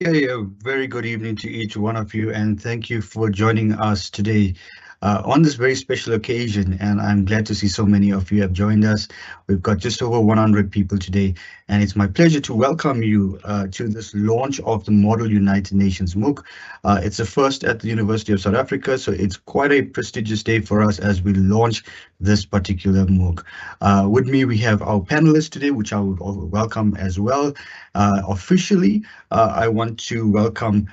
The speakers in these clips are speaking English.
Okay, a very good evening to each one of you, and thank you for joining us today on this very special occasion. And I'm glad to see so many of you have joined us. We've got just over 100 people today, and it's my pleasure to welcome you to this launch of the Model United Nations MOOC. It's the first at the University of South Africa, so it's quite a prestigious day for us as we launch this particular MOOC. With me, we have our panelists today, which I would welcome as well. Officially, I want to welcome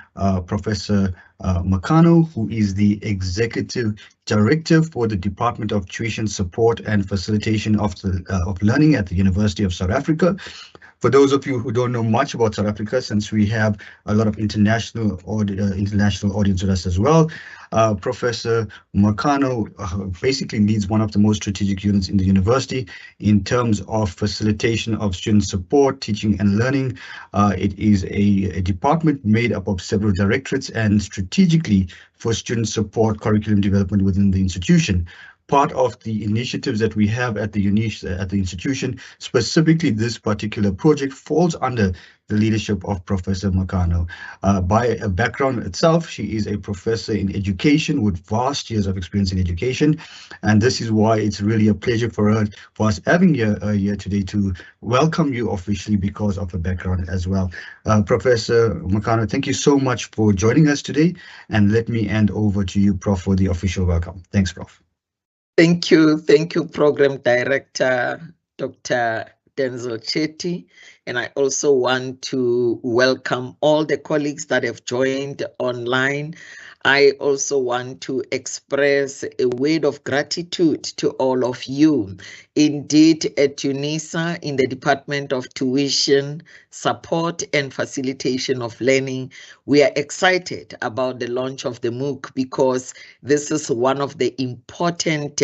Professor Makano, who is the Executive Director for the Department of Tuition Support and Facilitation of Learning at the University of South Africa. For those of you who don't know much about South Africa, since we have a lot of international audience with us as well, Professor Makano basically leads one of the most strategic units in the university in terms of facilitation of student support, teaching and learning. It is a department made up of several directorates and strategically for student support, curriculum development within the institution. Part of the initiatives that we have at the institution, specifically this particular project, falls under the leadership of Professor Makano. By a background itself, she is a professor in education with vast years of experience in education, and this is why it's really a pleasure for us having you here today to welcome you officially because of her background as well. Professor Makano, thank you so much for joining us today, and let me hand over to you, Prof, for the official welcome. Thanks, Prof. Thank you, Program Director Dr. Denzel Chetty, and I also want to welcome all the colleagues that have joined online. I also want to express a word of gratitude to all of you. Indeed, at UNISA, in the Department of Tuition, Support and Facilitation of Learning, we are excited about the launch of the MOOC because this is one of the important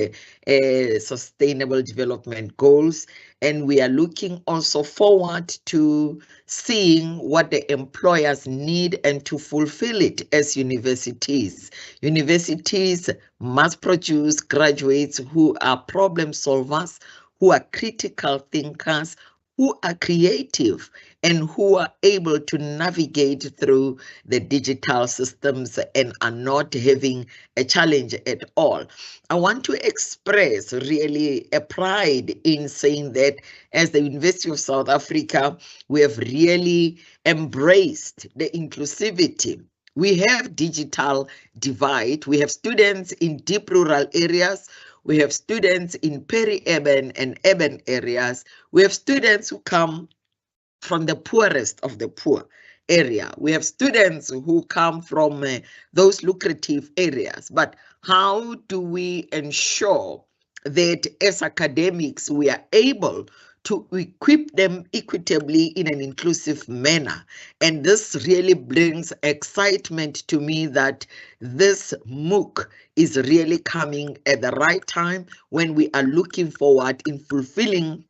sustainable development goals. And we are looking also forward to seeing what the employers need and to fulfill it as universities. Universities must produce graduates who are problem solvers, who are critical thinkers, who are creative, and who are able to navigate through the digital systems and are not having a challenge at all. I want to express really a pride in saying that as the University of South Africa, we have really embraced the inclusivity. We have digital divide. We have students in deep rural areas. We have students in peri-urban and urban areas. We have students who come from the poorest of the poor area. We have students who come from those lucrative areas. But how do we ensure that as academics, we are able to equip them equitably in an inclusive manner? And this really brings excitement to me that this MOOC is really coming at the right time when we are looking forward in fulfilling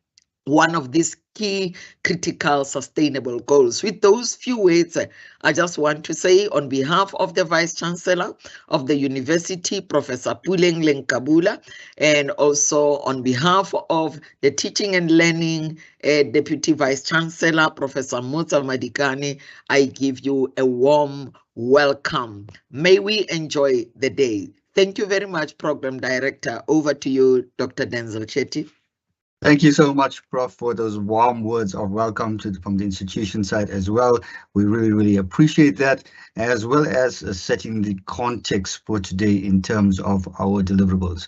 one of these key critical sustainable goals. With those few words, I just want to say on behalf of the Vice Chancellor of the University, Professor Puleng Lenkabula, and also on behalf of the Teaching and Learning Deputy Vice Chancellor, Professor Motsa Madikane, I give you a warm welcome. May we enjoy the day. Thank you very much, Program Director. Over to you, Dr. Denzel Chetty. Thank you so much, Prof, for those warm words of welcome from the institution side as well. We really, really appreciate that, as well as setting the context for today in terms of our deliverables.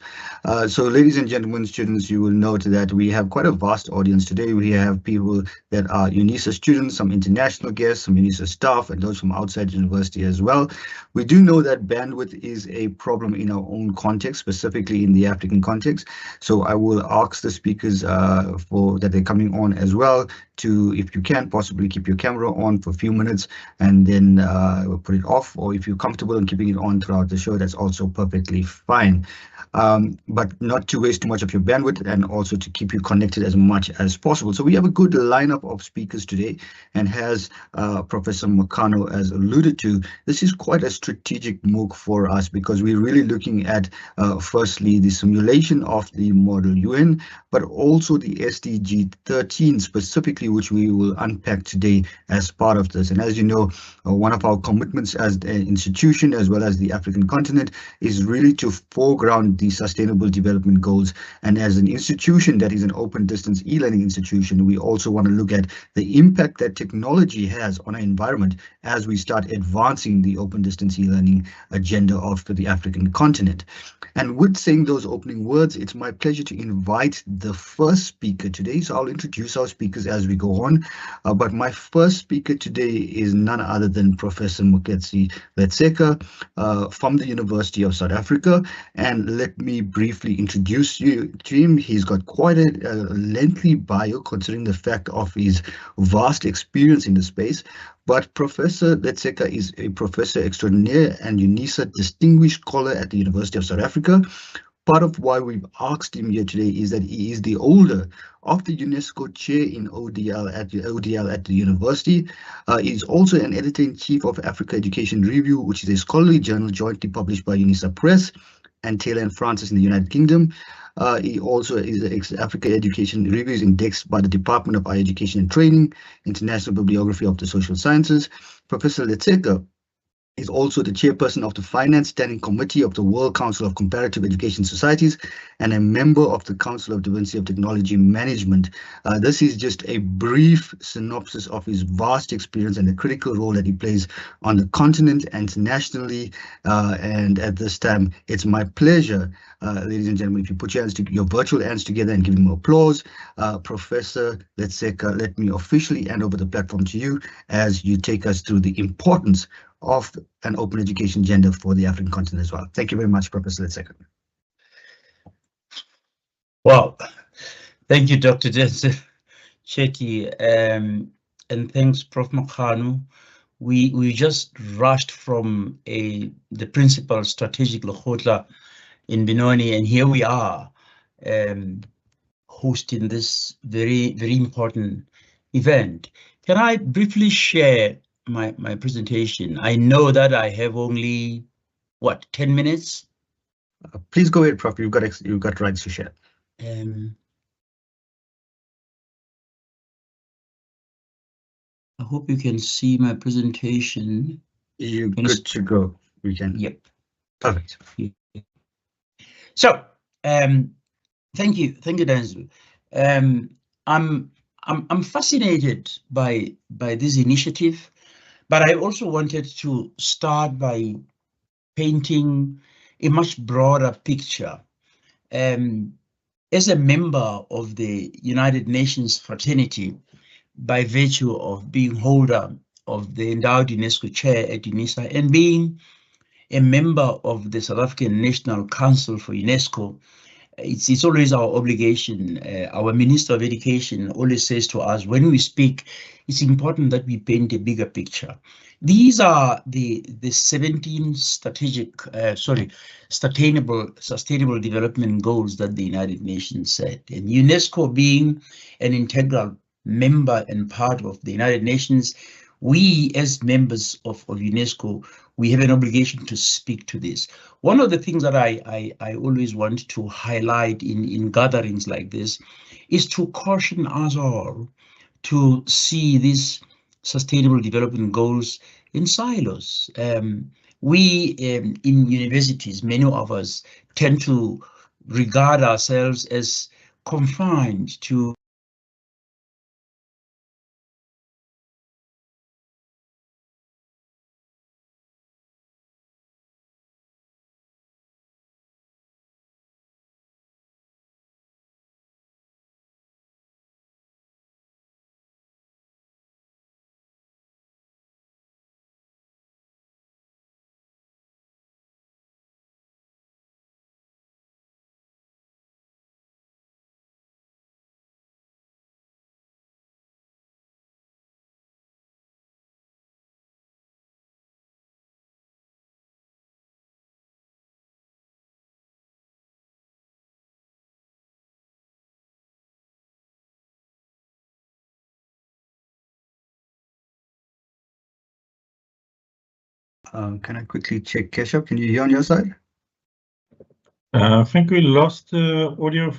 So ladies and gentlemen, students, you will note that we have quite a vast audience today. We have people that are UNISA students, some international guests, some UNISA staff, and those from outside the university as well. We do know that bandwidth is a problem in our own context, specifically in the African context. So I will ask the speakers for that they're coming on as well to, if you can, possibly keep your camera on for a few minutes and then put it off, or if you're comfortable in keeping it on throughout the show, that's also perfectly fine. But not to waste too much of your bandwidth and also to keep you connected as much as possible. So we have a good lineup of speakers today, and as Professor Makano has alluded to, this is quite a strategic MOOC for us because we're really looking at firstly the simulation of the Model UN, but also also the SDG 13 specifically, which we will unpack today as part of this. And as you know, one of our commitments as an institution, as well as the African continent, is really to foreground the Sustainable Development Goals. And as an institution that is an open distance e-learning institution, we also want to look at the impact that technology has on our environment as we start advancing the open distance e-learning agenda of the African continent. And with saying those opening words, it's my pleasure to invite the first speaker today. So I'll introduce our speakers as we go on. But my first speaker today is none other than Professor Moketsi Letseka from the University of South Africa. And let me briefly introduce you to him. He's got quite a lengthy bio considering the fact of his vast experience in the space. But Professor Letseka is a Professor Extraordinaire and UNISA Distinguished Scholar at the University of South Africa. Part of why we've asked him here today is that he is the holder of the UNESCO Chair in ODL at the university. He's also an Editor-in-Chief of Africa Education Review, which is a scholarly journal jointly published by UNISA Press and Taylor and Francis in the United Kingdom. He also is Africa Education Reviews indexed by the Department of Higher Education and Training, International Bibliography of the Social Sciences. Professor Letseka is also the chairperson of the Finance Standing Committee of the World Council of Comparative Education Societies and a member of the Council of Divinity of Technology Management. This is just a brief synopsis of his vast experience and the critical role that he plays on the continent and internationally. And at this time, it's my pleasure, ladies and gentlemen, if you put your virtual hands together and give him applause. Professor Letseka, let me officially hand over the platform to you as you take us through the importance of an open education agenda for the African continent as well. Thank you very much, Professor Letseka. Well, thank you, Dr. Denzel Chetty, and thanks, Prof. Makhanu. We just rushed from the principal strategic Lekgotla in Benoni, and here we are hosting this very important event. Can I briefly share my presentation? I know that I have only, what, 10 minutes? Please go ahead, Prof. You've got rights to share. I hope you can see my presentation. You're good to go. We can. Yep. Perfect. So, thank you, Denzel. I'm fascinated by this initiative, but I also wanted to start by painting a much broader picture. As a member of the United Nations fraternity, by virtue of being holder of the endowed UNESCO chair at UNISA and being a member of the South African National Council for UNESCO, it's always our obligation. Our Minister of Education always says to us, when we speak, it's important that we paint a bigger picture. These are the 17 sustainable development goals that the United Nations set, and UNESCO being an integral member and part of the United Nations, we as members of UNESCO, we have an obligation to speak to this. One of the things that I always want to highlight in gatherings like this is to caution us all to see these sustainable development goals in silos. We in universities, many of us tend to regard ourselves as confined to Can I quickly check, Keshav? Can you hear on your side? I think we lost audio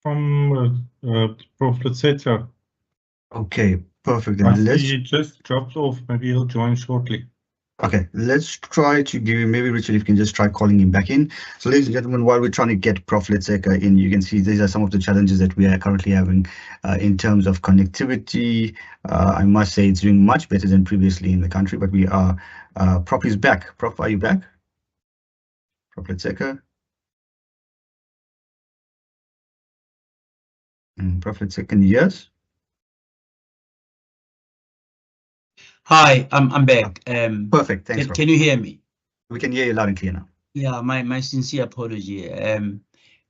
from Prof. Leceta. Okay, perfect. I And see let's he just dropped off. Maybe he'll join shortly. Okay, let's try to give you, maybe Richard, if you can just try calling him back in. So ladies and gentlemen, while we're trying to get Prof. Letseka in, you can see these are some of the challenges that we are currently having in terms of connectivity. I must say it's doing much better than previously in the country, but we are, Prof is back. Prof, are you back? Prof. Letseka? Prof. Letseka, yes? Hi, I'm back. Perfect, thanks, Prof. Can you hear me? We can hear you loud and clear now. Yeah, my sincere apology.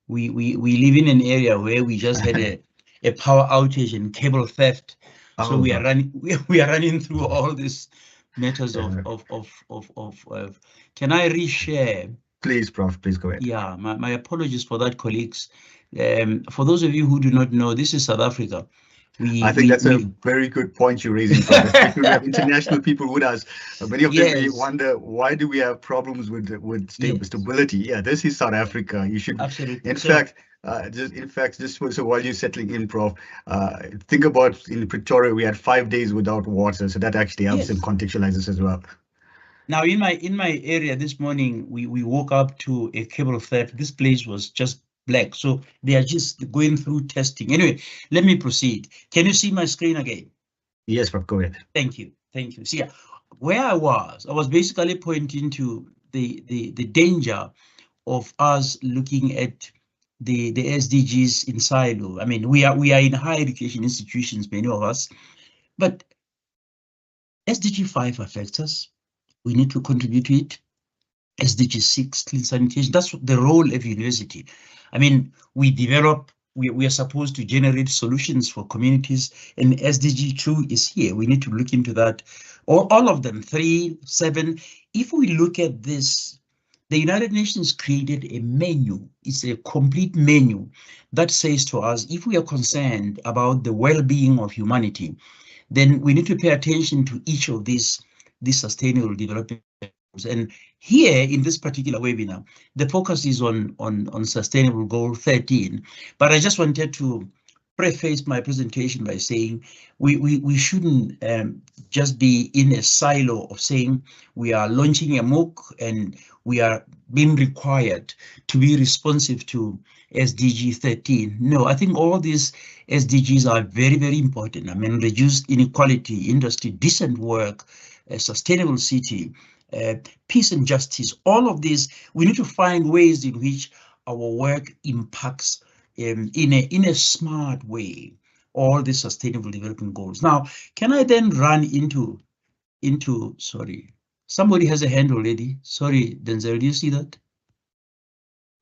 We live in an area where we just had a power outage and cable theft, so we are running we are running through all these matters of. Can I reshare? Please, Prof, please go ahead. Yeah, my apologies for that, colleagues. For those of you who do not know, this is South Africa. I think that's a very good point you're raising, Prof. Especially we have international people with us. Many of them may wonder, why do we have problems with stability? Yeah, this is South Africa. You should, absolutely. in fact, so while you're settling in, Prof, think about in Pretoria we had 5 days without water, so that actually helps and contextualizes as well. Now, in my area this morning, we woke up to a cable theft. This place was just black, so they are just going through testing. Anyway, let me proceed. Can you see my screen again? Yes, Prof, go ahead. Thank you. See, where I was basically pointing to the danger of us looking at the SDGs in silo. I mean, we are in higher education institutions, many of us, but SDG 5 affects us. We need to contribute to it. SDG 6, clean sanitation, that's the role of university. I mean, we are supposed to generate solutions for communities, and SDG 2 is here. We need to look into that. All of them, 3, 7. If we look at this, the United Nations created a menu. It's a complete menu that says to us, if we are concerned about the well-being of humanity, then we need to pay attention to each of these sustainable development goals. And here in this particular webinar, the focus is on sustainable goal 13. But I just wanted to preface my presentation by saying we shouldn't just be in a silo of saying we are launching a MOOC and we are being required to be responsive to SDG 13. No, I think all these SDGs are very, very important. I mean, reduced inequality, industry, decent work, a sustainable city, peace and justice, all of these, we need to find ways in which our work impacts in a smart way all the sustainable development goals. Now, can I then run into sorry, somebody has a hand already. Sorry, Denzel, do you see that?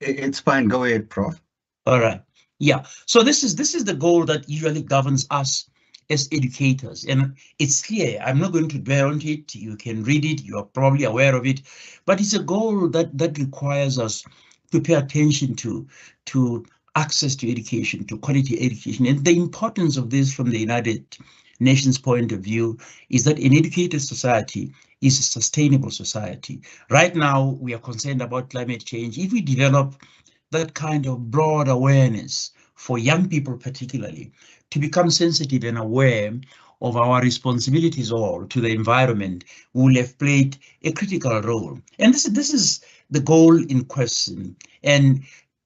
It's fine, go ahead, Prof. All right, yeah, so this is the goal that usually governs us as educators, and it's clear. I'm not going to dwell on it. You can read it, you are probably aware of it, but it's a goal that requires us to pay attention to access to education, to quality education. And the importance of this from the United Nations point of view is that an educated society is a sustainable society. Right now, we are concerned about climate change. If we develop that kind of broad awareness for young people particularly, to become sensitive and aware of our responsibilities all to the environment, we will have played a critical role. And this is the goal in question. And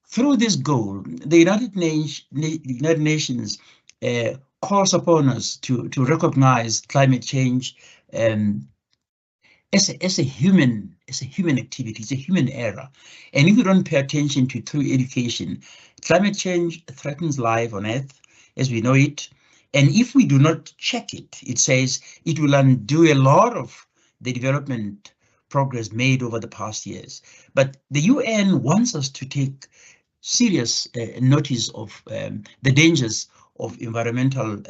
through this goal, the United Nations calls upon us to recognize climate change as a human activity, it's a human error. And if we don't pay attention to through education, climate change threatens life on Earth as we know it. And if we do not check it, it says it will undo a lot of the development progress made over the past years. But the UN wants us to take serious notice of the dangers of environmental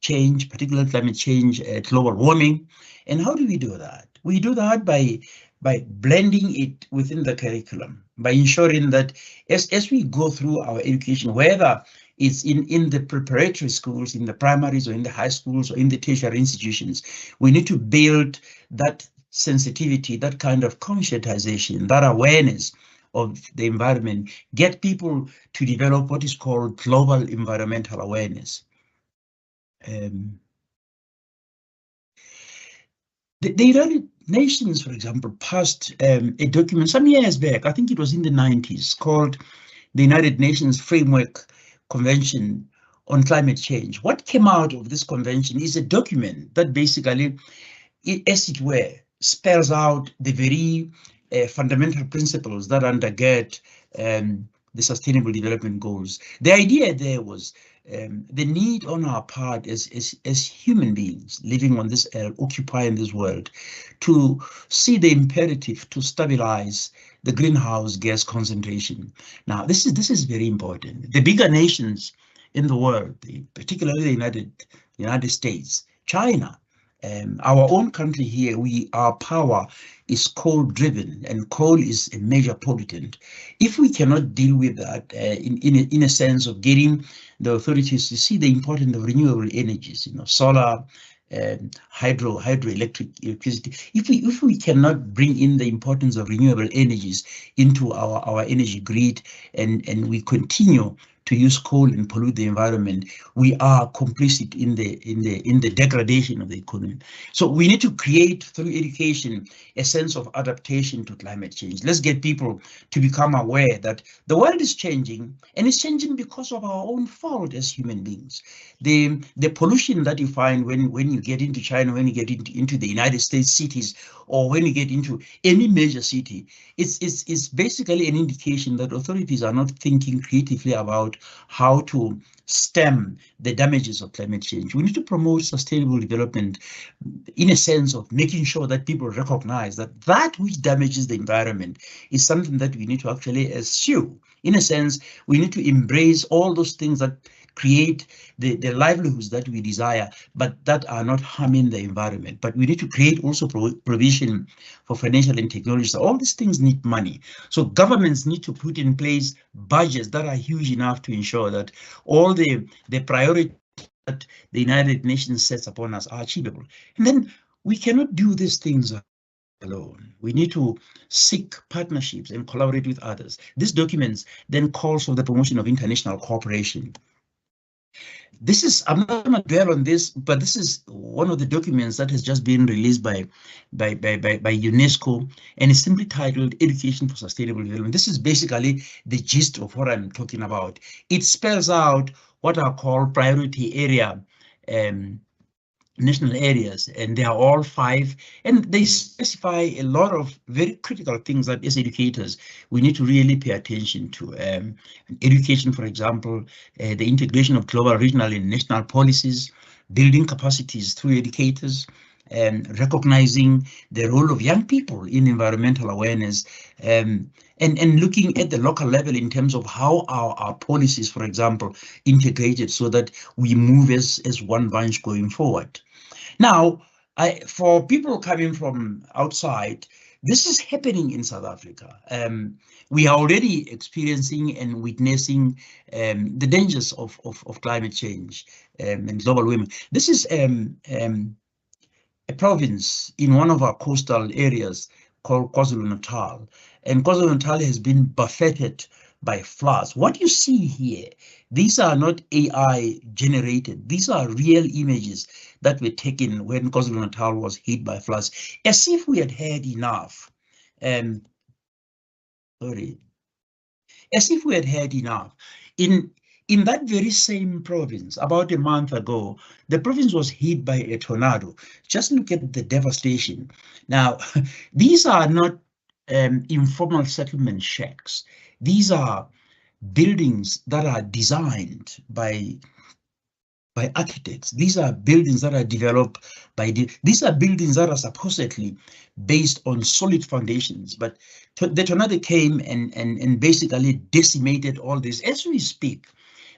change, particularly climate change, global warming. And how do we do that? We do that by blending it within the curriculum, by ensuring that as we go through our education, whether it's in the preparatory schools, in the primaries or in the high schools or in the tertiary institutions, we need to build that sensitivity, that kind of conscientization, that awareness the environment, get people to develop what is called global environmental awareness. The United Nations, for example, passed a document some years back, I think it was in the 90s, called the United Nations Framework Convention on Climate Change. What came out of this convention is a document that basically, as it were, spells out the very fundamental principles that undergird the Sustainable Development Goals. The idea there was the need on our part as human beings living on this earth, occupying this world, to see the imperative to stabilize the greenhouse gas concentration. Now, this is very important. The bigger nations in the world, particularly the United States, China, our own country here, our power is coal-driven, and coal is a major pollutant. If we cannot deal with that in a sense of getting the authorities to see the importance of renewable energies, solar, hydroelectric electricity. If we cannot bring in the importance of renewable energies into our energy grid, and we continue to use coal and pollute the environment, we are complicit in the degradation of the economy. So we need to create, through education, a sense of adaptation to climate change. Let's get people to become aware that the world is changing, and it's changing because of our own fault as human beings. The pollution that you find when you get into China, when you get into the United States cities, or when you get into any major city, it's basically an indication that authorities are not thinking creatively about how to stem the damages of climate change. We need to promote sustainable development in a sense of making sure that people recognize that which damages the environment is something that we need to actually eschew. In a sense, we need to embrace all those things that create the livelihoods that we desire, but that are not harming the environment. But we need to create also provision for financial and technology. So all these things need money. So governments need to put in place budgets that are huge enough to ensure that all the priorities that the United Nations sets upon us are achievable. And then we cannot do these things alone. We need to seek partnerships and collaborate with others. This document then calls for the promotion of international cooperation. This is, I'm not going to dwell on this, but this is one of the documents that has just been released by UNESCO, and it's simply titled Education for Sustainable Development. This is basically the gist of what I'm talking about. It spells out what are called priority area national areas, and they are all 5, and they specify a lot of very critical things that as educators we need to really pay attention to. Education, for example, the integration of global, regional, and national policies, building capacities through educators, and recognizing the role of young people in environmental awareness, and looking at the local level in terms of how our policies, for example, integrated so that we move as one bunch going forward. Now, for people coming from outside, this is happening in South Africa. We are already experiencing and witnessing the dangers of climate change and global warming. This is a province in one of our coastal areas called KwaZulu-Natal, and KwaZulu-Natal has been buffeted by floods. What you see here, these are not AI generated. These are real images that were taken when KwaZulu-Natal was hit by floods, as if we had had enough. As if we had had enough. In that very same province, about a month ago, the province was hit by a tornado. Just look at the devastation. Now, these are not informal settlement shacks. These are buildings that are designed by architects. These are buildings that are developed these are buildings that are supposedly based on solid foundations, but the tornado came and basically decimated all this. As we speak,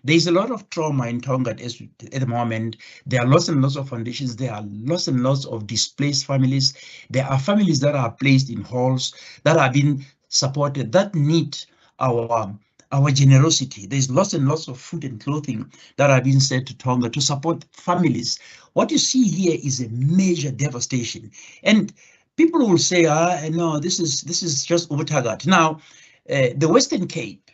there's a lot of trauma in Tonga at the moment. There are lots and lots of foundations. There are lots and lots of displaced families. There are families that are placed in halls that are being supported, that need our generosity. There's lots and lots of food and clothing that are being sent to Tonga to support families. What you see here is a major devastation. And people will say, no, this is just over target. Now, The Western Cape,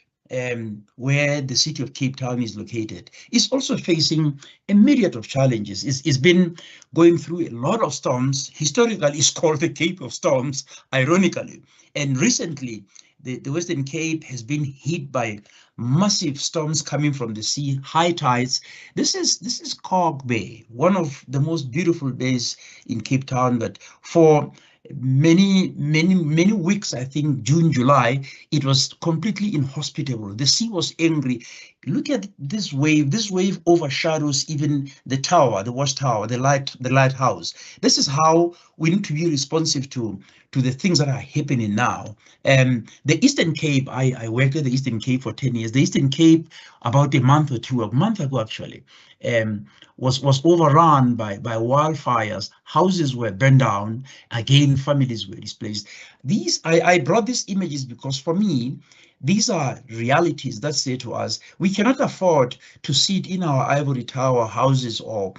where the city of Cape Town is located, is also facing a myriad of challenges. It's been going through a lot of storms. Historically, it's called the Cape of Storms, ironically. And recently, the Western Cape has been hit by massive storms coming from the sea, high tides. This is Cork Bay, one of the most beautiful bays in Cape Town, but for many weeks, I think June, July, it was completely inhospitable. The sea was angry. Look at this wave. This wave overshadows even the tower, the watchtower, the lighthouse. This is how we need to be responsive to the things that are happening now. The Eastern Cape, I worked at the Eastern Cape for 10 years. The Eastern Cape, about a month ago actually, was overrun by wildfires. Houses were burned down. Again, families were displaced. I brought these images because for me, these are realities that say to us, we cannot afford to sit in our ivory tower houses or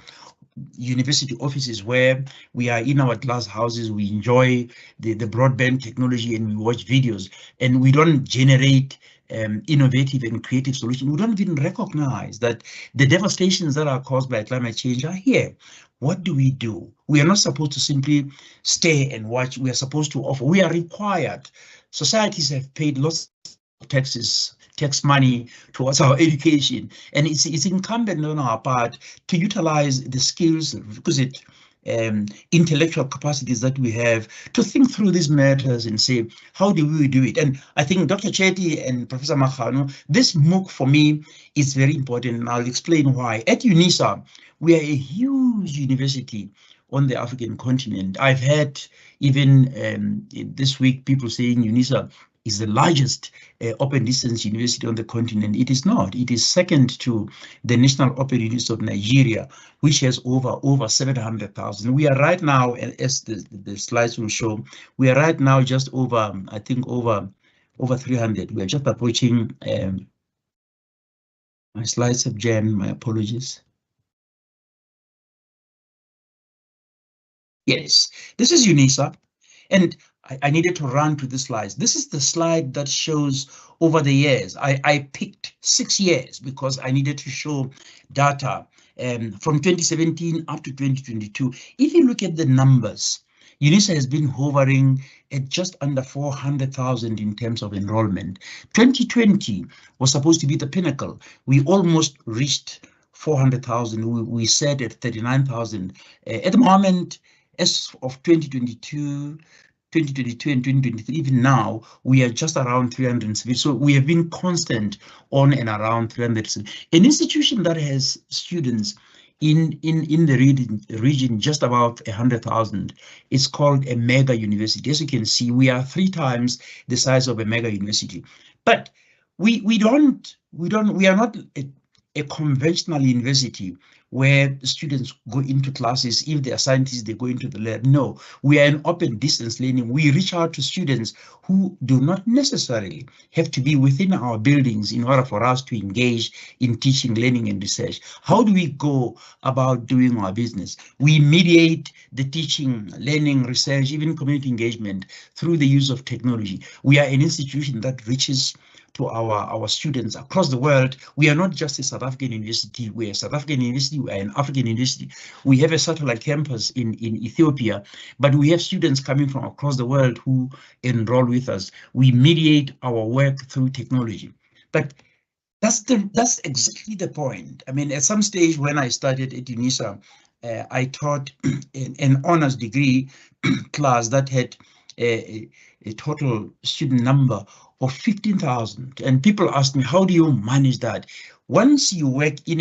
university offices where we are in our glass houses, we enjoy the broadband technology and we watch videos, and we don't generate innovative and creative solutions. We don't even recognize that the devastations that are caused by climate change are here. What do? We are not supposed to simply stay and watch. We are supposed to offer. We are required. Societies have paid lots of tax money towards our education, and it's incumbent on our part to utilize the skills, requisite intellectual capacities that we have to think through these matters and say, how do we do it? And I think Dr. Chetty and Professor Makhano, this MOOC for me is very important, and I'll explain why. At UNISA, we are a huge university on the African continent. I've had even this week people saying UNISA is the largest open distance university on the continent. It is not. It is second to the National Open University of Nigeria, which has over 700,000. We are right now, as the slides will show, we are right now just over, I think over 300. We are just approaching. My slides have jammed. My apologies. Yes, this is UNISA, and I needed to run to the slides. This is the slide that shows over the years. I picked 6 years because I needed to show data from 2017 up to 2022. If you look at the numbers, UNISA has been hovering at just under 400,000 in terms of enrollment. 2020 was supposed to be the pinnacle. We almost reached 400,000. We said at 39,000. At the moment, as of 2022 and 2023, even now, we are just around 370. So we have been constant on and around 300. An institution that has students in the region just about 100,000 is called a mega university. As you can see, we are 3 times the size of a mega university. But we are not a conventional university where students go into classes. If they are scientists, they go into the lab. No, we are an open distance learning. We reach out to students who do not necessarily have to be within our buildings in order for us to engage in teaching, learning, and research. How do we go about doing our business? We mediate the teaching, learning, research, even community engagement through the use of technology. We are an institution that reaches to our students across the world. We are not just a South African university. We are a South African university. We are an African university. We have a satellite campus in Ethiopia, but we have students coming from across the world who enroll with us. We mediate our work through technology. But that's exactly the point. I mean, at some stage when I started at UNISA, I taught an honors degree class that had a total student number of 15,000, and people ask me, how do you manage that? Once you work in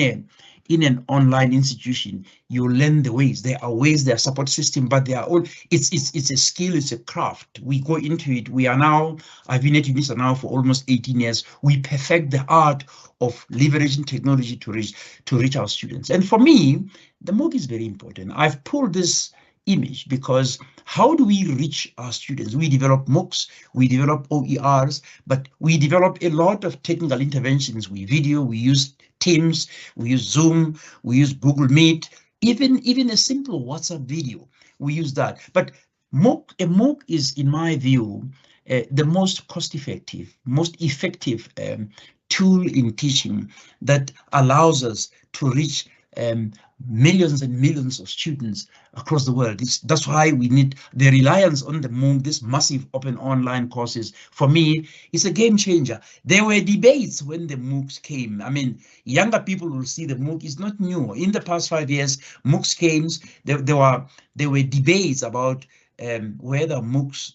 an online institution, you learn the ways. There are ways, there are support system, but they are all, it's a skill, it's a craft. We go into it. We are now, I've been at UNISA now for almost 18 years. We perfect the art of leveraging technology to reach our students. And for me, the MOOC is very important. I've pulled this image because how do we reach our students? We develop MOOCs, we develop OERs, but we develop a lot of technical interventions. We video, we use Teams, we use Zoom, we use Google Meet, even a simple WhatsApp video, we use that. But a MOOC is, in my view, the most cost-effective, most effective tool in teaching that allows us to reach millions and millions of students across the world. That's why we need the reliance on the MOOC, this massive open online courses. For me, it's a game changer. There were debates when the MOOCs came. I mean, younger people will see the MOOC is not new. In the past 5 years, MOOCs came. There were debates about whether MOOCs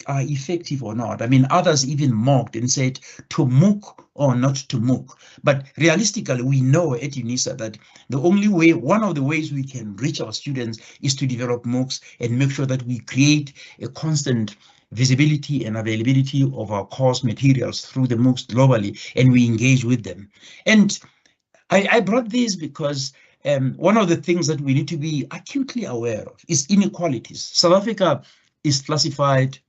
are effective or not. I mean, others even mocked and said to MOOC or not to MOOC. But realistically, we know at UNISA that the only way, one of the ways we can reach our students is to develop MOOCs and make sure that we create a constant visibility and availability of our course materials through the MOOCs globally, and we engage with them. And I brought this because one of the things that we need to be acutely aware of is inequalities. South Africa is classified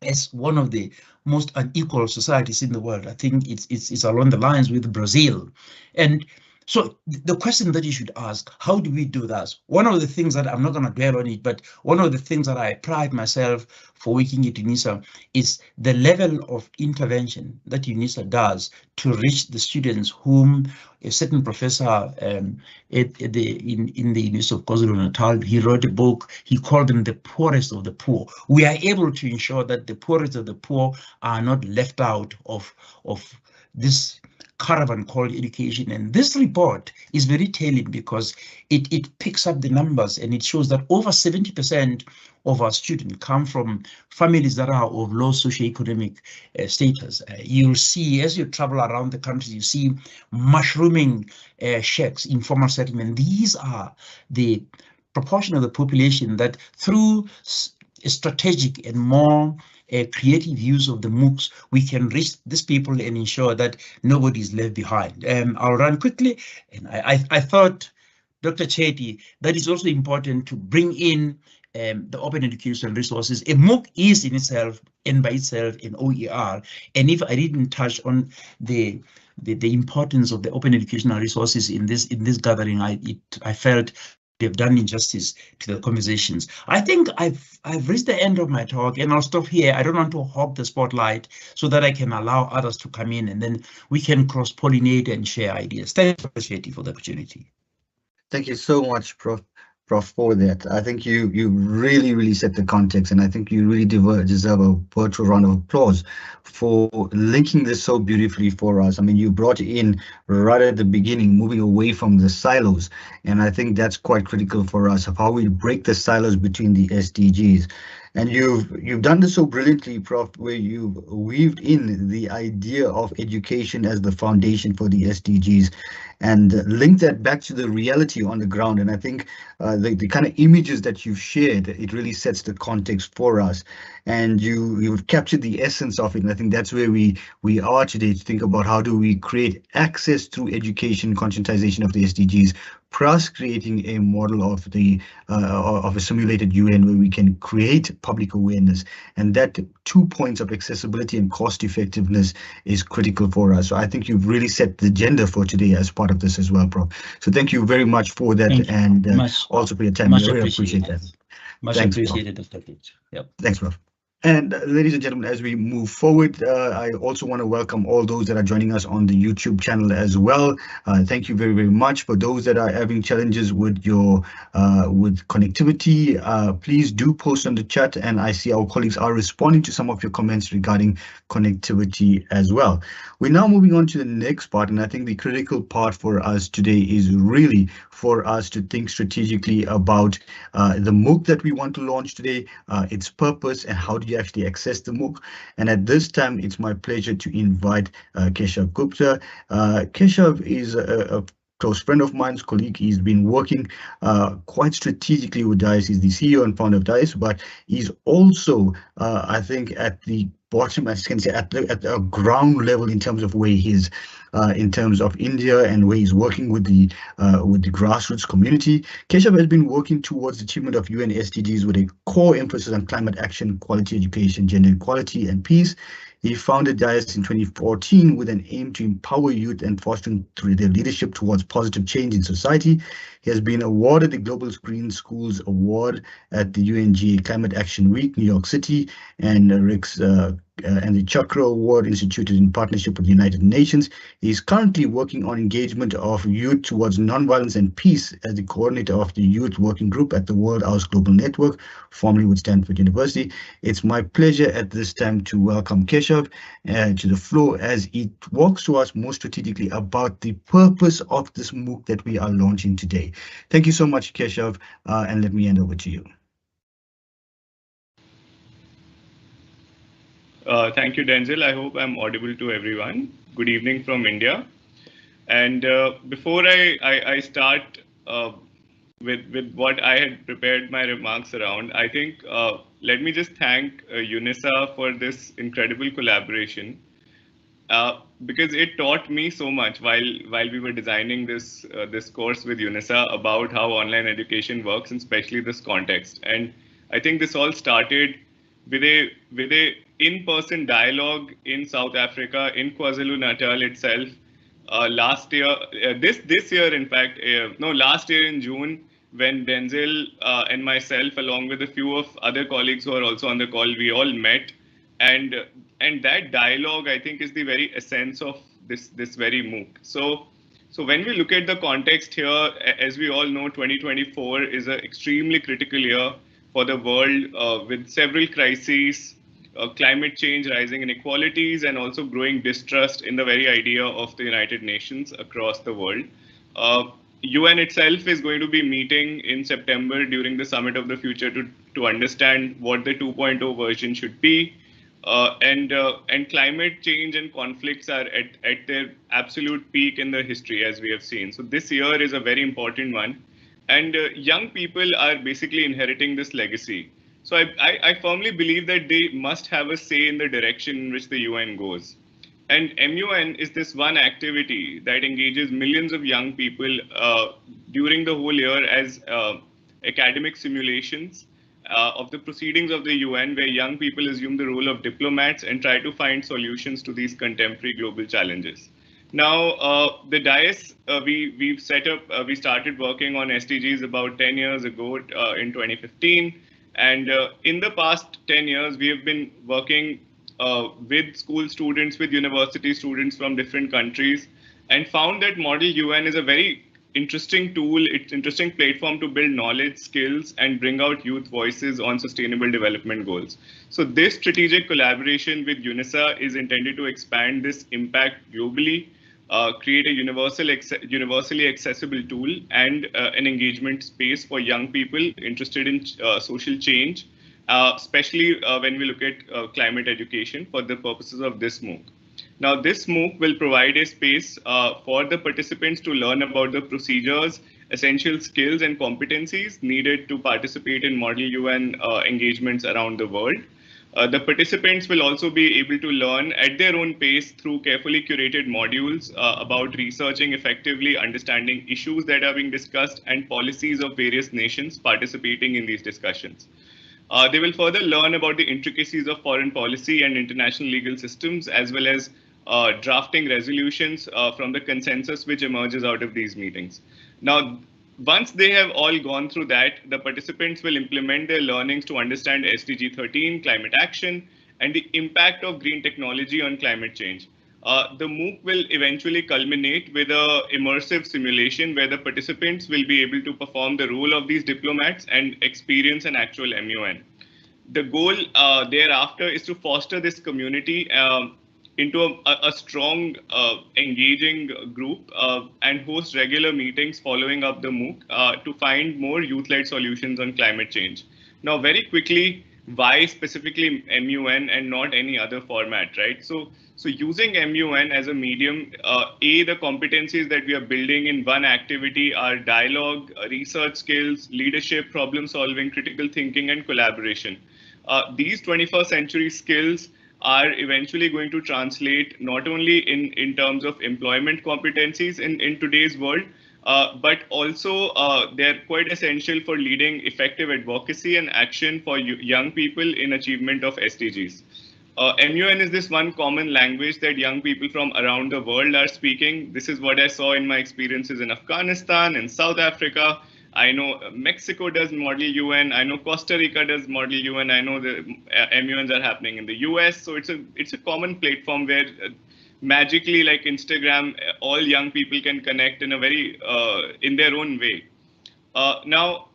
as one of the most unequal societies in the world. I think it's along the lines with Brazil. And so the question that you should ask, how do we do that? One of the things that I'm not going to dwell on it, but one of the things that I pride myself for working at UNISA is the level of intervention that UNISA does to reach the students whom a certain professor in the University of KwaZulu-Natal, he wrote a book, he called them the poorest of the poor. We are able to ensure that the poorest of the poor are not left out of this caravan called education. And this report is very telling because it picks up the numbers and it shows that over 70% of our students come from families that are of low socioeconomic status. You'll see, as you travel around the country, you see mushrooming shacks, informal settlement. These are the proportion of the population that through strategic and more creative use of the MOOCs, we can reach these people and ensure that nobody is left behind. I'll run quickly, and I thought, Dr. Chetty, that it's also important to bring in the open educational resources. A MOOC is in itself and by itself an OER, and if I didn't touch on the importance of the open educational resources in this gathering, I felt they've done injustice to the conversations. I think I've reached the end of my talk, and I'll stop here. I don't want to hog the spotlight so that I can allow others to come in, and then we can cross-pollinate and share ideas. Thank you, Shetty, for the opportunity. Thank you so much, Prof, for that. I think you really set the context, and I think you really deserve a virtual round of applause for linking this so beautifully for us. I mean, you brought in right at the beginning, moving away from the silos, and I think that's quite critical for us of how we break the silos between the SDGs. And you've done this so brilliantly, Prof, where you've weaved in the idea of education as the foundation for the SDGs and link that back to the reality on the ground. And I think the kind of images that you've shared, it really sets the context for us. And you've captured the essence of it. And I think that's where we are today, to think about how do we create access through education, conscientization of the SDGs, plus creating a model of a simulated UN where we can create public awareness. And that 2 points of accessibility and cost effectiveness is critical for us. So I think you've really set the agenda for today as part of this as well, Prof. So thank you very much for that, and also for your time. I really appreciate that. Much appreciated, Dr. Pitch. Yep. Thanks, Prof. And ladies and gentlemen, as we move forward, I also want to welcome all those that are joining us on the YouTube channel as well. Thank you very much. For those that are having challenges with your with connectivity, please do post on the chat, and I see our colleagues are responding to some of your comments regarding connectivity as well. We're now moving on to the next part, and I think the critical part for us today is really for us to think strategically about the MOOC that we want to launch today, its purpose, and how do you actually access the MOOC. And at this time, it's my pleasure to invite Keshav Gupta. Keshav is a close friend of mine's colleague. He's been working quite strategically with DAIS. He's the CEO and founder of DAIS, but he's also, I think, at the bottom, as you can say, at the ground level in terms of where his in terms of India and where he's working with the grassroots community. Keshav has been working towards the achievement of UN SDGs with a core emphasis on climate action, quality education, gender equality, and peace. He founded DAIS in 2014 with an aim to empower youth and fostering through their leadership towards positive change in society. He has been awarded the Global Green Schools Award at the UNGA Climate Action Week, New York City, and the Chakra Award instituted in partnership with the United Nations. He is currently working on engagement of youth towards nonviolence and peace as the coordinator of the Youth Working Group at the World House Global Network, formerly with Stanford University. It's my pleasure at this time to welcome Keshav to the floor as he walks to us more strategically about the purpose of this MOOC that we are launching today. Thank you so much, Keshav, and let me hand over to you. Thank you, Denzel. I hope I'm audible to everyone. Good evening from India. And before I start with what I had prepared my remarks around, I think let me just thank UNISA for this incredible collaboration because it taught me so much while we were designing this course with UNISA about how online education works, and especially this context. And I think this all started with a in-person dialogue in South Africa, in KwaZulu-Natal itself, last year, this year, in fact, last year in June, when Denzel and myself, along with a few of other colleagues who are also on the call, we all met, and that dialogue, I think, is the very essence of this very MOOC. So when we look at the context here, as we all know, 2024 is an extremely critical year for the world with several crises, climate change, rising inequalities, and also growing distrust in the very idea of the United Nations across the world. UN itself is going to be meeting in September during the Summit of the Future to understand what the 2.0 version should be. And climate change and conflicts are at their absolute peak in the history, as we have seen. So this year is a very important one. And young people are basically inheriting this legacy. So I firmly believe that they must have a say in the direction in which the UN goes. And MUN is this one activity that engages millions of young people during the whole year as academic simulations of the proceedings of the UN, where young people assume the role of diplomats and try to find solutions to these contemporary global challenges. Now, the DAIS, we've set up, we started working on SDGs about 10 years ago in 2015. And in the past 10 years, we have been working with school students, with university students from different countries, and found that Model UN is a very interesting tool. It's an interesting platform to build knowledge, skills, and bring out youth voices on sustainable development goals. So this strategic collaboration with UNISA is intended to expand this impact globally, create a universally accessible tool and an engagement space for young people interested in social change, especially when we look at climate education for the purposes of this MOOC. Now, this MOOC will provide a space for the participants to learn about the procedures, essential skills and competencies needed to participate in Model UN engagements around the world. The participants will also be able to learn at their own pace through carefully curated modules about researching effectively, understanding issues that are being discussed, and policies of various nations participating in these discussions. They will further learn about the intricacies of foreign policy and international legal systems, as well as drafting resolutions from the consensus which emerges out of these meetings. Now, once they have all gone through that, the participants will implement their learnings to understand SDG 13, climate action, and the impact of green technology on climate change. The MOOC will eventually culminate with an immersive simulation where the participants will be able to perform the role of these diplomats and experience an actual MUN. The goal thereafter is to foster this community into a strong, engaging group and host regular meetings following up the MOOC to find more youth-led solutions on climate change. Now, very quickly, why specifically MUN and not any other format, right? So using MUN as a medium, the competencies that we are building in one activity are dialogue, research skills, leadership, problem solving, critical thinking, and collaboration. These 21st century skills are eventually going to translate not only in terms of employment competencies in today's world, but also they're quite essential for leading effective advocacy and action for young people in achievement of SDGs. MUN is this one common language that young people from around the world are speaking. This is what I saw in my experiences in Afghanistan, in South Africa. I know Mexico does Model UN. I know Costa Rica does Model UN. I know the MUNs are happening in the US. So it's a common platform where magically, like Instagram, all young people can connect in a very in their own way. Now,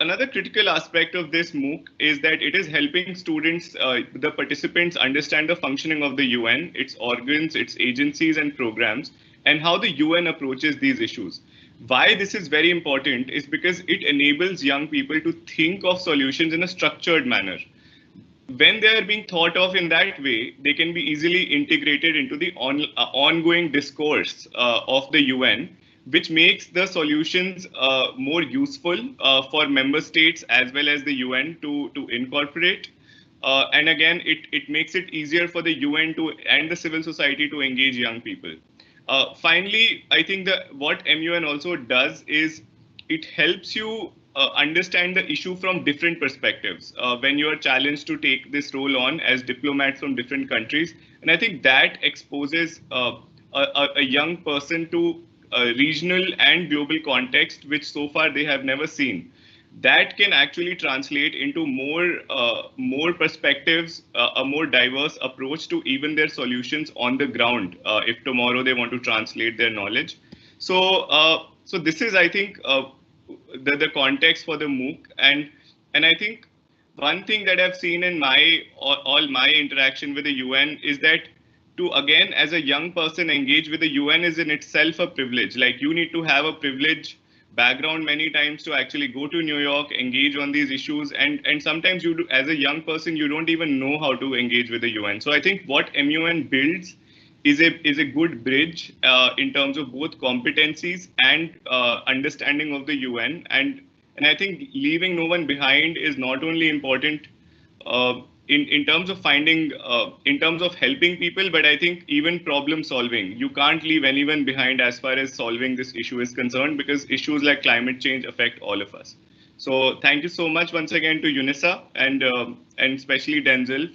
another critical aspect of this MOOC is that it is helping students, the participants, understand the functioning of the UN, its organs, its agencies and programs, and how the UN approaches these issues. Why this is very important is because it enables young people to think of solutions in a structured manner. When they are being thought of in that way, they can be easily integrated into the ongoing discourse of the UN, which makes the solutions more useful for member states as well as the UN to incorporate. And again, it makes it easier for the UN and the civil society to engage young people. Finally, I think that what MUN also does is it helps you understand the issue from different perspectives when you are challenged to take this role on as diplomats from different countries. And I think that exposes a young person to regional and global context, which so far they have never seen. That can actually translate into more perspectives, a more diverse approach to even their solutions on the ground, if tomorrow they want to translate their knowledge. So this is, I think, the context for the MOOC. And I think one thing that I've seen in all my interaction with the UN is that to, again, as a young person, engage with the UN is in itself a privilege. Like, you need to have a privilege background many times to actually go to New York, engage on these issues. And sometimes you do, as a young person, you don't even know how to engage with the UN. So I think what MUN builds is a good bridge in terms of both competencies and understanding of the UN. And I think leaving no one behind is not only important in terms of finding, in terms of helping people, but I think even problem solving. You can't leave anyone behind as far as solving this issue is concerned, because issues like climate change affect all of us. So thank you so much once again to UNISA and especially Denzel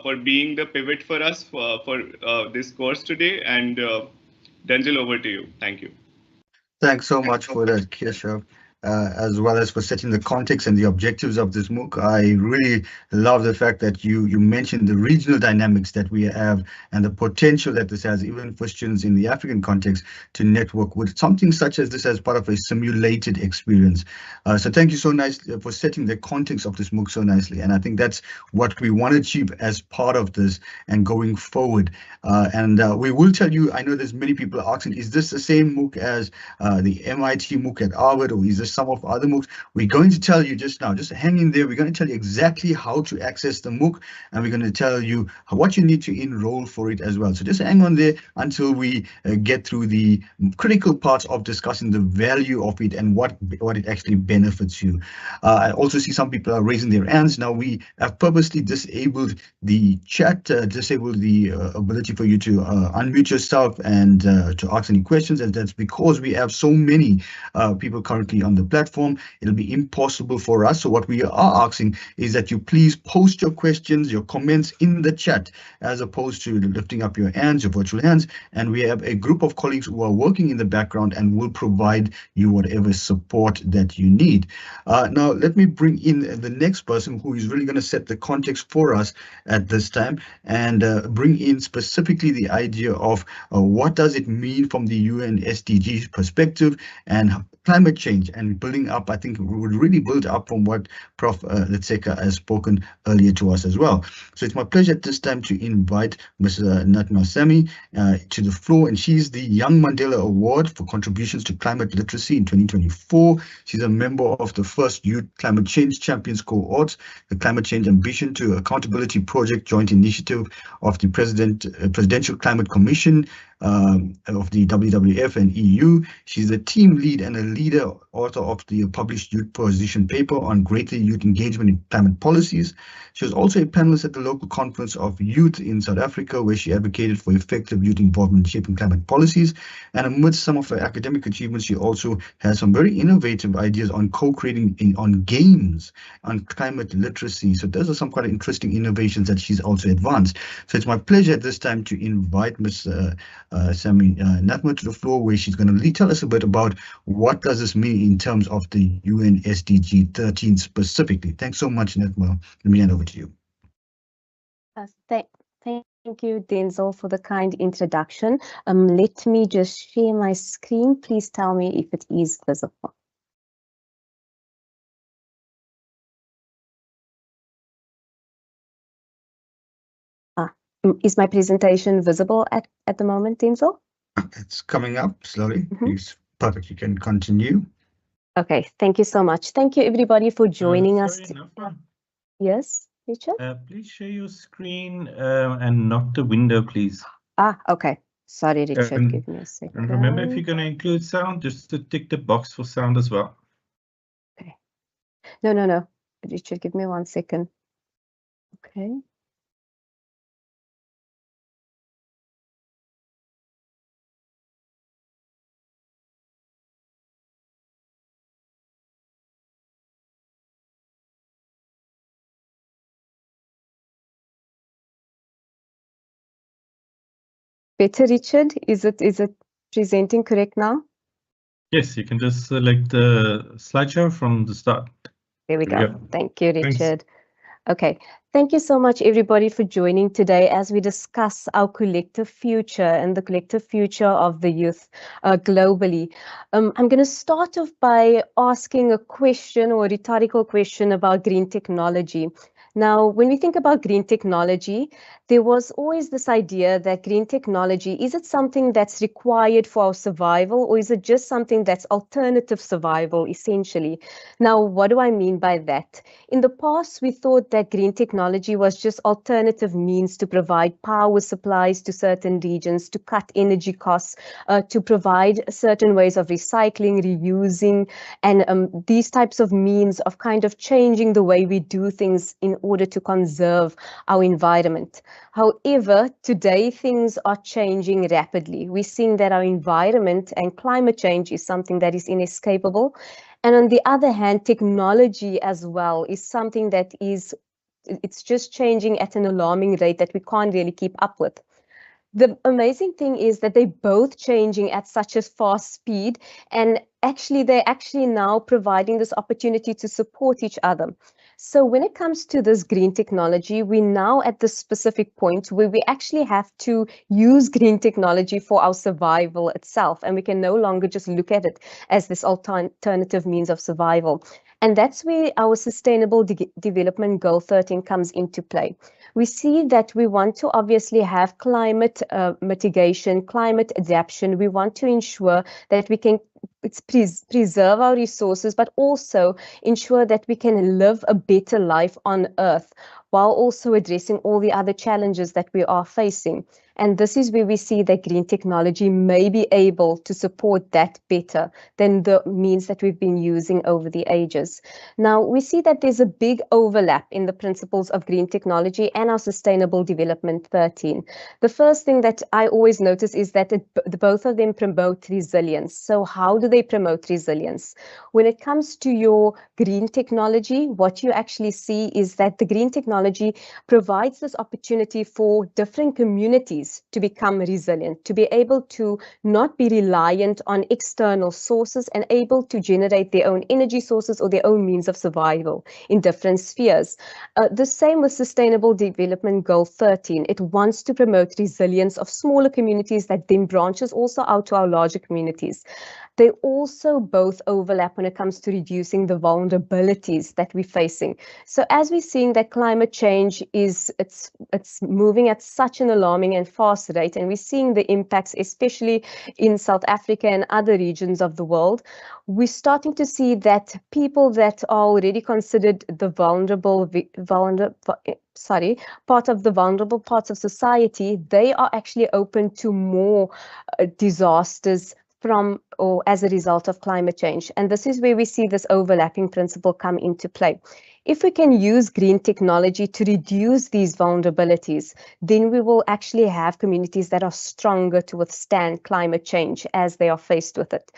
for being the pivot for us for this course today. And Denzel, over to you. Thank you. Thanks so much for that, Keshav. As well as for setting the context and the objectives of this MOOC. I really love the fact that you mentioned the regional dynamics that we have and the potential that this has, even for students in the African context, to network with something such as this as part of a simulated experience. So thank you so nice for setting the context of this MOOC so nicely. And I think that's what we want to achieve as part of this and going forward. We will tell you, I know there's many people asking, is this the same MOOC as the MIT MOOC at Harvard, or is this some of other MOOCs? We're going to tell you just now, just hang in there. We're going to tell you exactly how to access the MOOC, and we're going to tell you what you need to enroll for it as well. So just hang on there until we get through the critical parts of discussing the value of it and what it actually benefits you. I also see some people are raising their hands. Now, we have purposely disabled the chat, disabled the ability for you to unmute yourself and to ask any questions, and that's because we have so many people currently on the platform. It'll be impossible for us. So what we are asking is that you please post your questions, your comments in the chat, as opposed to lifting up your hands, your virtual hands. And we have a group of colleagues who are working in the background and will provide you whatever support that you need. Now, let me bring in the next person who is really going to set the context for us at this time and bring in specifically the idea of what does it mean from the UN SDGs perspective and climate change, and building up. I think we would really build up from what Prof. Letseka has spoken earlier to us as well. So it's my pleasure at this time to invite Ms. Natma Sami to the floor, and she's the Young Mandela Award for contributions to climate literacy in 2024. She's a member of the first Youth Climate Change Champions cohort, the Climate Change Ambition to Accountability Project joint initiative of the Presidential Climate Commission, of the WWF and EU. She's a team lead and a leader author of the published youth position paper on greater youth engagement in climate policies. She was also a panelist at the local conference of youth in South Africa, where she advocated for effective youth involvement in shaping climate policies. And amidst some of her academic achievements, she also has some very innovative ideas on co-creating on games, on climate literacy. So those are some quite interesting innovations that she's also advanced. So it's my pleasure at this time to invite Ms. Sami Natma to the floor, where she's going to tell us a bit about what does this mean in terms of the UN SDG 13 specifically. Thanks so much, Natma. Let me hand over to you. Thank you, Denzel, for the kind introduction. Let me just share my screen. Please tell me if it is visible. Is my presentation visible at the moment, Denzel? It's coming up slowly. It's perfect. You can continue. Okay, thank you so much. Thank you, everybody, for joining us. Yes, Richard? Please share your screen and not the window, please. Okay. Sorry, Richard, give me a second. And remember, if you're going to include sound, just to tick the box for sound as well. Okay. No. Richard, give me 1 second. Okay. Better, Richard? Is it presenting correct now? Yes, you can just select the slideshow from the start. There we go. Thank you, Richard. Thanks. Okay, thank you so much, everybody, for joining today as we discuss our collective future and the collective future of the youth globally. I'm going to start off by asking a question or a rhetorical question about green technology. Now, when we think about green technology, there was always this idea that green technology, is it something that's required for our survival, or is it just something that's alternative survival, essentially? Now, what do I mean by that? In the past, we thought that green technology was just alternative means to provide power supplies to certain regions, to cut energy costs, to provide certain ways of recycling, reusing, and these types of means of kind of changing the way we do things in order to conserve our environment. However, today things are changing rapidly. We're seeing that our environment and climate change is something that is inescapable. And on the other hand, technology as well is something that it's just changing at an alarming rate that we can't really keep up with. The amazing thing is that they're both changing at such a fast speed, and they're actually now providing this opportunity to support each other. So when it comes to this green technology, we're now at this specific point where we actually have to use green technology for our survival itself, and we can no longer just look at it as this alternative means of survival. And that's where our Sustainable Development Goal 13 comes into play. We see that we want to obviously have climate mitigation, climate adaptation. We want to ensure that we can preserve our resources, but also ensure that we can live a better life on Earth, while also addressing all the other challenges that we are facing. And this is where we see that green technology may be able to support that better than the means that we've been using over the ages. Now, we see that there's a big overlap in the principles of green technology and our Sustainable Development 13. The first thing that I always notice is that both of them promote resilience. So how do they promote resilience? When it comes to your green technology, what you actually see is that the green technology provides this opportunity for different communities to become resilient, to be able to not be reliant on external sources and able to generate their own energy sources or their own means of survival in different spheres. The same with Sustainable Development Goal 13. It wants to promote resilience of smaller communities that then branches also out to our larger communities. they also both overlap when it comes to reducing the vulnerabilities that we're facing. So as we're seeing that climate change it's moving at such an alarming and fast rate, and we're seeing the impacts, especially in South Africa and other regions of the world, we're starting to see that people that are already considered the part of the vulnerable parts of society, they are actually open to more disasters from or as a result of climate change. And this is where we see this overlapping principle come into play. If we can use green technology to reduce these vulnerabilities, then we will actually have communities that are stronger to withstand climate change as they are faced with it.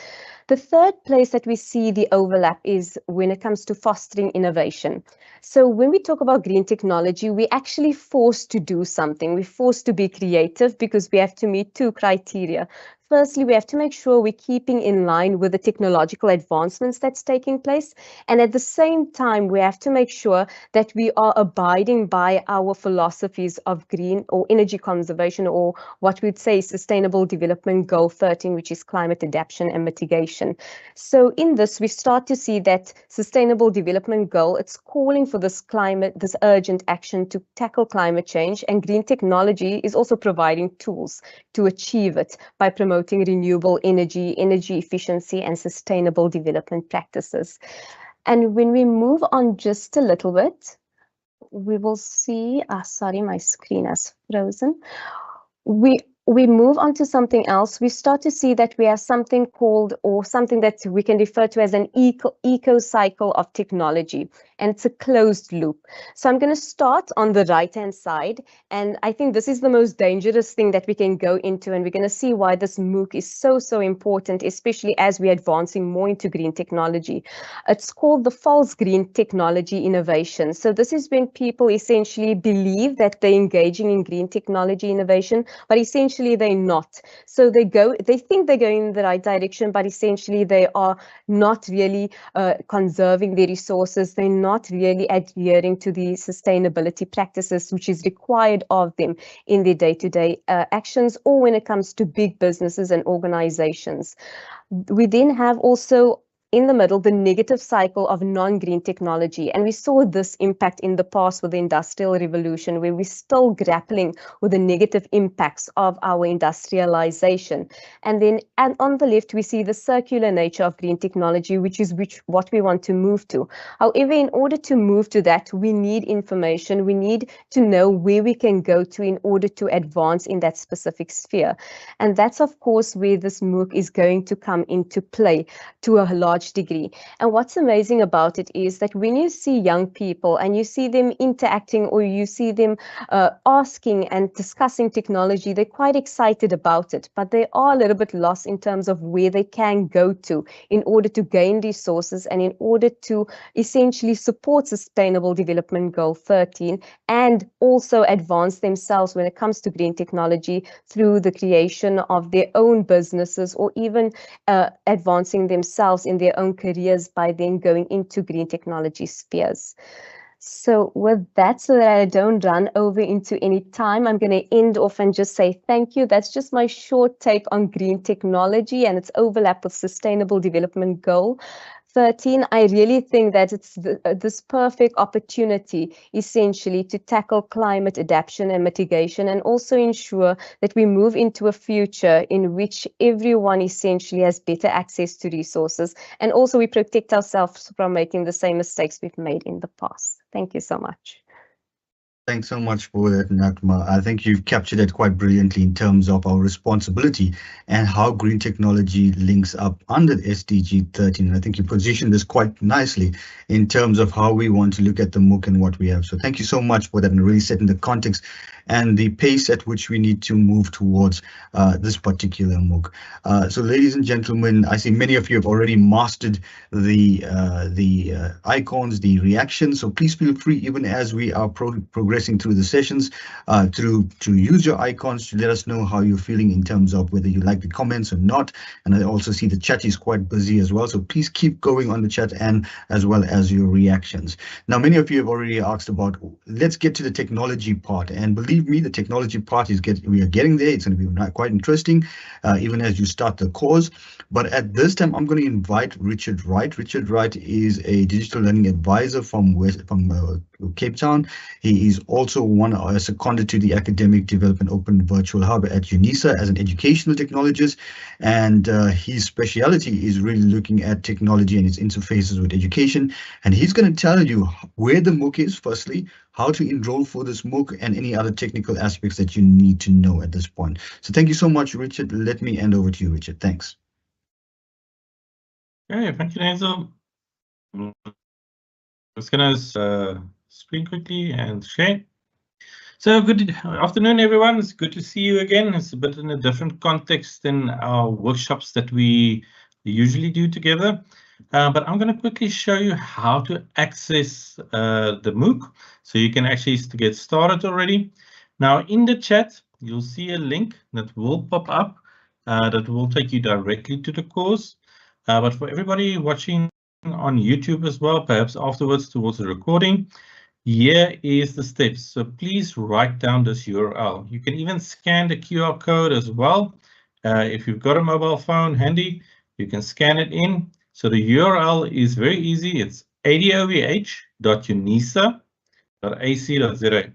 The third place that we see the overlap is when it comes to fostering innovation. So when we talk about green technology, we're actually forced to do something. We're forced to be creative because we have to meet two criteria. Firstly, we have to make sure we're keeping in line with the technological advancements that's taking place. And at the same time, we have to make sure that we are abiding by our philosophies of green or energy conservation, or what we'd say Sustainable Development Goal 13, which is climate adaptation and mitigation. So in this, we start to see that Sustainable Development Goal, it's calling for this urgent action to tackle climate change, and green technology is also providing tools to achieve it by promoting renewable energy, energy efficiency, and sustainable development practices. And when we move on just a little bit, we will see, sorry, my screen has frozen. We move on to something else. We start to see that we have something called, or something that we can refer to as an eco cycle of technology, and it's a closed loop. So I'm going to start on the right-hand side, and I think this is the most dangerous thing that we can go into, and we're going to see why this MOOC is so important, especially as we're advancing more into green technology. It's called the false green technology innovation. So this is when people essentially believe that they're engaging in green technology innovation, but essentially they're not. So they think they're going in the right direction, but essentially they are not really conserving their resources. They're not really adhering to the sustainability practices which is required of them in their day-to-day actions, or when it comes to big businesses and organizations. We then have also in the middle, the negative cycle of non-green technology. And we saw this impact in the past with the Industrial Revolution, where we're still grappling with the negative impacts of our industrialization. And then on the left, we see the circular nature of green technology, which is what we want to move to. However, in order to move to that, we need information. We need to know where we can go to in order to advance in that specific sphere. And that's, of course, where this MOOC is going to come into play to a large degree. And what's amazing about it is that when you see young people and you see them interacting, or you see them asking and discussing technology, they're quite excited about it, but they are a little bit lost in terms of where they can go to in order to gain resources and in order to essentially support Sustainable Development Goal 13 and also advance themselves when it comes to green technology through the creation of their own businesses, or even advancing themselves in their own careers by then going into green technology spheres. So with that, so that I don't run over into any time, I'm going to end off and just say thank you. That's just my short take on green technology and its overlap with Sustainable Development Goal 13. I really think that it's this perfect opportunity essentially to tackle climate adaptation and mitigation, and also ensure that we move into a future in which everyone essentially has better access to resources, and also we protect ourselves from making the same mistakes we've made in the past. Thank you so much. Thanks so much for that, Nakma. I think you've captured it quite brilliantly in terms of our responsibility and how green technology links up under SDG 13. And I think you positioned this quite nicely in terms of how we want to look at the MOOC and what we have. So thank you so much for that, and really setting the context and the pace at which we need to move towards this particular MOOC. So ladies and gentlemen, I see many of you have already mastered the icons, the reactions. So please feel free, even as we are progressing progressing through the sessions, to use your icons to let us know how you're feeling in terms of whether you like the comments or not. And I also see the chat is quite busy as well, so please keep going on the chat and as well as your reactions. Now, many of you have already asked about, let's get to the technology part, and believe me, the technology part is we are getting there. It's going to be quite interesting, even as you start the course. But at this time, I'm going to invite Richard Wright. Richard Wright is a digital learning advisor from Cape Town. He is also a seconded to the Academic Development Open Virtual Hub at UNISA as an educational technologist, and his speciality is really looking at technology and its interfaces with education. And he's going to tell you where the MOOC is, firstly, how to enroll for this MOOC, and any other technical aspects that you need to know at this point. So thank you so much, Richard. Let me hand over to you, Richard. Thanks. Okay, thank you, Denzel. I'm just going to screen quickly and share. So good afternoon, everyone. It's good to see you again. It's a bit in a different context than our workshops that we usually do together. But I'm going to quickly show you how to access the MOOC, so you can actually get started already. Now, in the chat, you'll see a link that will pop up that will take you directly to the course. But for everybody watching on YouTube as well, perhaps afterwards towards the recording, here is the steps. So please write down this URL. You can even scan the QR code as well. If you've got a mobile phone handy, you can scan it in. So the URL is very easy. It's adovh.unisa.ac.za.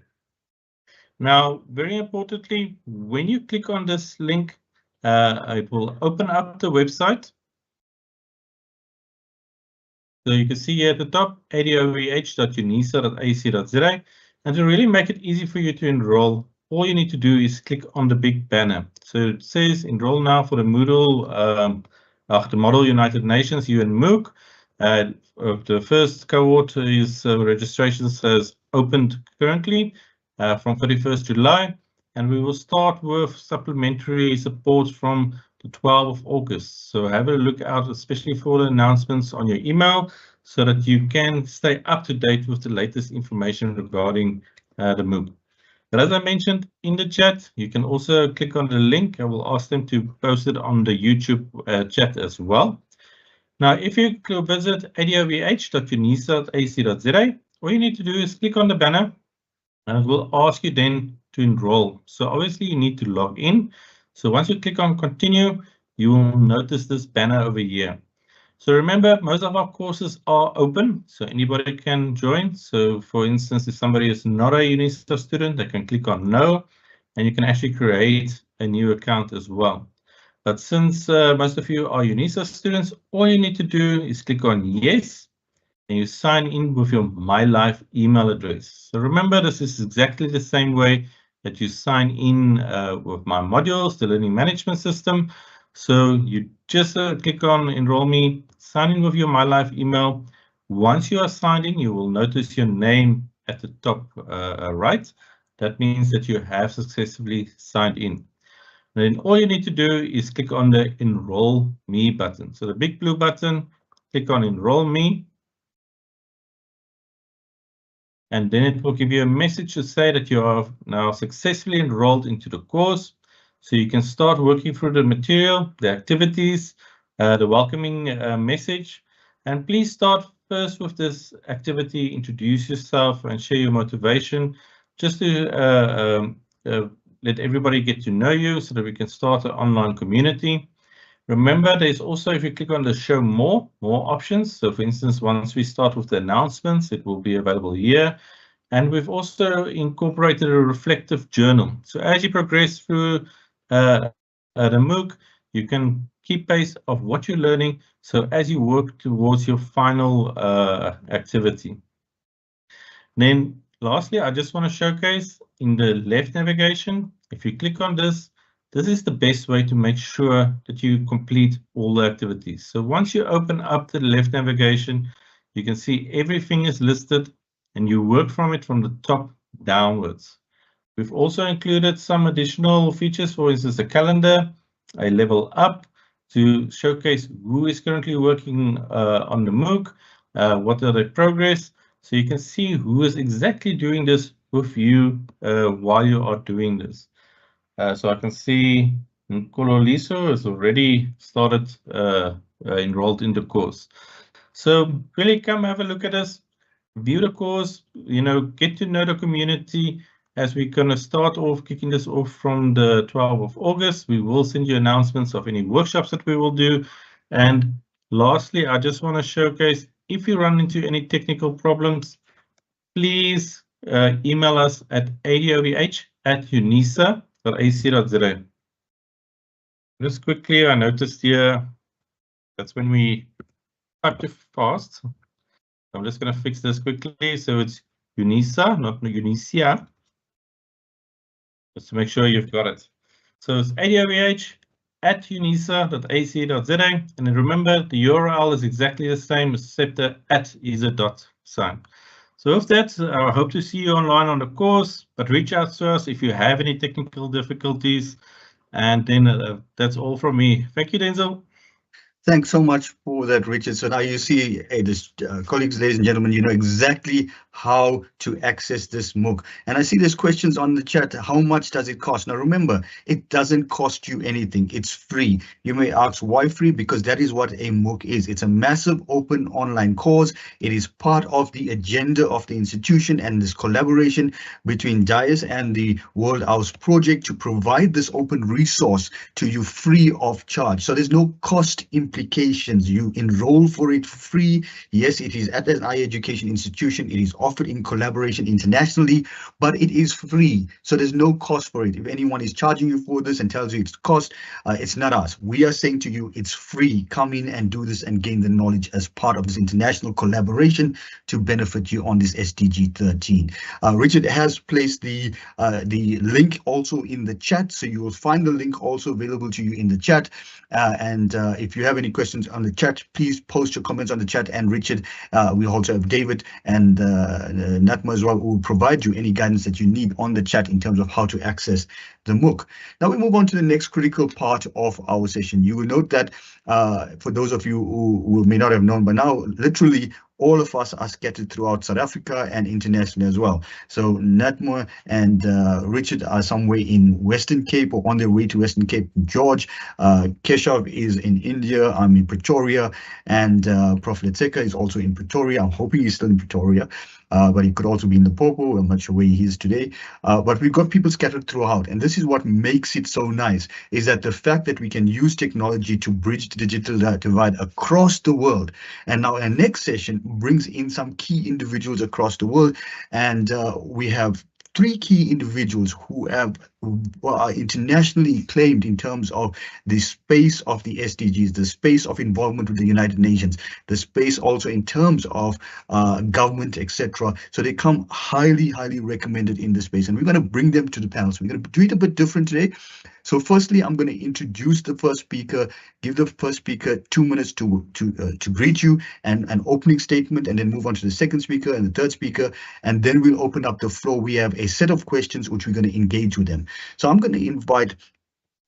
Now, very importantly, when you click on this link, it will open up the website. So you can see here at the top, adovh.unisa.ac.za. And to really make it easy for you to enroll, all you need to do is click on the big banner. So it says enroll now for the Moodle, the Model United Nations UN MOOC. The first cohort is registrations has opened currently from 31st July. And we will start with supplementary support from the 12th of August. So have a look out, especially for the announcements on your email, so that you can stay up to date with the latest information regarding the MOOC. But as I mentioned in the chat, you can also click on the link. I will ask them to post it on the YouTube chat as well. Now, if you visit adovh.unisa.ac.za, all you need to do is click on the banner, and it will ask you then to enroll. So obviously you need to log in. So once you click on continue, you will notice this banner over here. So remember, most of our courses are open, so anybody can join. So for instance, if somebody is not a UNISA student, they can click on no, and you can actually create a new account as well. But since most of you are UNISA students, all you need to do is click on yes, and you sign in with your MyLife email address. So remember, this is exactly the same way that you sign in with my modules, the learning management system. So you just click on Enroll Me, sign in with your MyLife email. Once you are signed in, you will notice your name at the top right. That means that you have successfully signed in. And then all you need to do is click on the Enroll Me button. So the big blue button, click on Enroll Me. And then it will give you a message to say that you are now successfully enrolled into the course. So you can start working through the material, the activities, the welcoming message. And please start first with this activity, introduce yourself and share your motivation, just to let everybody get to know you so that we can start an online community. Remember, there's also, if you click on the show more options. So for instance, once we start with the announcements, it will be available here. And we've also incorporated a reflective journal. So as you progress through the MOOC, you can keep pace of what you're learning. So as you work towards your final activity. Then lastly, I just want to showcase in the left navigation, if you click on this, this is the best way to make sure that you complete all the activities. So once you open up the left navigation, you can see everything is listed and you work from it from the top downwards. We've also included some additional features, for instance, a calendar, a level up to showcase who is currently working on the MOOC, what are their progress. So you can see who is exactly doing this with you while you are doing this. So I can see Nkololiso has already started enrolled in the course. So really come have a look at us, view the course, get to know the community. As we're going to start off, kicking this off from the 12th of August, we will send you announcements of any workshops that we will do. And lastly, I just want to showcase, if you run into any technical problems, please email us at adovh@unisa.ac.za. Just quickly, I noticed here, that's when we type too fast. I'm just going to fix this quickly. So it's UNISA, not UNISA. Just to make sure you've got it. So it's adovh@unisa.ac.za. And then remember, the URL is exactly the same, except the @ is a dot sign. So with that, I hope to see you online on the course, but reach out to us if you have any technical difficulties. And then that's all from me. Thank you, Denzel. Thanks so much for that, Richard. So now you see, colleagues, ladies and gentlemen, you know exactly how to access this MOOC. And I see there's questions on the chat. How much does it cost? Now, remember, it doesn't cost you anything. It's free. You may ask why free? Because that is what a MOOC is. It's a massive open online course. It is part of the agenda of the institution and this collaboration between DAIS and the World House Project to provide this open resource to you free of charge. So there's no cost implications. You enroll for it free. Yes, it is at an higher education institution. It is offered in collaboration internationally, but it is free. So there's no cost for it. If anyone is charging you for this and tells you it's cost, it's not us. We are saying to you, it's free. Come in and do this and gain the knowledge as part of this international collaboration to benefit you on this SDG 13. Richard has placed the link also in the chat, so you will find the link also available to you in the chat. And if you have any questions on the chat, please post your comments on the chat. And Richard, we also have David and Natma as well, who will provide you any guidance that you need on the chat in terms of how to access the MOOC. Now we move on to the next critical part of our session. You will note that for those of you who may not have known by now, literally all of us are scattered throughout South Africa and internationally as well. So Natmo and Richard are somewhere in Western Cape or on their way to Western Cape. George, Keshav is in India. I'm in Pretoria, and Prof. Letseka is also in Pretoria. I'm hoping he's still in Pretoria, but he could also be in Limpopo. I'm not sure where he is today. But we've got people scattered throughout, and this is what makes it so nice, is that the fact that we can use technology to bridge the digital divide across the world. And now our next session brings in some key individuals across the world, and we have 3 key individuals who are internationally acclaimed in terms of the space of the SDGs, the space of involvement with the United Nations, the space also in terms of government, etc. So they come highly recommended in this space, and we're going to bring them to the panel. So we're going to do it a bit different today. So firstly, I'm going to introduce the first speaker, give the first speaker 2 minutes to greet you and an opening statement, and then move on to the second speaker and the third speaker, and then we'll open up the floor. We have a set of questions which we're going to engage with them. So I'm going to invite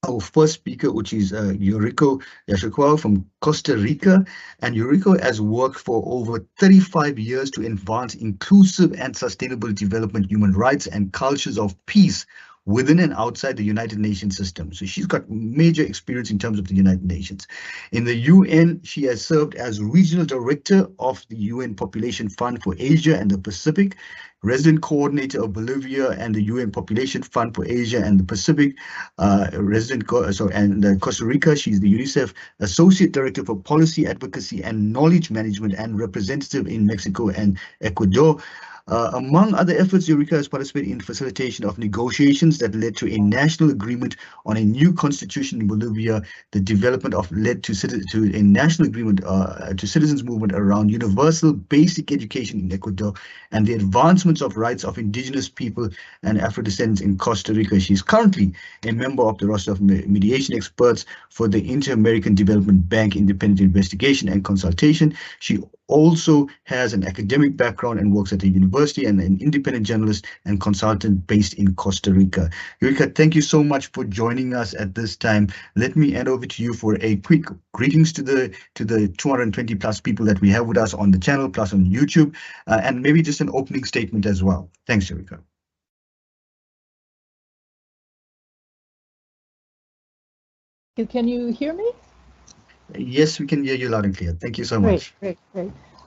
our first speaker, which is Yuriko Yashikwa from Costa Rica. And Yuriko has worked for over 35 years to advance inclusive and sustainable development, human rights, and cultures of peace within and outside the United Nations system. So she's got major experience in terms of the United Nations. In the UN, she has served as regional director of the UN Population Fund for Asia and the Pacific, resident coordinator of Bolivia and the UN Population Fund for Asia and the Pacific, Costa Rica. She's the UNICEF Associate Director for Policy Advocacy and Knowledge Management and representative in Mexico and Ecuador. Among other efforts, Eureka has participated in facilitation of negotiations that led to a national agreement on a new constitution in Bolivia. The development led to a national agreement to citizens movement around universal basic education in Ecuador and the advancements of rights of indigenous people and Afro-descendants in Costa Rica. She is currently a member of the roster of mediation experts for the Inter-American Development Bank Independent Investigation and Consultation. She also has an academic background and works at the university and an independent journalist and consultant based in Costa Rica. Eureka, thank you so much for joining us at this time. Let me hand over to you for a quick greetings to the 220 plus people that we have with us on the channel plus on YouTube, and maybe just an opening statement as well. Thanks, Eureka. Can you hear me? Yes, we can hear you loud and clear. Thank you so much. Great.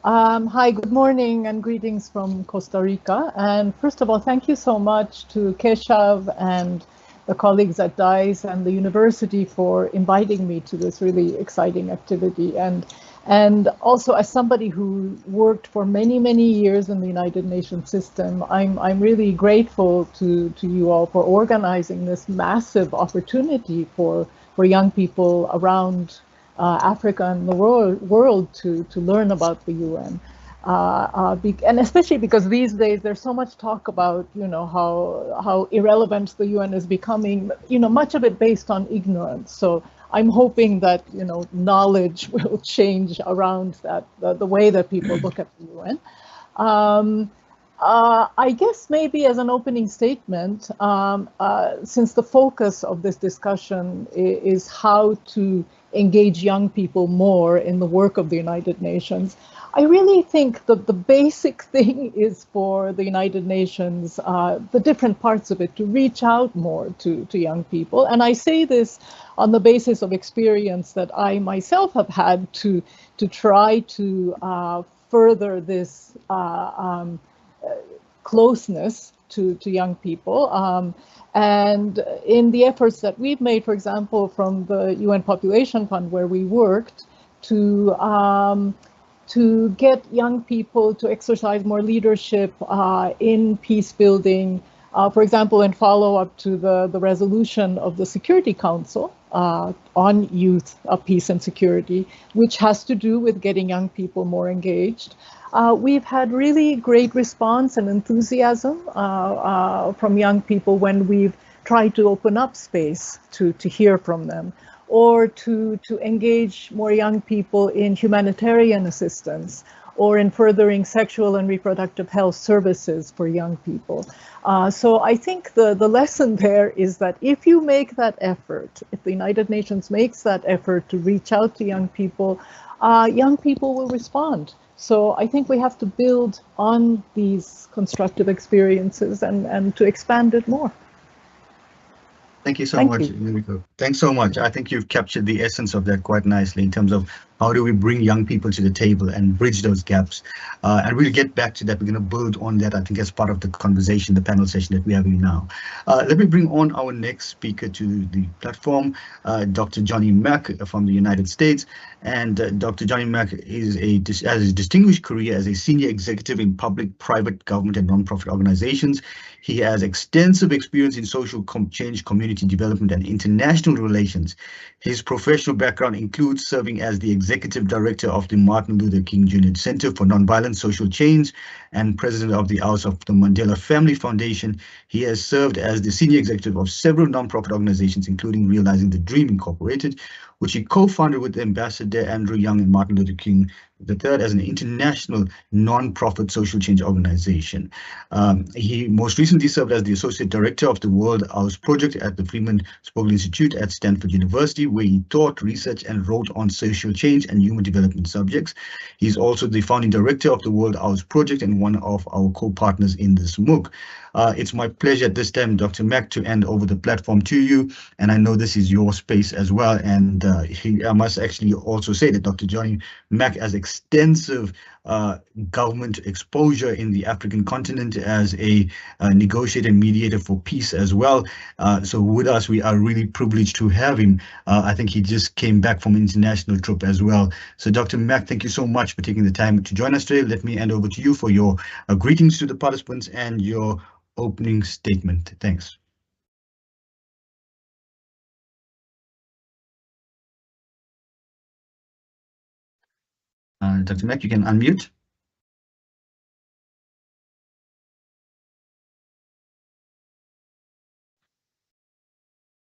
Hi, good morning and greetings from Costa Rica. And first of all, thank you so much to Keshav and the colleagues at DAIS and the university for inviting me to this really exciting activity. And also, as somebody who worked for many years in the United Nations system, I'm really grateful to you all for organizing this massive opportunity for young people around Africa and the world to learn about the UN. And especially because these days there's so much talk about, how irrelevant the UN is becoming, much of it based on ignorance. So I'm hoping that, knowledge will change around that, the way that people look at the UN. I guess maybe as an opening statement, since the focus of this discussion is how to engage young people more in the work of the United Nations, I really think that the basic thing is for the United Nations, the different parts of it, to reach out more to young people. And I say this on the basis of experience that I myself have had to try to further this closeness to young people. And in the efforts that we've made, for example, from the UN Population Fund, where we worked to get young people to exercise more leadership in peace building, for example, in follow-up to the resolution of the Security Council on youth, peace and security, which has to do with getting young people more engaged. We've had really great response and enthusiasm from young people when we've tried to open up space to hear from them, or to engage more young people in humanitarian assistance, or in furthering sexual and reproductive health services for young people. So I think the lesson there is that if you make that effort, if the United Nations makes that effort to reach out to young people will respond. So I think we have to build on these constructive experiences and to expand it more. Thank you so much, Yuriko. Thanks so much. I think you've captured the essence of that quite nicely in terms of how do we bring young people to the table and bridge those gaps. And we'll get back to that. We're going to build on that, I think, as part of the conversation, the panel session that we're having now. Let me bring on our next speaker to the platform, Dr. Johnny Mack from the United States. And Dr. Johnny Mack has a distinguished career as a senior executive in public, private, government and non-profit organizations. He has extensive experience in social change, community development and international relations. His professional background includes serving as the Executive Director of the Martin Luther King Jr. Center for Nonviolent Social Change and President of the House of the Mandela Family Foundation. He has served as the Senior Executive of several nonprofit organizations, including Realizing the Dream Incorporated, which he co-founded with Ambassador Andrew Young and Martin Luther King III as an international non-profit social change organization. He most recently served as the Associate Director of the World House Project at the Freeman Spogel Institute at Stanford University, where he taught, researched, and wrote on social change and human development subjects. He's also the founding director of the World House Project and one of our co-partners in this MOOC. It's my pleasure at this time, Dr. Mack, to hand over the platform to you. And I know this is your space as well. And I must actually also say that Dr. Johnny Mack has extensive government exposure in the African continent as a negotiator and mediator for peace as well. So with us, we are really privileged to have him. I think he just came back from an international trip as well. So Dr. Mack, thank you so much for taking the time to join us today. Let me hand over to you for your greetings to the participants and your opening statement. Thanks. Dr. Mack, you can unmute.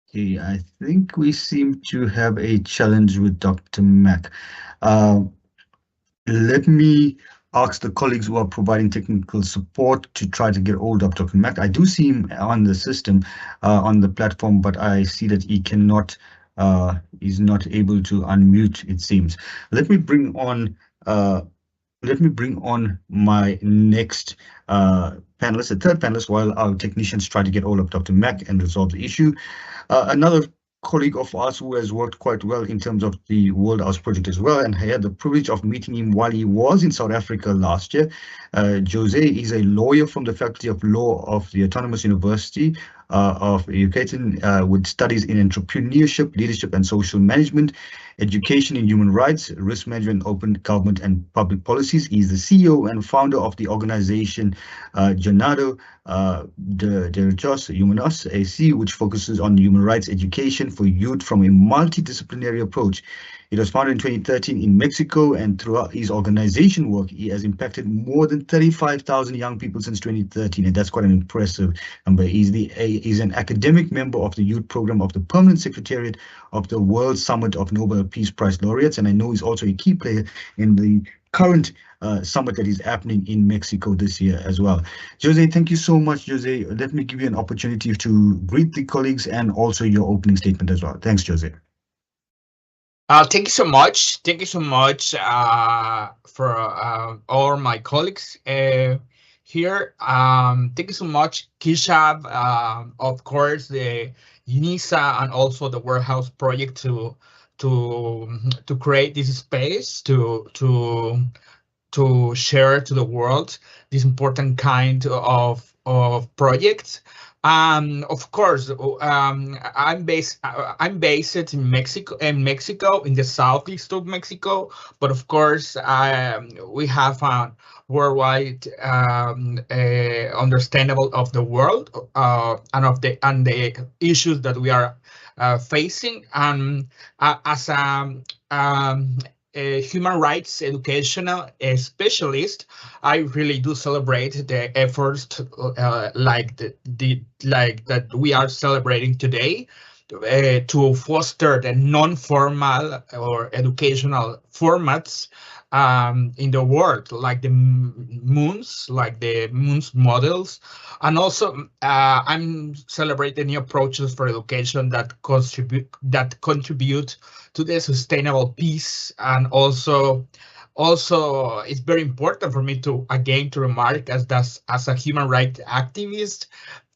Okay, I think we seem to have a challenge with Dr. Mack. Let me ask the colleagues who are providing technical support to try to get hold of Dr. Mack. I do see him on the system, on the platform, but I see that he cannot, is not able to unmute, it seems. Let me bring on my next panelist, the third panelist, while our technicians try to get hold of Dr. Mack and resolve the issue. Another colleague of ours who has worked quite well in terms of the World House Project as well, and I had the privilege of meeting him while he was in South Africa last year. Jose is a lawyer from the Faculty of Law of the Autonomous University of Cape Town, with studies in entrepreneurship, leadership and social management, education in human rights, risk management, open government and public policies. He's the CEO and founder of the organization Jornada de Derechos Humanos AC, which focuses on human rights education for youth from a multidisciplinary approach. It was founded in 2013 in Mexico, and throughout his organization work, he has impacted more than 35,000 young people since 2013, and that's quite an impressive number. He's an academic member of the youth program of the Permanent Secretariat of the World Summit of Nobel Peace Prize laureates, and I know he's also a key player in the current summit that is happening in Mexico this year as well. Jose, thank you so much, Jose. Let me give you an opportunity to greet the colleagues and also your opening statement as well. Thanks, Jose. Thank you so much. Thank you so much for all my colleagues here. Thank you so much, Kishab, of course, the UNISA and also the World House Project to create this space to share to the world this important kind of projects. Of course, I'm based in Mexico, in the southeast of Mexico. But of course, we have a worldwide understandable of the world and of the issues that we are facing. And as a human rights educational specialist, I really do celebrate the efforts like that we are celebrating today to foster the non-formal or educational formats in the world, like the MOOCs models. And also I'm celebrating new approaches for education that contribute to the sustainable peace. And also it's very important for me to remark as a human rights activist,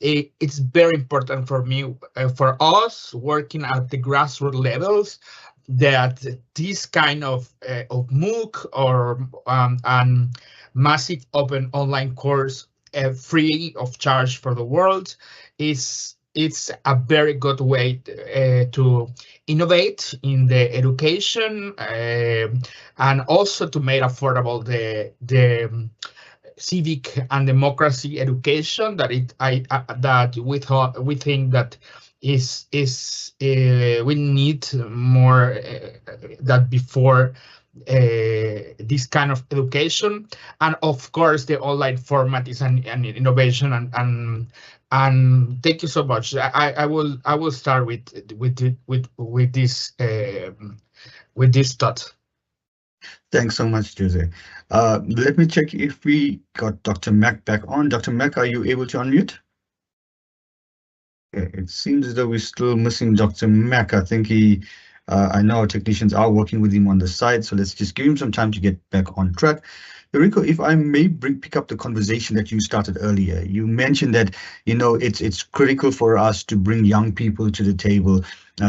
it's very important for me, for us working at the grassroots levels, that this kind of MOOC or and massive open online course free of charge for the world it's a very good way to innovate in the education and also to make affordable the civic and democracy education that we think that we need more that before this kind of education. And of course the online format is an innovation, and thank you so much. I will start with this thought. Thanks so much, Jose. Let me check if we got Dr. Mack back on. Dr. Mack, are you able to unmute? Okay, it seems as though we're still missing Dr. Mack. I think I know our technicians are working with him on the side, so let's just give him some time to get back on track. Eureka, if I may pick up the conversation that you started earlier, you mentioned that, it's critical for us to bring young people to the table,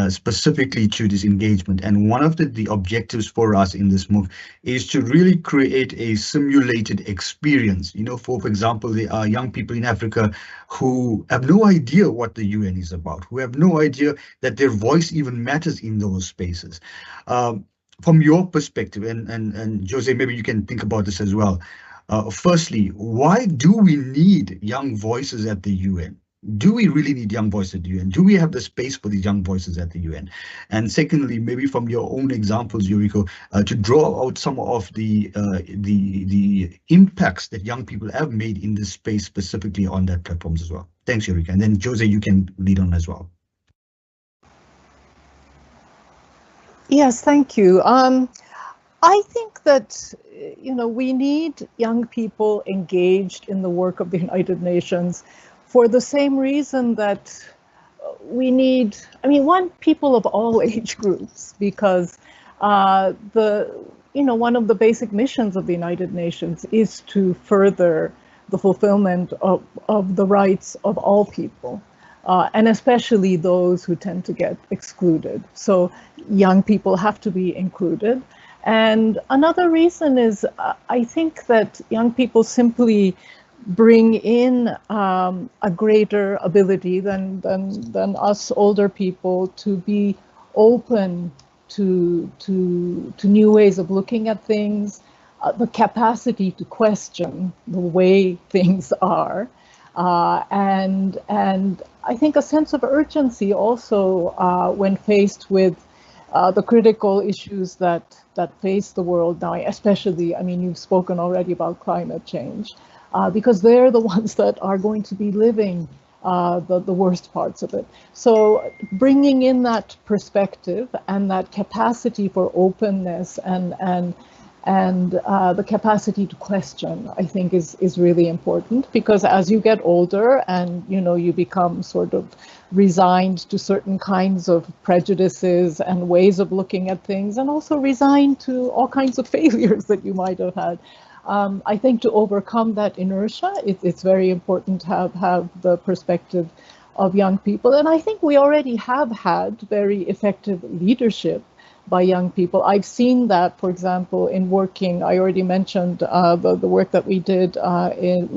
specifically to this engagement. And one of the objectives for us in this MOOC is to really create a simulated experience. For example, there are young people in Africa who have no idea what the UN is about, who have no idea that their voice even matters in those spaces. From your perspective, and Jose, maybe you can think about this as well. Firstly, why do we need young voices at the UN? Do we really need young voices at the UN? Do we have the space for these young voices at the UN? And secondly, maybe from your own examples, Eureka, to draw out some of the impacts that young people have made in this space, specifically on that platforms as well. Thanks, Eureka. And then Jose, you can lead on as well. Yes, thank you. I think that, we need young people engaged in the work of the United Nations for the same reason that we want people of all age groups, because one of the basic missions of the United Nations is to further the fulfillment of the rights of all people. and especially those who tend to get excluded. So young people have to be included. And another reason is I think that young people simply bring in a greater ability than us older people to be open to new ways of looking at things, the capacity to question the way things are, and I think a sense of urgency also when faced with the critical issues that face the world now, especially, I mean, you've spoken already about climate change, because they're the ones that are going to be living the worst parts of it. So bringing in that perspective and that capacity for openness and the capacity to question, I think is really important, because as you get older and you become sort of resigned to certain kinds of prejudices and ways of looking at things, and also resigned to all kinds of failures that you might have had. I think to overcome that inertia, it's very important to have the perspective of young people. And I think we already have had very effective leadership by young people. I've seen that, for example, in working, I already mentioned the work that we did in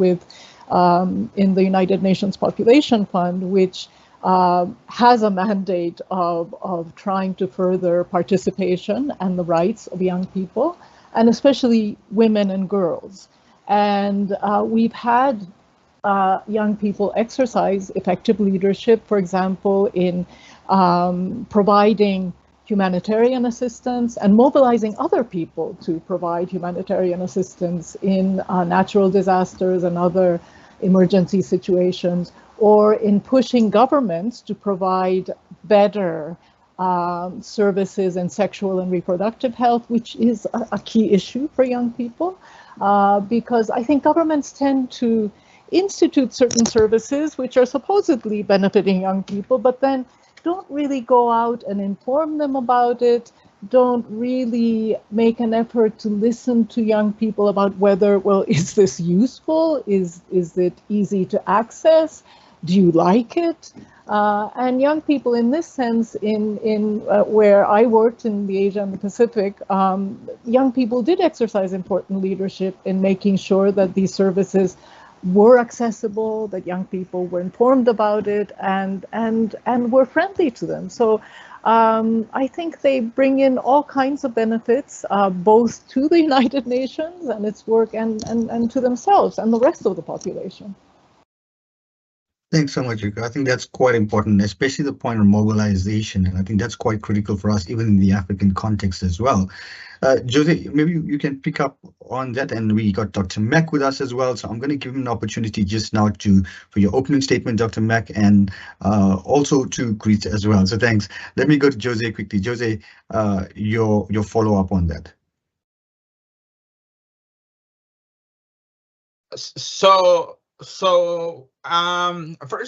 the United Nations Population Fund, which has a mandate of trying to further participation and the rights of young people, and especially women and girls. And we've had young people exercise effective leadership, for example, in providing humanitarian assistance and mobilizing other people to provide humanitarian assistance in natural disasters and other emergency situations, or in pushing governments to provide better services in sexual and reproductive health, which is a key issue for young people, because I think governments tend to institute certain services which are supposedly benefiting young people, but then don't really go out and inform them about it, don't really make an effort to listen to young people about whether, well, is this useful? Is it easy to access? Do you like it? And young people in this sense, in where I worked in the Asia and the Pacific, young people did exercise important leadership in making sure that these services were accessible, that young people were informed about it, and were friendly to them. So I think they bring in all kinds of benefits, both to the United Nations and its work, and to themselves and the rest of the population. Thanks so much, Yuka. I think that's quite important, especially the point of mobilization. And I think that's quite critical for us, even in the African context as well. Jose, maybe you can pick up on that. And we got Dr. Mack with us as well. So I'm going to give him an opportunity just now for your opening statement, Dr. Mack, and also to greet as well. So thanks. Let me go to Jose quickly. Jose, your follow-up on that. So first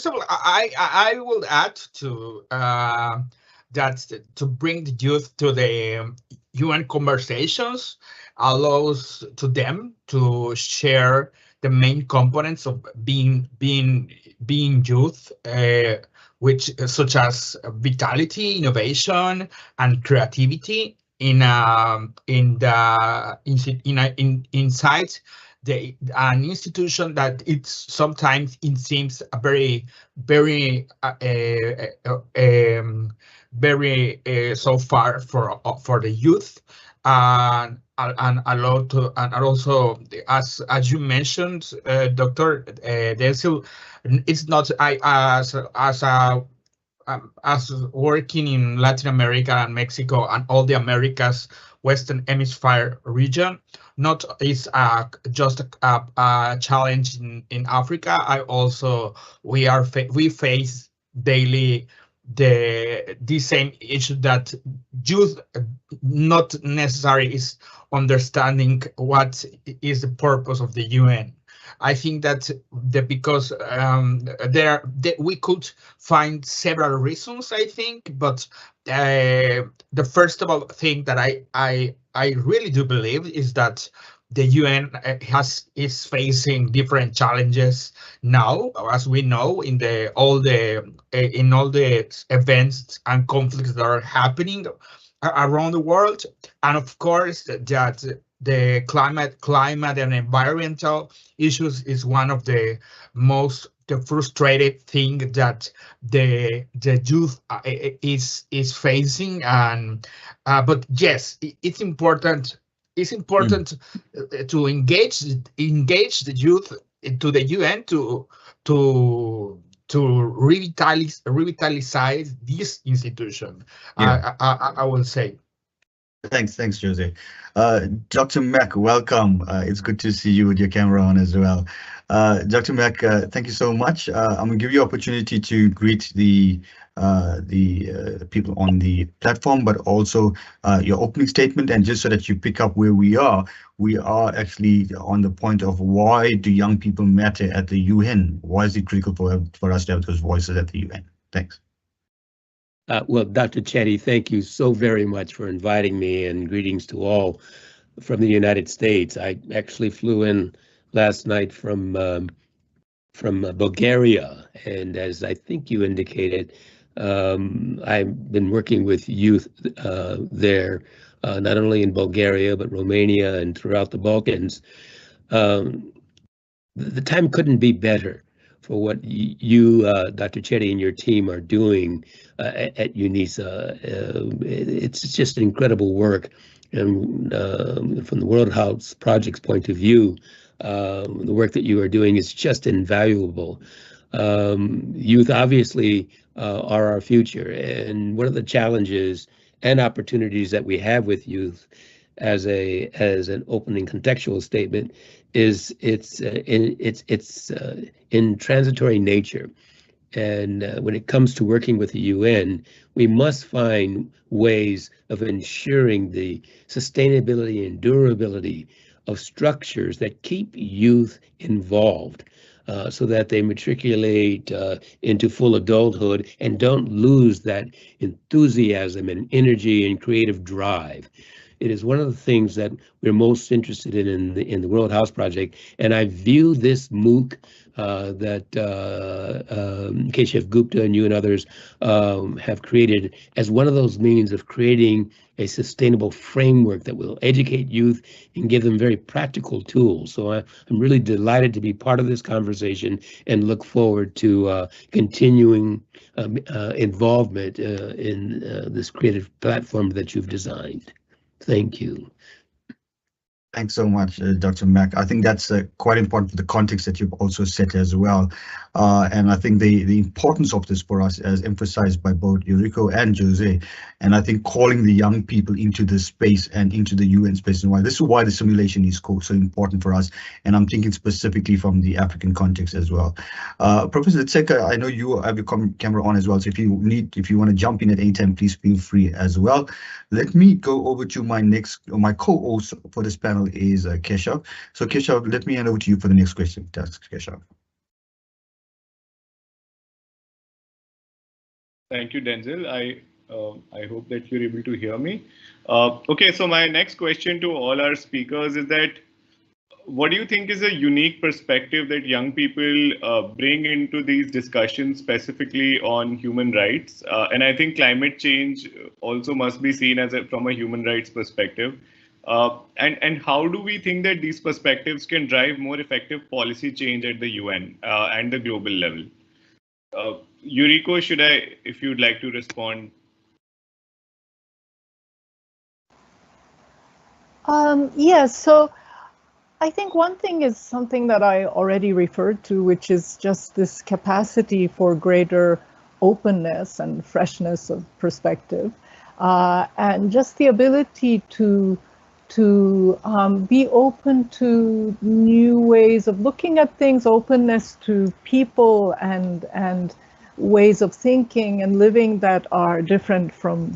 of all, I will add to that to bring the youth to the UN conversations allows to them to share the main components of being youth, which such as vitality, innovation, and creativity inside an institution that it's sometimes it seems a very so far for the youth, and also as you mentioned, Dr. Denzel, it's not as working in Latin America and Mexico and all the Americas, Western Hemisphere region, not is just a challenge in Africa. We face daily the same issue that youth not necessarily is understanding what is the purpose of the UN. I think that because we could find several reasons, I think, but the first of all thing that I really do believe is that the UN is facing different challenges now, as we know, in all the events and conflicts that are happening around the world, and of course that the climate and environmental issues is one of the most frustrated thing that the youth is facing. And but yes, it's important. It's important to engage the youth into the UN to revitalize this institution. Yeah. I will say. Thanks, Jose. Dr. Mack, welcome. It's good to see you with your camera on as well. Dr. Mack, thank you so much. I'm gonna give you opportunity to greet the people on the platform, but also your opening statement, and just so that you pick up where we are actually on the point of why do young people matter at the UN? Why is it critical for us to have those voices at the UN? Thanks. Well, Dr. Chetty, thank you so very much for inviting me, and greetings to all from the United States. I actually flew in last night from Bulgaria, and as I think you indicated, I've been working with youth there, not only in Bulgaria, but Romania and throughout the Balkans. The time couldn't be better for what you, Dr. Chetty, and your team are doing at UNISA. It's just incredible work. And from the World House Project's point of view, the work that you are doing is just invaluable. Youth obviously are our future, and one of the challenges and opportunities that we have with youth as an opening contextual statement is it's in transitory nature. And when it comes to working with the UN, we must find ways of ensuring the sustainability and durability of structures that keep youth involved, so that they matriculate into full adulthood and don't lose that enthusiasm and energy and creative drive. It is one of the things that we're most interested in the World House Project, and I view this MOOC that Keshav Gupta and you and others have created as one of those means of creating a sustainable framework that will educate youth and give them very practical tools. So I'm really delighted to be part of this conversation and look forward to continuing involvement in this creative platform that you've designed. Thank you. Thanks so much, Dr. Mack. I think that's quite important for the context that you've also set as well. And I think the importance of this for us, as emphasized by both Yuriko and Jose, and I think calling the young people into this space and into the UN space, and why this is why the simulation is so important for us. And I'm thinking specifically from the African context as well. Professor Tseka, I know you have your camera on as well, so if you want to jump in at any time, please feel free as well. Let me go over to my co-host for this panel is Keshav. So Keshav, let me hand over to you for the next question. Thanks, Keshav. Thank you, Denzel. I hope that you're able to hear me. Okay, so my next question to all our speakers is that what do you think is a unique perspective that young people bring into these discussions specifically on human rights? And I think climate change also must be seen as from a human rights perspective. And how do we think that these perspectives can drive more effective policy change at the UN and the global level? Yuriko, if you'd like to respond. Yes, so I think one thing is something that I already referred to, which is just this capacity for greater openness and freshness of perspective, and just the ability to be open to new ways of looking at things, openness to people and ways of thinking and living that are different from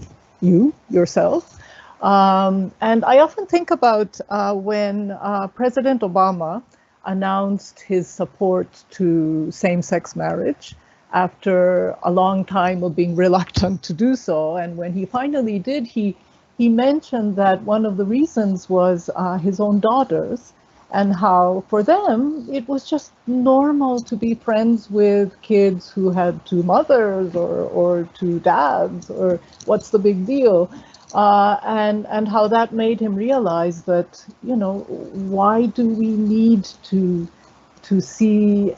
yourself. And I often think about when President Obama announced his support to same-sex marriage after a long time of being reluctant to do so. And when he finally did, he he mentioned that one of the reasons was his own daughters, and how for them it was just normal to be friends with kids who had two mothers or two dads, or what's the big deal? And how that made him realize that, you know, why do we need to see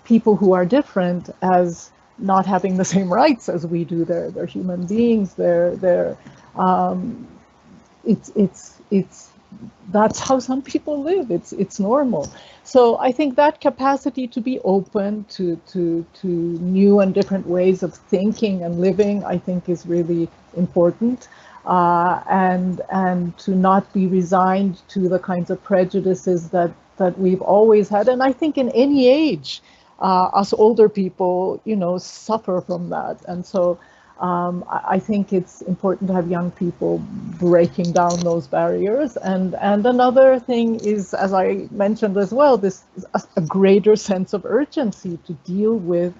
people who are different as not having the same rights as we do? They're human beings. It's that's how some people live. It's normal. So I think that capacity to be open to new and different ways of thinking and living, I think, is really important. And to not be resigned to the kinds of prejudices that we've always had. And I think in any age, us older people, you know, suffer from that. And so I think it's important to have young people breaking down those barriers. And another thing is, as I mentioned as well, this a greater sense of urgency to deal with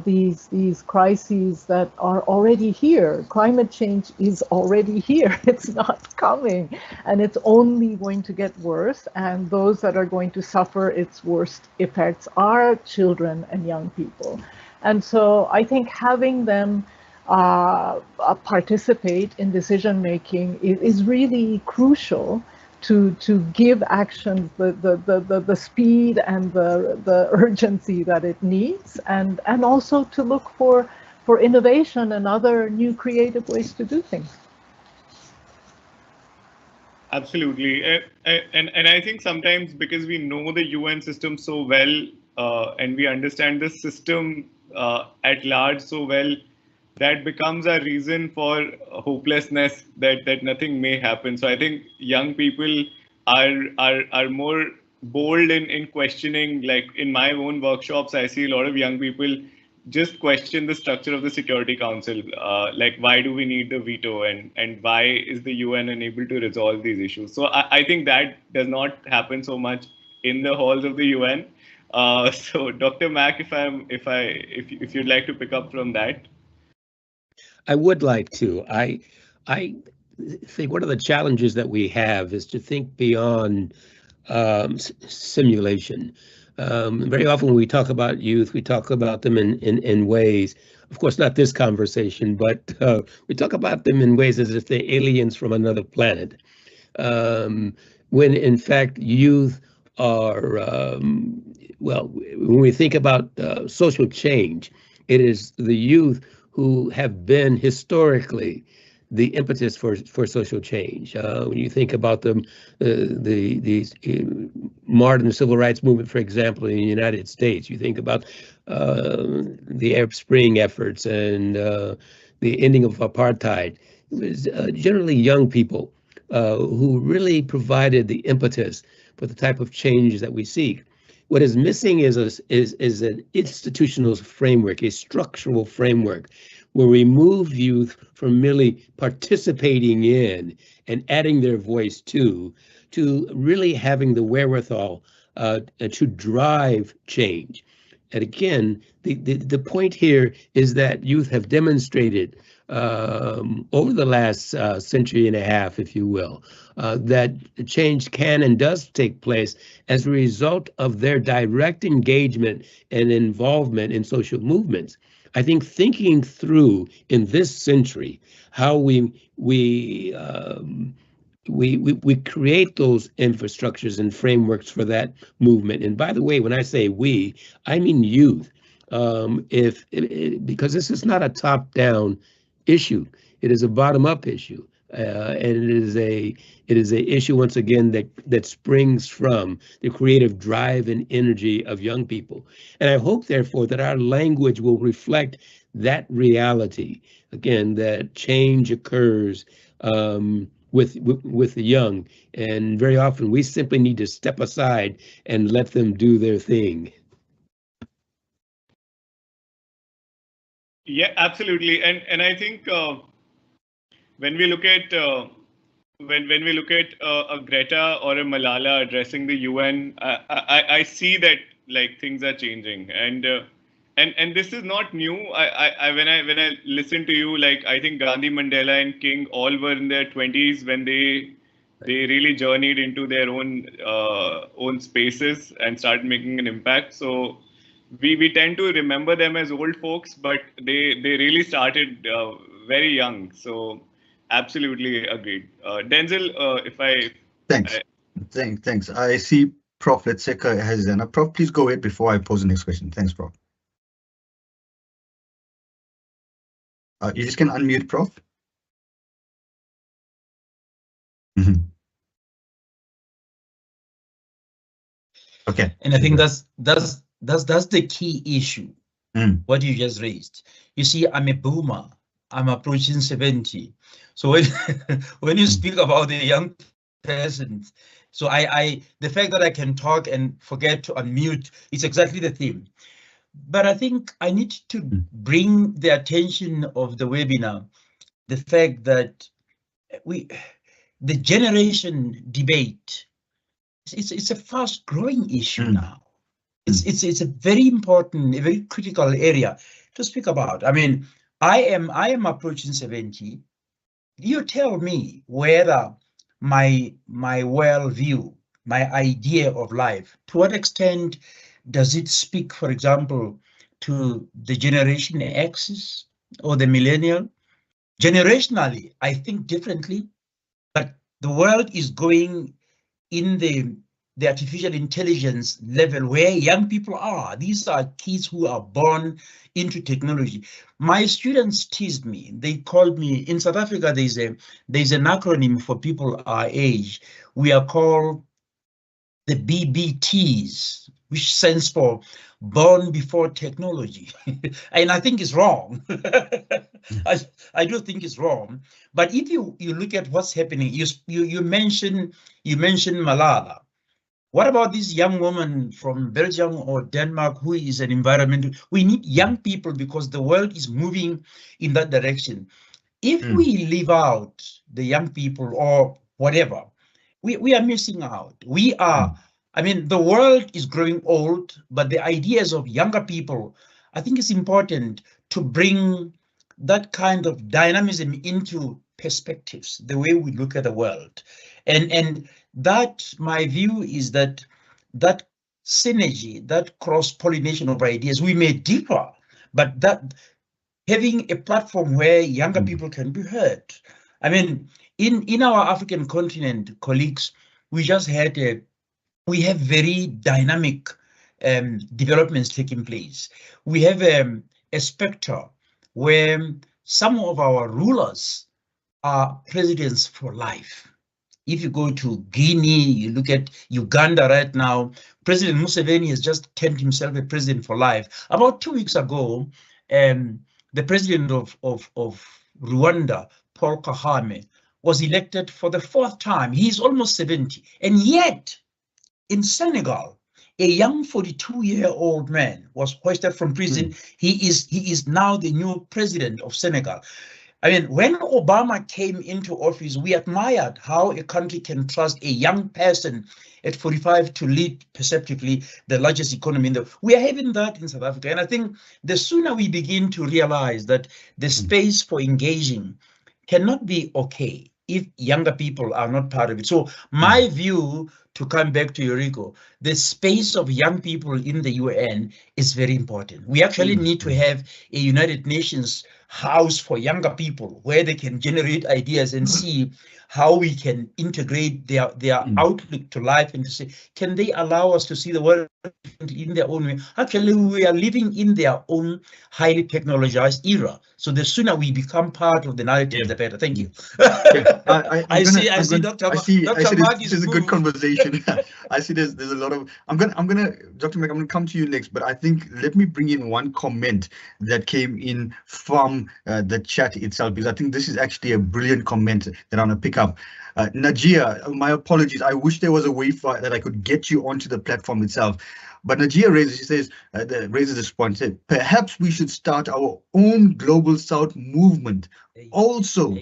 these crises that are already here. Climate change is already here. It's not coming, and it's only going to get worse. And those that are going to suffer its worst effects are children and young people. And so I think having them participate in decision making is really crucial to give action the speed and the urgency that it needs, and also to look for innovation and other new creative ways to do things. Absolutely, and I think sometimes because we know the UN system so well, and we understand the system at large so well, that becomes a reason for hopelessness that nothing may happen. So I think young people are more bold in questioning. Like in my own workshops, I see a lot of young people just question the structure of the Security Council. Like, why do we need the veto, and why is the UN unable to resolve these issues? So I think that does not happen so much in the halls of the UN. So Dr. Mack, if you'd like to pick up from that. I would like to. I think one of the challenges that we have is to think beyond simulation. Very often when we talk about youth, we talk about them in ways, of course, not this conversation, but we talk about them in ways as if they're aliens from another planet. When in fact, youth are, well, when we think about social change, it is the youth who have been historically the impetus for social change. When you think about the modern civil rights movement, for example, in the United States, you think about the Arab Spring efforts and the ending of apartheid. It was generally young people who really provided the impetus for the type of change that we seek. What is missing is an institutional framework, a structural framework, where we move youth from merely participating in and adding their voice to really having the wherewithal to drive change. And again, the point here is that youth have demonstrated over the last century and a half, if you will, that change can and does take place as a result of their direct engagement and involvement in social movements. I think thinking through in this century how we create those infrastructures and frameworks for that movement. And by the way, when I say we, I mean youth. Because this is not a top-down issue, it is a bottom-up issue, and it is a issue once again that springs from the creative drive and energy of young people. And I hope, therefore, that our language will reflect that reality. Again, that change occurs with the young, and very often we simply need to step aside and let them do their thing. Yeah, absolutely, and I think when we look at when we look at a Greta or a Malala addressing the UN, I see that like things are changing, and and this is not new. When I listen to you, like I think Gandhi, Mandela, and King all were in their 20s when they really journeyed into their own spaces and started making an impact. So we tend to remember them as old folks, but they really started very young. So absolutely agreed. Denzel, if I Thanks. Thanks. I see Prof. Letseka has his hand up. Prof, please go ahead before I pose the next question. Thanks, Prof. You just can unmute, Prof. Okay. And I think that's the key issue. What you just raised. You see, I'm a boomer. I'm approaching 70. So when you speak about the young person, so the fact that I can talk and forget to unmute is exactly the theme. But I think I need to bring the attention of the webinar, the fact that the generation debate, it's a fast growing issue now. It's a very important, a very critical area to speak about. I mean, I am approaching 70. You tell me whether my worldview, my idea of life, to what extent does it speak, for example, to the generation X or the millennial? Generationally, I think differently, but the world is going in the artificial intelligence level where young people are. These are kids who are born into technology. My students teased me. They called me, in South Africa, there's an acronym for people our age. We are called the BBTs, which stands for born before technology. And I think it's wrong. I do think it's wrong. But if you look at what's happening, you mentioned Malala. What about this young woman from Belgium or Denmark who is an environmental? We need young people because the world is moving in that direction. If we leave out the young people or whatever, we are missing out. We are, I mean, the world is growing old, but the ideas of younger people, I think it's important to bring that kind of dynamism into perspectives, the way we look at the world. And that, my view is that synergy, that cross-pollination of ideas, we may differ, but that having a platform where younger people can be heard. I mean, in our African continent, colleagues, we just had we have very dynamic developments taking place. We have a spectre where some of our rulers are presidents for life. If you go to Guinea, you look at Uganda right now, President Museveni has just termed himself a president for life. About 2 weeks ago, the president of Rwanda, Paul Kagame, was elected for the 4th time. He's almost 70. And yet, in Senegal, a young 42-year-old man was hoisted from prison. He is now the new president of Senegal. I mean, when Obama came into office, we admired how a country can trust a young person at 45 to lead perceptively the largest economy in the world. We are having that in South Africa. And I think the sooner we begin to realize that the space for engaging cannot be okay if younger people are not part of it. So my view, to come back to Eureka, the space of young people in the UN is very important. We actually need to have a United Nations house for younger people where they can generate ideas and see how we can integrate their outlook to life and to say, can they allow us to see the world in their own way? Actually, we are living in their own highly technologized era. So the sooner we become part of the narrative, the better. Thank you. I see Dr. Mark this is a good conversation. I see there's a lot of, Dr. Mark, I'm gonna come to you next, but I think let me bring in one comment that came in from the chat itself, because I think this is actually a brilliant comment that I'm gonna pick up. Najia, my apologies. I wish there was a way that I could get you onto the platform itself. But Najia raises this point, said, perhaps we should start our own Global South movement also,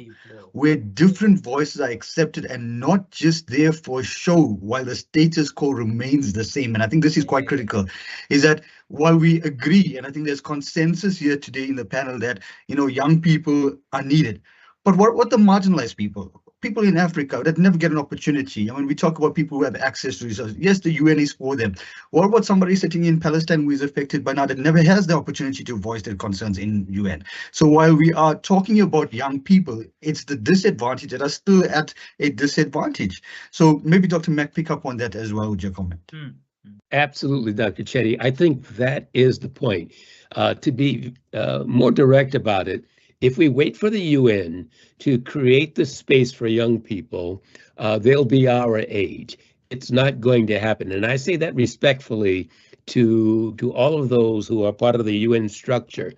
where different voices are accepted and not just there for show while the status quo remains the same. And I think this is quite critical, is that while we agree, and I think there's consensus here today in the panel that, you know, young people are needed, but what the marginalized people in Africa that never get an opportunity? I mean, we talk about people who have access to resources. Yes, the UN is for them. What about somebody sitting in Palestine who is affected by now that never has the opportunity to voice their concerns in UN? So while we are talking about young people, it's the disadvantaged that are still at a disadvantage. So maybe Dr. Mack, pick up on that as well with your comment. Absolutely, Dr. Chetty. I think that is the point. To be more direct about it, if we wait for the UN to create the space for young people, they'll be our age. It's not going to happen. And I say that respectfully to all of those who are part of the UN structure.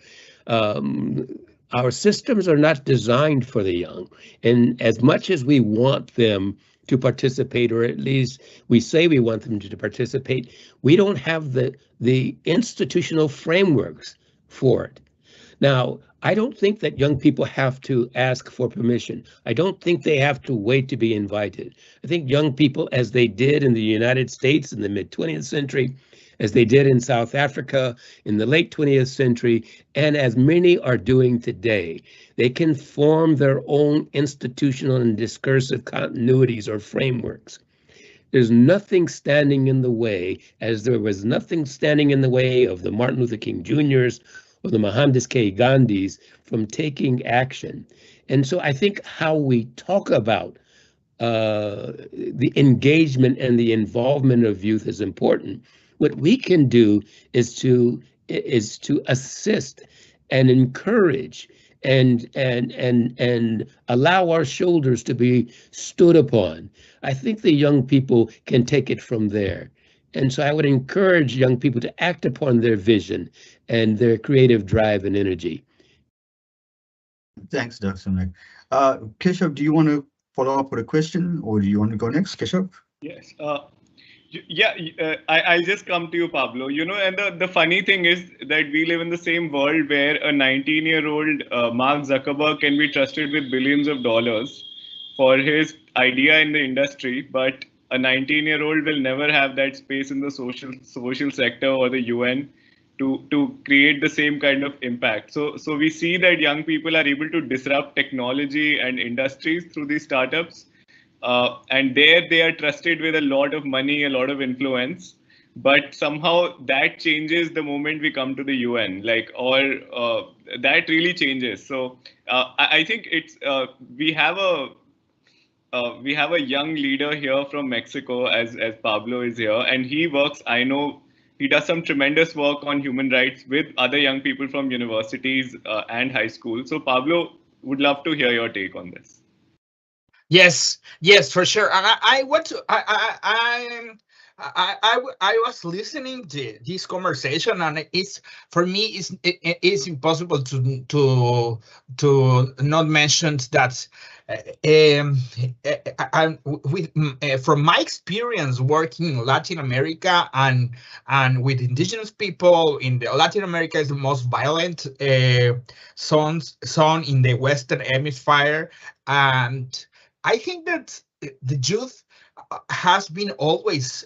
Our systems are not designed for the young. And as much as we want them to participate, or at least we say we want them to participate, we don't have the institutional frameworks for it. Now, I don't think that young people have to ask for permission. I don't think they have to wait to be invited. I think young people, as they did in the United States in the mid-20th century, as they did in South Africa in the late 20th century, and as many are doing today, they can form their own institutional and discursive continuities or frameworks. There's nothing standing in the way, as there was nothing standing in the way of the Martin Luther King Jr.'s or the Mohandas K. Gandhis from taking action. And so I think how we talk about the engagement and the involvement of youth is important. What we can do is to assist and encourage and allow our shoulders to be stood upon. I think the young people can take it from there. And so I would encourage young people to act upon their vision and their creative drive and energy. Thanks, Dr. Mack. Keshav, do you want to follow up with a question, or do you want to go next, Keshav? Yes. I'll just come to you, Pablo. You know, and the funny thing is that we live in the same world where a 19-year-old Mark Zuckerberg can be trusted with billions of dollars for his idea in the industry, but a 19-year-old will never have that space in the social sector or the UN to create the same kind of impact. So we see that young people are able to disrupt technology and industries through these startups. And there they are trusted with a lot of money, a lot of influence. But somehow that changes the moment we come to the UN, that really changes. So I think it's we have a young leader here from Mexico, as Pablo is here, and he works, I know he does some tremendous work on human rights with other young people from universities and high school. So Pablo, would love to hear your take on this. Yes, for sure. And I was listening to this conversation, and it's, for me, it's impossible to not mention that from my experience working in Latin America and with indigenous people in Latin America is the most violent zone in the Western Hemisphere, and I think that the youth has been always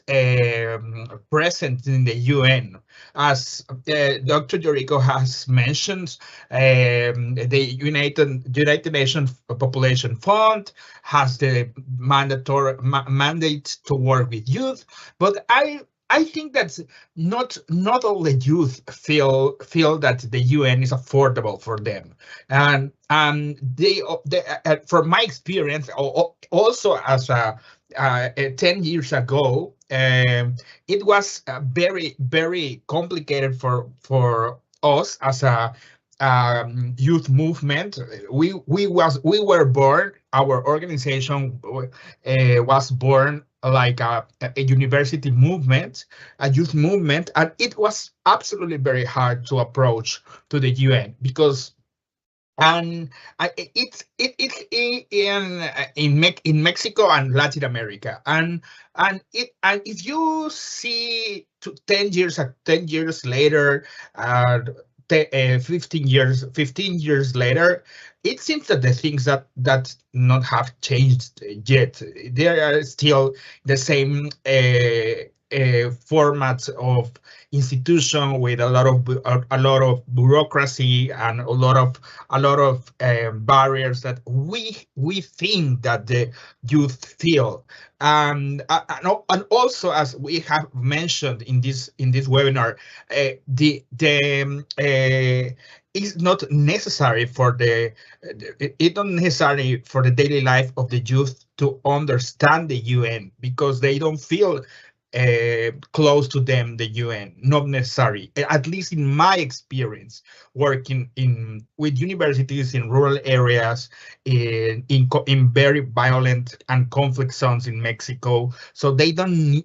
present in the UN. As Dr. Yuriko has mentioned, the United Nations Population Fund has the mandate to work with youth, but I think that not all the youth feel that the UN is affordable for them, and they from my experience, also as 10 years ago, it was very, very complicated for us as a youth movement. We were born. Our organization was born like a university movement, a youth movement, and it was absolutely very hard to approach to the UN because And it's in Mexico and Latin America, and if you see 10 years later, 15 years later, it seems that the things that not have changed yet. They are still the same formats of institution with a lot of bureaucracy and a lot of barriers that we think that the youth feel, and also, as we have mentioned in this webinar, it's not necessary for the daily life of the youth to understand the UN, because they don't feel close to them, the UN, not necessary. At least in my experience, working with universities in rural areas, in very violent and conflict zones in Mexico, so they don't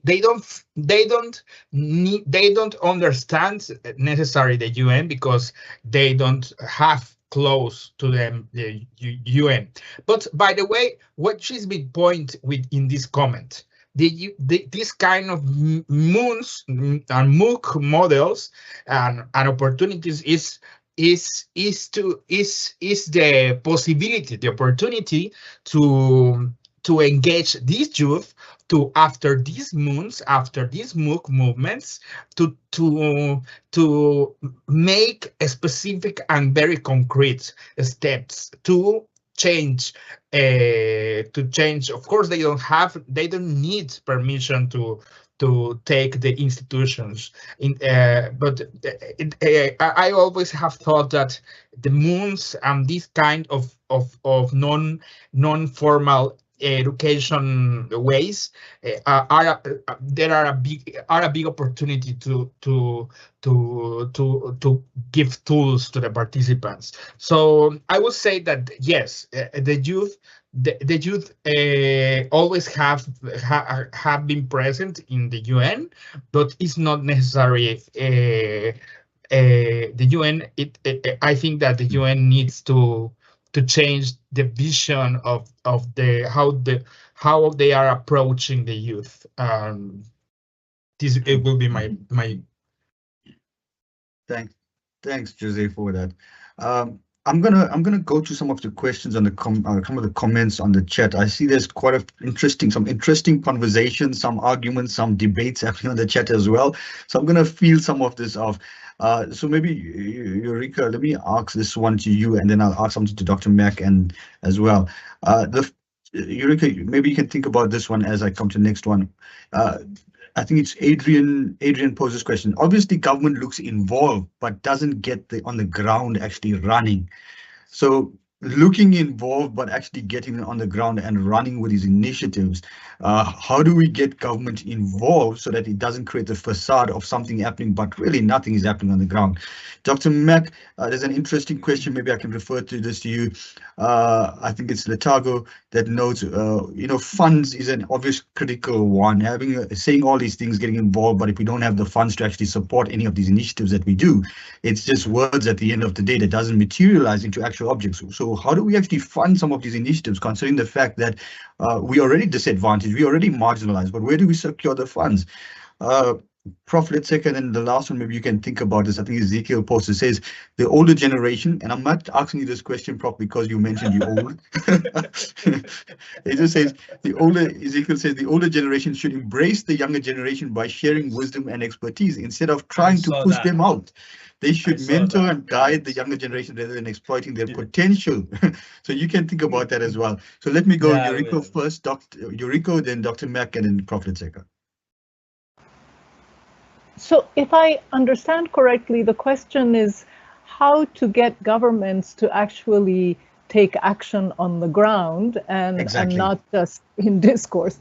understand necessarily the UN, because they don't have close to them the UN. But by the way, what is the point in this comment? This kind of MOOCs and MOOC models and opportunities is the possibility, the opportunity to engage these youth to, after these MOOCs, after these MOOC movements, to make a specific and very concrete steps to change. Of course, they don't need permission to take the institutions but I always have thought that the MOOCs and this kind of non-formal education ways are a big opportunity to give tools to the participants. So I would say that yes, the youth always have been present in the UN, but it's not necessary. The UN, I think that the UN needs to change the vision of how they are approaching the youth. This it will be my. Thanks, Jose, for that. I'm gonna go to some of the questions on the some of the comments on the chat. I see there's quite some interesting conversations, some arguments, some debates happening on the chat as well. So I'm gonna feel some of this off. So maybe Eureka, let me ask this one to you, and then I'll ask something to Dr. Mack and as well. Eureka, maybe you can think about this one as I come to the next one. I think it's Adrian poses question. Obviously, government looks involved, but doesn't get on the ground actually running. So looking involved, but actually getting on the ground and running with these initiatives. How do we get government involved so that it doesn't create a facade of something happening, but really nothing is happening on the ground? Dr. Mack, there's an interesting question. Maybe I can refer to this to you. I think it's Latago that notes, funds is an obvious critical one. Saying all these things, getting involved, but if we don't have the funds to actually support any of these initiatives that we do, it's just words at the end of the day that doesn't materialize into actual objects. So how do we actually fund some of these initiatives, considering the fact that we already disadvantaged, we already marginalized, but where do we secure the funds? Prof, let's take it, and the last one, maybe you can think about this. I think Ezekiel posted says the older generation, and I'm not asking you this question, Prof, because you mentioned you're old. It just says Ezekiel says the older generation should embrace the younger generation by sharing wisdom and expertise instead of trying to push them out. They should mentor and guide the younger generation rather than exploiting their potential. So you can think about that as well. So let me go Eureka first, Eureka, then Dr. Mack, and then Prof. Letseka. So if I understand correctly, the question is how to get governments to actually take action on the ground and not just in discourse.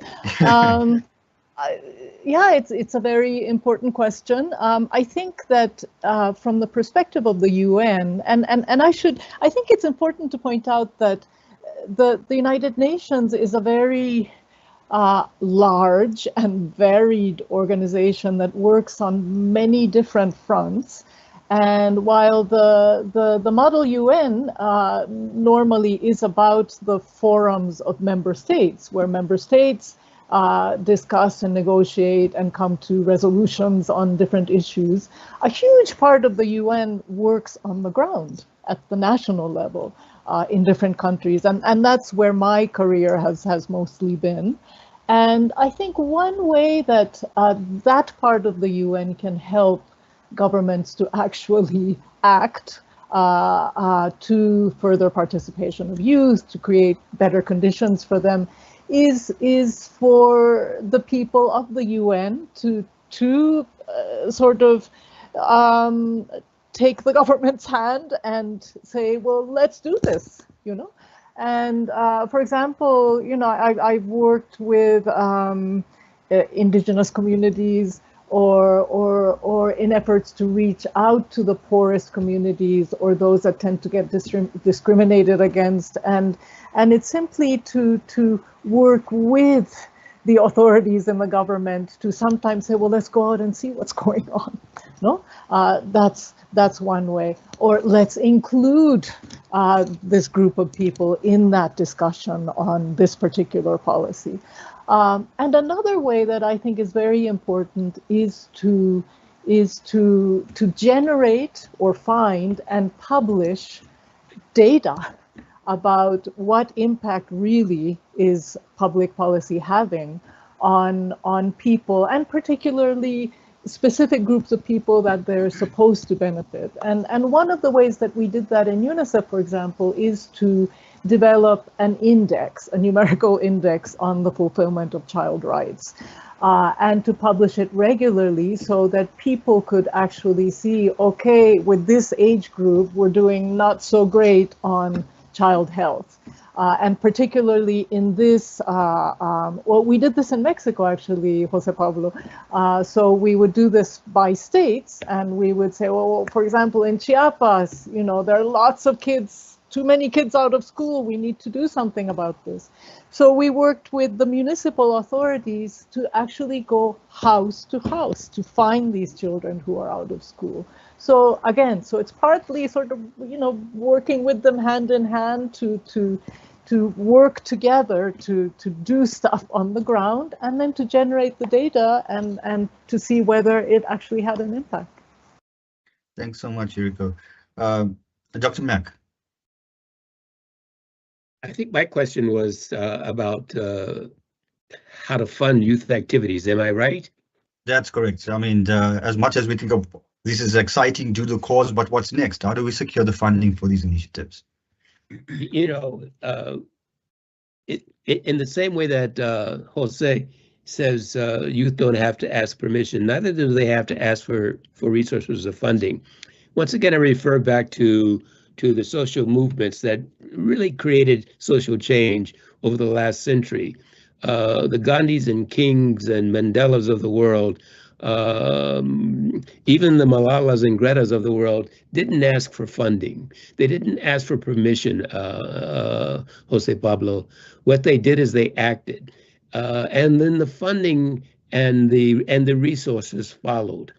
Yeah, it's a very important question. I think that from the perspective of the UN, and I think it's important to point out that the United Nations is a very large and varied organization that works on many different fronts. And while the Model UN normally is about the forums of member states, where member states discuss and negotiate and come to resolutions on different issues, a huge part of the UN works on the ground at the national level in different countries. And that's where my career has mostly been. And I think one way that that part of the UN can help governments to actually act to further participation of youth, to create better conditions for them, is for the people of the UN to sort of take the government's hand and say, well, let's do this, you know. And for example, you know, I've worked with indigenous communities or in efforts to reach out to the poorest communities or those that tend to get discriminated against, and it's simply to work with the authorities and the government to sometimes say, well, let's go out and see what's going on. No, that's one way. Or let's include this group of people in that discussion on this particular policy. And another way that I think is very important is to generate or find and publish data about what impact really is public policy having on people, and particularly specific groups of people that they're supposed to benefit. And one of the ways that we did that in UNICEF, for example, is to develop an index, a numerical index on the fulfillment of child rights, and to publish it regularly so that people could actually see, okay, with this age group, we're doing not so great on child health. And particularly in this, well, we did this in Mexico, actually, Jose Pablo. So we would do this by states, and we would say, well, for example, in Chiapas, you know, there are lots of kids, too many kids out of school. We need to do something about this. So we worked with the municipal authorities to actually go house to house to find these children who are out of school. So again, so it's partly sort of, you know, working with them hand in hand to work together to do stuff on the ground, and then to generate the data and to see whether it actually had an impact. Thanks so much, Yuriko. Dr. Mack. I think my question was about how to fund youth activities. Am I right? That's correct. I mean, as much as we think of this is exciting, do the cause, but what's next? How do we secure the funding for these initiatives? You know, in the same way that Jose says youth don't have to ask permission, neither do they have to ask for resources or funding. Once again, I refer back to the social movements that really created social change over the last century. The Gandhis and Kings and Mandelas of the world, even the Malalas and Gretas of the world didn't ask for funding. They didn't ask for permission, Jose Pablo. What they did is they acted. And then the funding and the resources followed.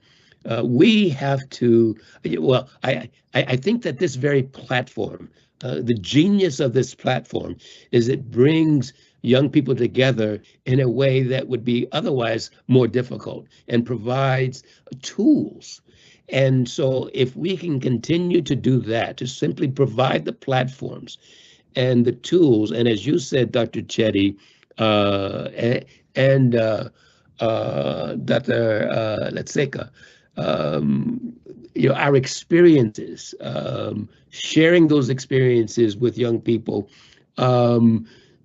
We have to, well, I think that this very platform, the genius of this platform is it brings young people together in a way that would be otherwise more difficult and provides tools. And so if we can continue to do that, to simply provide the platforms and the tools, and as you said, Dr. Chetty, and Dr. Letseka, you know, our experiences, sharing those experiences with young people.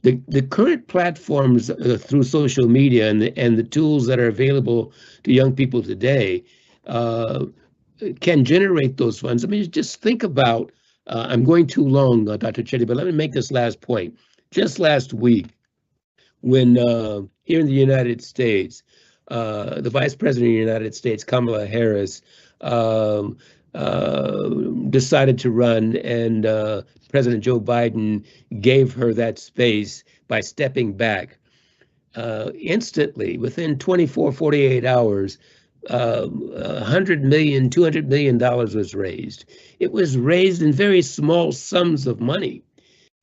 The current platforms through social media and the tools that are available to young people today can generate those funds. I mean, just think about, I'm going too long, Dr. Chetty, but let me make this last point. Just last week, when here in the United States, the Vice President of the United States, Kamala Harris, decided to run, and President Joe Biden gave her that space by stepping back. Instantly, within 24, 48 hours, $100 million, $200 million was raised. It was raised in very small sums of money.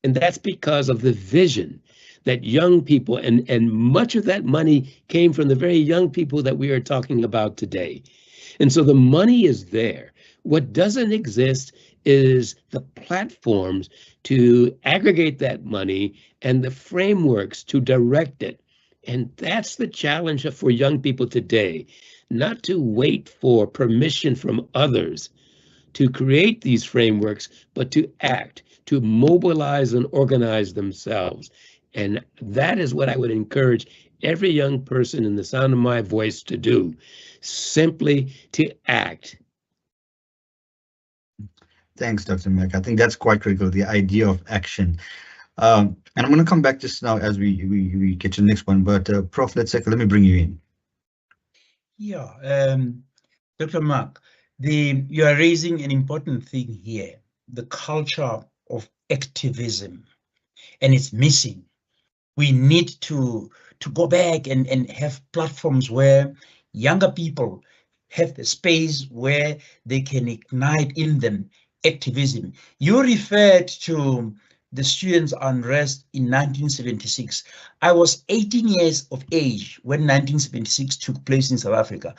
And that's because of the vision that young people, and much of that money came from the very young people that we are talking about today. And so the money is there. What doesn't exist is the platforms to aggregate that money and the frameworks to direct it. And that's the challenge for young people today, not to wait for permission from others to create these frameworks, but to act, to mobilize and organize themselves. And that is what I would encourage every young person in the sound of my voice to do, simply to act. Thanks, Dr. Mack. I think that's quite critical, the idea of action. And I'm going to come back just now as we get to the next one, but Prof. Letseka, let me bring you in. Yeah, Dr. Mark, you are raising an important thing here, the culture of activism, and it's missing. We need to go back and have platforms where younger people have the space where they can ignite in them activism. You referred to the students' unrest in 1976. I was 18 years of age when 1976 took place in South Africa.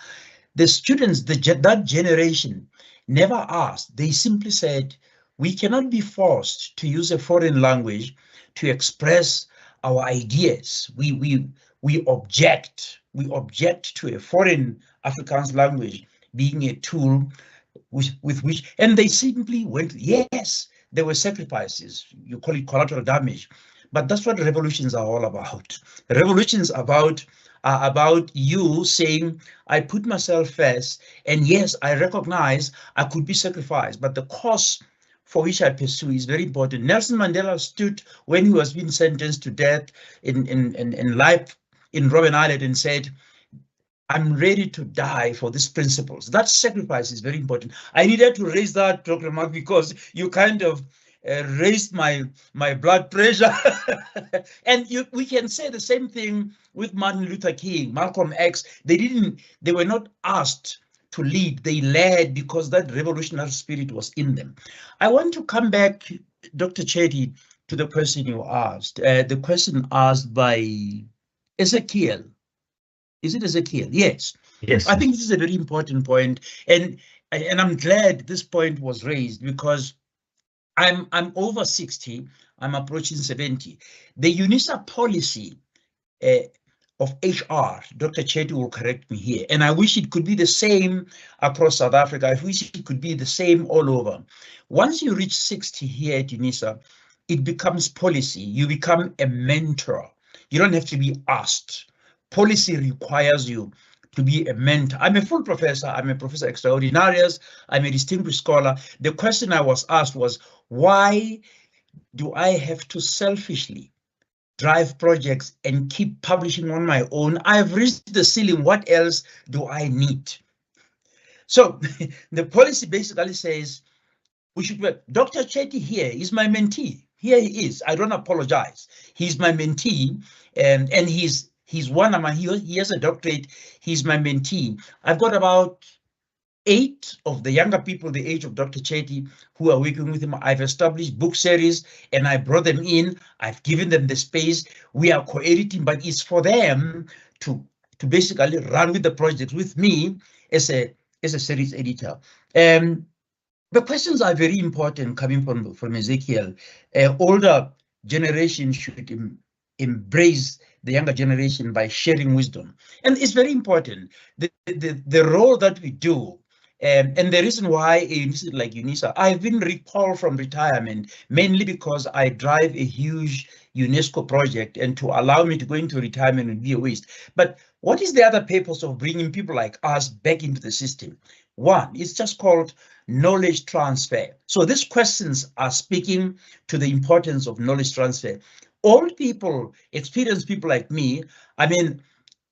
The students, that generation, never asked. They simply said, we cannot be forced to use a foreign language to express our ideas. We object. We object to a foreign Afrikaans language being a tool with which, and they simply went, yes, there were sacrifices. You call it collateral damage, but that's what revolutions are all about. Revolutions are about you saying, I put myself first, and yes, I recognize I could be sacrificed, but the cause for which I pursue is very important. Nelson Mandela stood when he was being sentenced to death in life in Robben Island and said, I'm ready to die for these principles. That sacrifice is very important. I needed to raise that, Dr. Mark, because you kind of raised my blood pressure. And we can say the same thing with Martin Luther King, Malcolm X. They were not asked to lead, they led because that revolutionary spirit was in them. I want to come back, Dr. Chetty, to the question you asked. The question asked by Ezekiel. Is it Ezekiel? Yes. Yes. I think this is a very important point, and I'm glad this point was raised because I'm over 60. I'm approaching 70. The UNISA policy of HR, Dr. Chetty will correct me here, and I wish it could be the same across South Africa. I wish it could be the same all over. Once you reach 60 here at UNISA, it becomes policy. You become a mentor. You don't have to be asked. Policy requires you to be a mentor. I'm a full professor. I'm a professor extraordinarius. I'm a distinguished scholar. The question I was asked was, why do I have to selfishly drive projects and keep publishing on my own? I've reached the ceiling. What else do I need? So the policy basically says we should work. Dr. Chetty here is my mentee. Here he is. I don't apologize. He's my mentee, and he's one of my, he has a doctorate. He's my mentee. I've got about 8 of the younger people the age of Dr. Chetty who are working with him. I've established book series and I brought them in. I've given them the space. We are co-editing, but it's for them to basically run with the project with me as a series editor. The questions are very important coming from Ezekiel. Older generation should embrace the younger generation by sharing wisdom, and it's very important. The role that we do, and the reason why in institute like UNISA, I've been recalled from retirement mainly because I drive a huge UNESCO project, and to allow me to go into retirement would be a waste. But what is the other purpose of bringing people like us back into the system? One, it's just called knowledge transfer. So these questions are speaking to the importance of knowledge transfer. Old people, experienced people like me, I mean,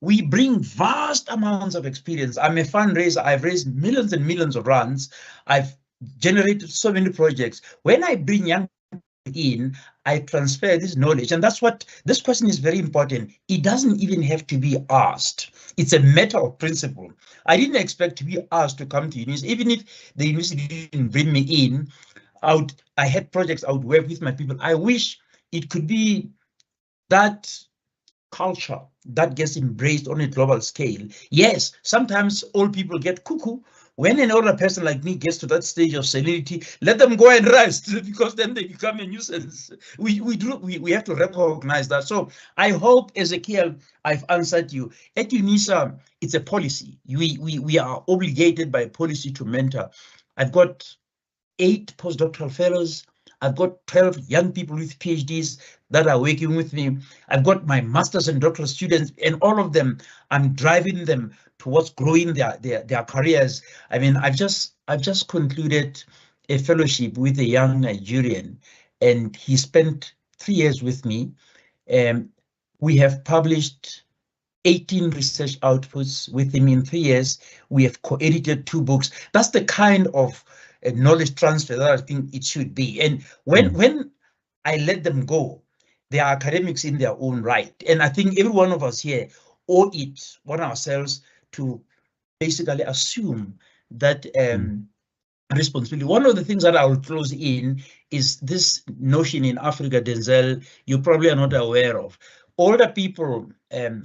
we bring vast amounts of experience. I'm a fundraiser. I've raised millions and millions of rands. I've generated so many projects. When I bring young in, I transfer this knowledge. And that's what this question is very important. It doesn't even have to be asked. It's a matter of principle. I didn't expect to be asked to come to university, even if the university didn't bring me in. I had projects I would work with my people. I wish it could be that culture that gets embraced on a global scale. Yes, sometimes old people get cuckoo. When an older person like me gets to that stage of senility, let them go and rest, because then they become a nuisance. We have to recognize that. So I hope, Ezekiel, I've answered you. At UNISA, it's a policy. We are obligated by policy to mentor. I've got 8 postdoctoral fellows. I've got 12 young people with PhDs that are working with me. I've got my master's and doctoral students, and all of them, I'm driving them towards growing their careers. I mean, I've just concluded a fellowship with a young Nigerian, and he spent 3 years with me. We have published 18 research outputs with him in 3 years. We have co-edited 2 books. That's the kind of knowledge transfer that I think it should be. And when I let them go, they are academics in their own right. And I think every one of us here owe it on ourselves to basically assume that responsibility. One of the things that I will close in is this notion in Africa, Denzel, you probably are not aware of. Older people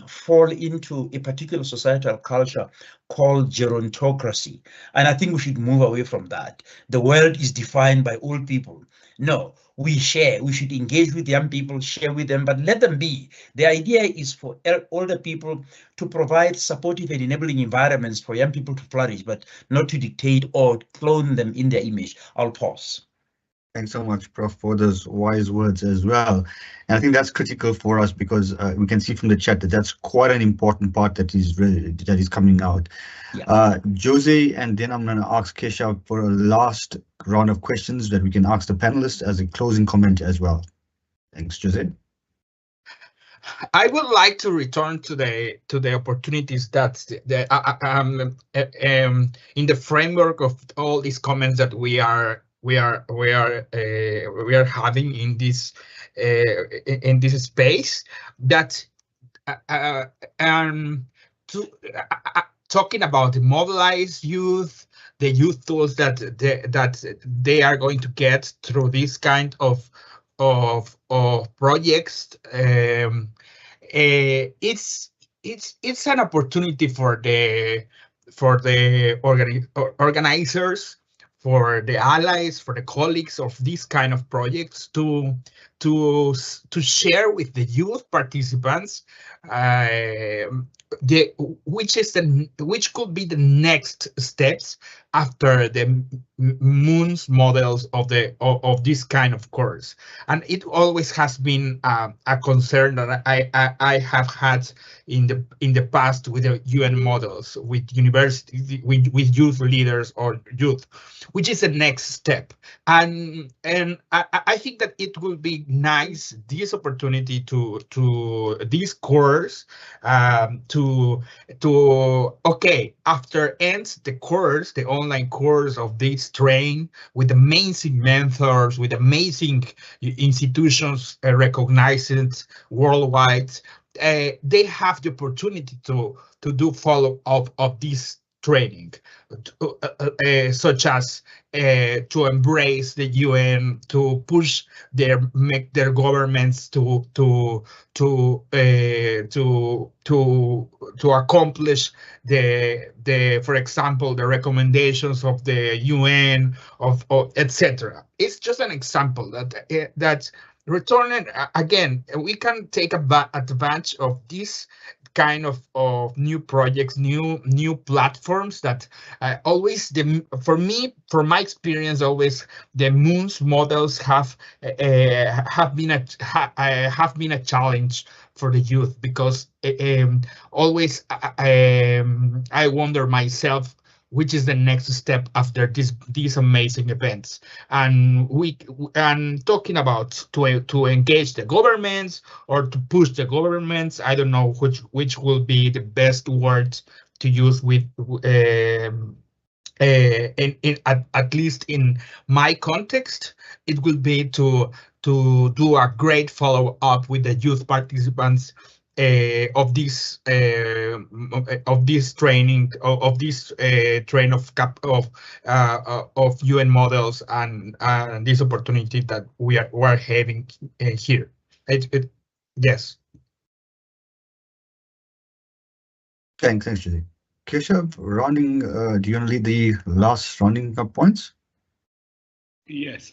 fall into a particular societal culture called gerontocracy. And I think we should move away from that. The world is defined by old people. No, we share. We should engage with young people, share with them, but let them be. The idea is for older people to provide supportive and enabling environments for young people to flourish, but not to dictate or clone them in their image. I'll pause. Thanks so much, Prof, for those wise words as well. And I think that's critical for us, because we can see from the chat that that's quite an important part that is coming out. Yeah. Jose, and then I'm going to ask Keshav for a last round of questions that we can ask the panelists as a closing comment as well. Thanks, Jose. I would like to return to the opportunities that in the framework of all these comments that we are having in this space, that talking about the mobilized youth, the youth tools that they are going to get through this kind of projects. It's an opportunity for the organizers, for the allies, for the colleagues of these kind of projects to share with the youth participants which could be the next steps after the MOOCs models of this kind of course. And it always has been a concern that I have had in the past with the UN models, with universities, with youth leaders or youth, which is the next step. And I think that it will be nice, this opportunity to this course okay, after ends the course, the online course of this train with amazing mentors, with amazing institutions recognized worldwide, they have the opportunity to do follow-up of this training, such as to embrace the UN, to push make their governments to accomplish for example, the recommendations of the UN, of etc. It's just an example that returning again, we can take advantage of this kind of new projects, new platforms that always, for my experience, always the MOOCs models have been a challenge for the youth, because always I wonder myself, which is the next step after these amazing events. And talking about to engage the governments or to push the governments, I don't know which will be the best word to use with at least in my context. It will be to to do a great follow-up with the youth participants of this training of this train of UN models and this opportunity that we're having here. Yes. Thanks, Julie. Keshav, rounding, do you want to lead the last rounding up points? Yes.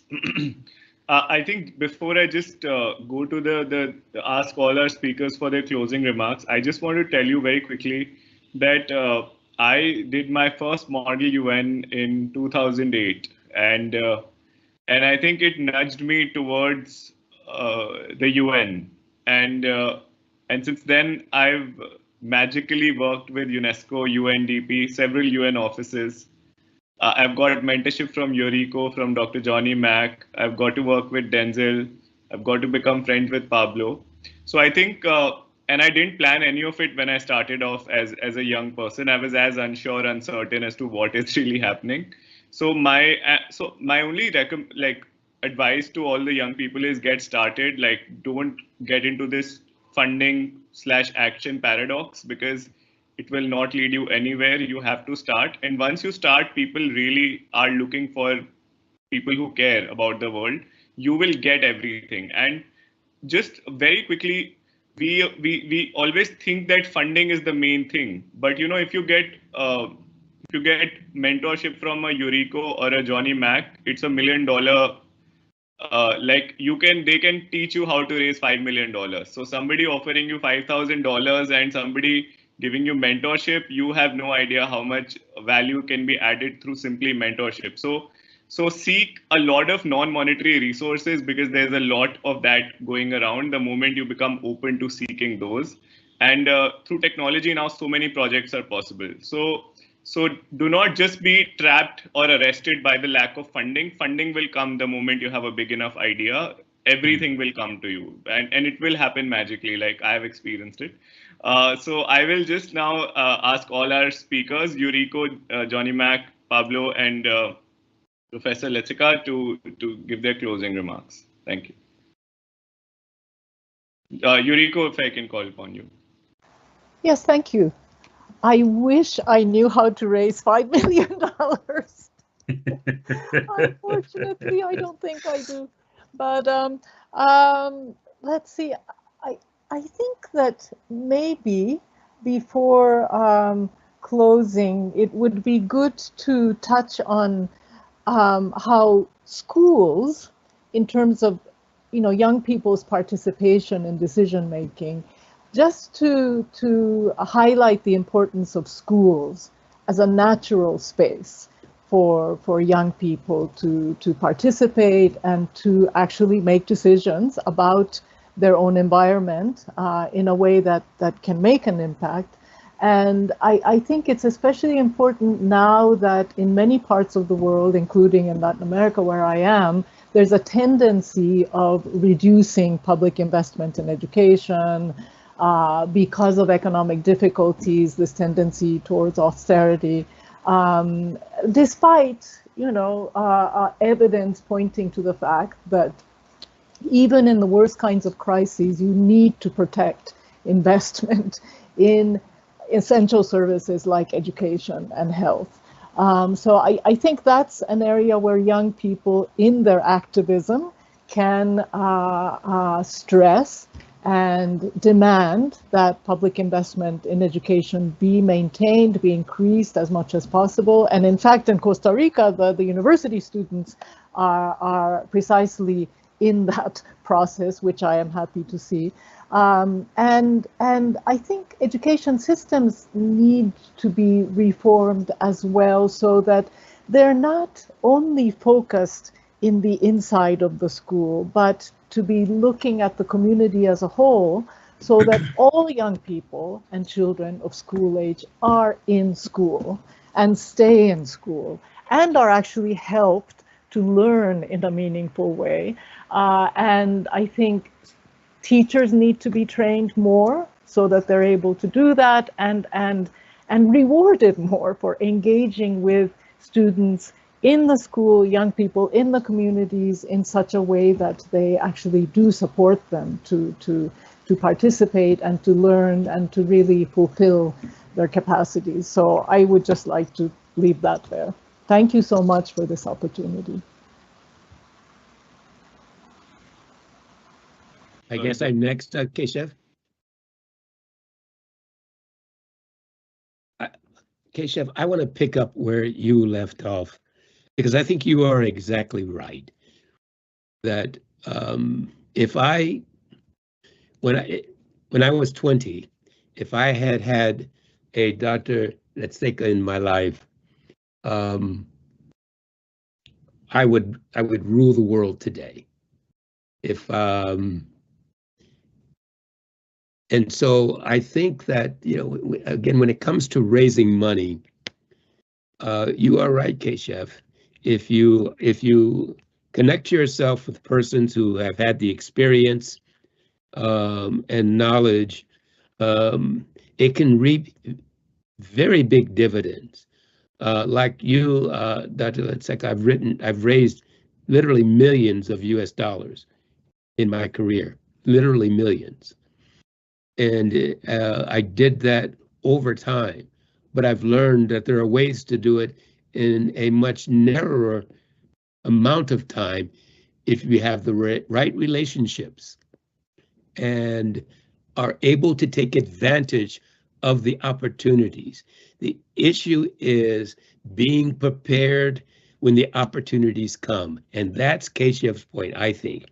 I think before I just go to the ask all our speakers for their closing remarks, I just want to tell you very quickly that I did my first Model UN in 2008, and I think it nudged me towards the UN, and since then I've magically worked with UNESCO, UNDP, several UN offices. I've got mentorship from Eurico, from Dr. Johnny Mack. I've got to work with Denzel. I've got to become friends with Pablo. So I think, and I didn't plan any of it when I started off as a young person. I was as unsure, uncertain as to what is really happening. So my only advice to all the young people is get started. Like, don't get into this funding/action paradox, because it will not lead you anywhere. You have to start. And once you start, people really are looking for people who care about the world. You will get everything. And just very quickly, we always think that funding is the main thing. But if you get mentorship from a Eurico or a Johnny Mack, it's $1 million. They can teach you how to raise $5 million. So somebody offering you $5,000 and somebody giving you mentorship, you have no idea how much value can be added through simply mentorship. So seek a lot of non-monetary resources, because there's a lot of that going around the moment you become open to seeking those. And through technology now, so many projects are possible. So do not just be trapped or arrested by the lack of funding. Funding will come the moment you have a big enough idea. Everything will come to you, and it will happen magically, like I have experienced it. So I will just now ask all our speakers, Eurico, Johnny Mack, Pablo, and Professor Letsica to give their closing remarks. Thank you. Eurico, if I can call upon you. Yes, thank you. I wish I knew how to raise $5 million. Unfortunately, I don't think I do. But let's see. I think that maybe before closing, it would be good to touch on how schools, in terms of young people's participation in decision making, just to highlight the importance of schools as a natural space for young people to participate and to actually make decisions about their own environment in a way that can make an impact. And I think it's especially important now that in many parts of the world, including in Latin America where I am, there's a tendency of reducing public investment in education because of economic difficulties, this tendency towards austerity, despite evidence pointing to the fact that even in the worst kinds of crises, you need to protect investment in essential services like education and health. So I think that's an area where young people in their activism can stress and demand that public investment in education be maintained, be increased as much as possible. And in fact, in Costa Rica, the university students are precisely in that process, which I am happy to see. And I think education systems need to be reformed as well, so that they're not only focused in the inside of the school, but to be looking at the community as a whole, so that all young people and children of school age are in school and stay in school and are actually helped to learn in a meaningful way. And I think teachers need to be trained more so that they're able to do that, and rewarded more for engaging with students in the school, young people in the communities in such a way that they actually do support them to participate and to learn and to really fulfill their capacities. So I would just like to leave that there. Thank you so much for this opportunity. I guess I'm next, Keshav. Keshav, I want to pick up where you left off, because I think you are exactly right. That when I was 20, if I had had a Dr. Letzica in my life, I would rule the world today. And so I think that, you know, again, when it comes to raising money, you are right, Keshav. If you connect yourself with persons who have had the experience and knowledge, it can reap very big dividends. Like you, Dr. Letzica, I've raised literally millions of US dollars in my career, literally millions. And I did that over time, but I've learned that there are ways to do it in a much narrower amount of time if you have the right relationships and are able to take advantage of the opportunities. The issue is being prepared when the opportunities come. And that's Keshav's point, I think.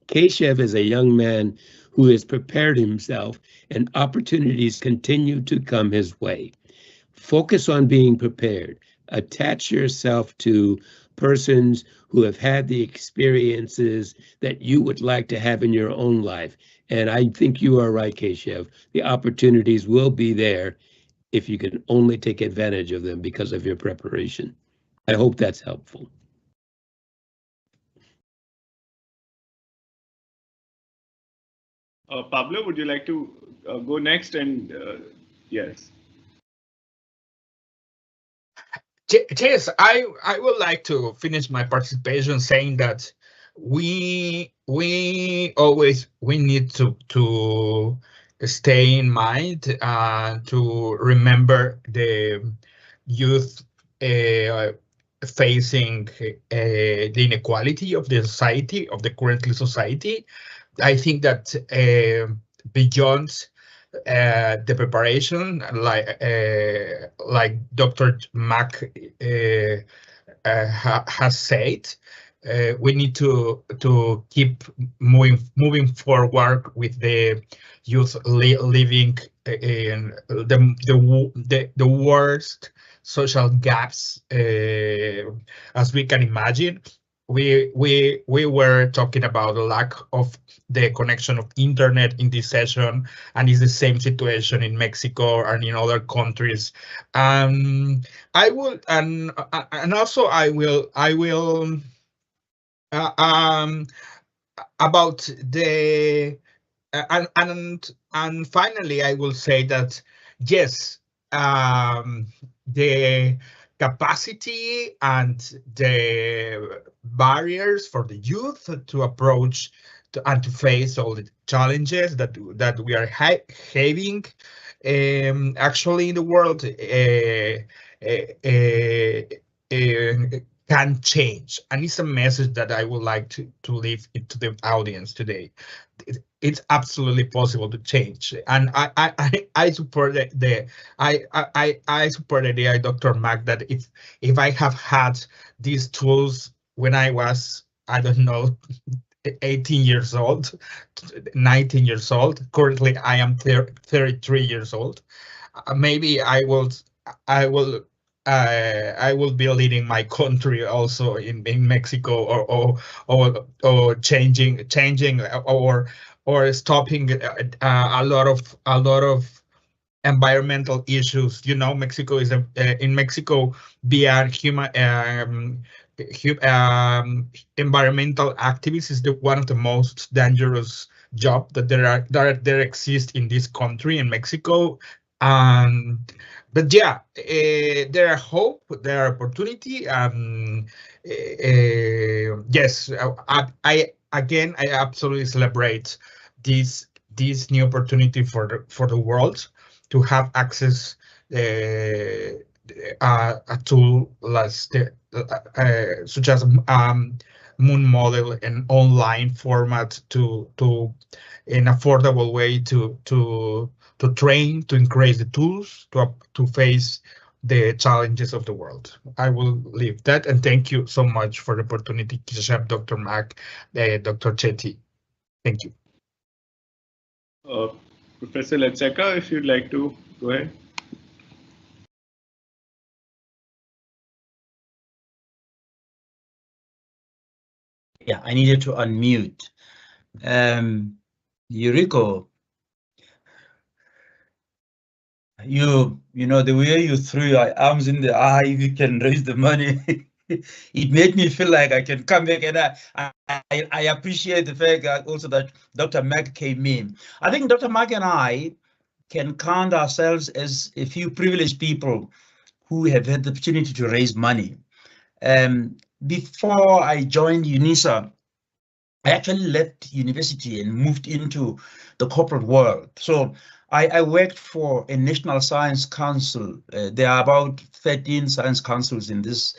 Keshav is a young man who has prepared himself, and opportunities continue to come his way. Focus on being prepared. Attach yourself to persons who have had the experiences that you would like to have in your own life. And I think you are right, Keshav. The opportunities will be there if you can only take advantage of them because of your preparation. I hope that's helpful. Pablo, would you like to go next? And yes. Yes, I would like to finish my participation saying that we need to stay in mind to remember the youth facing the inequality of the society, of the current society. I think that beyond the preparation, like Dr. Mack has said, we need to keep moving forward with the youth living in the worst social gaps as we can imagine. We were talking about the lack of the connection of internet in this session, and it's the same situation in Mexico and in other countries. I will about the and finally I will say that yes, the capacity and the barriers for the youth to approach and to face all the challenges that we are having actually in the world can change, and it's a message that I would like to leave into the audience today. It's absolutely possible to change, and I support I support the idea, Dr. Mack, that if I have had these tools when I was, I don't know, 18 years old, 19 years old. Currently, I am 33 years old. Maybe I will be leading my country also in Mexico, or changing or stopping a lot of environmental issues. You know, Mexico is in Mexico, via environmental activists is one of the most dangerous jobs that there exist in this country, in Mexico. but yeah, there are hope, there are opportunity. Yes, I again, I absolutely celebrate this new opportunity for the world to have access a tool like such as Moon model and online format to an affordable way to train, to increase the tools to face the challenges of the world. I will leave that, and thank you so much for the opportunity to share, Dr. Mack, Dr. Chetty. Thank you. Professor Letseka, if you'd like to go ahead. Yeah, I needed to unmute. Yuriko, you know, the way you threw your arms in the air, if you can raise the money, it made me feel like I can come back, and I appreciate the fact that also that Dr. Mack came in. I think Dr. Mack and I can count ourselves as a few privileged people who have had the opportunity to raise money. Before I joined UNISA, I actually left university and moved into the corporate world. So I worked for a National Science Council. There are about 13 science councils in this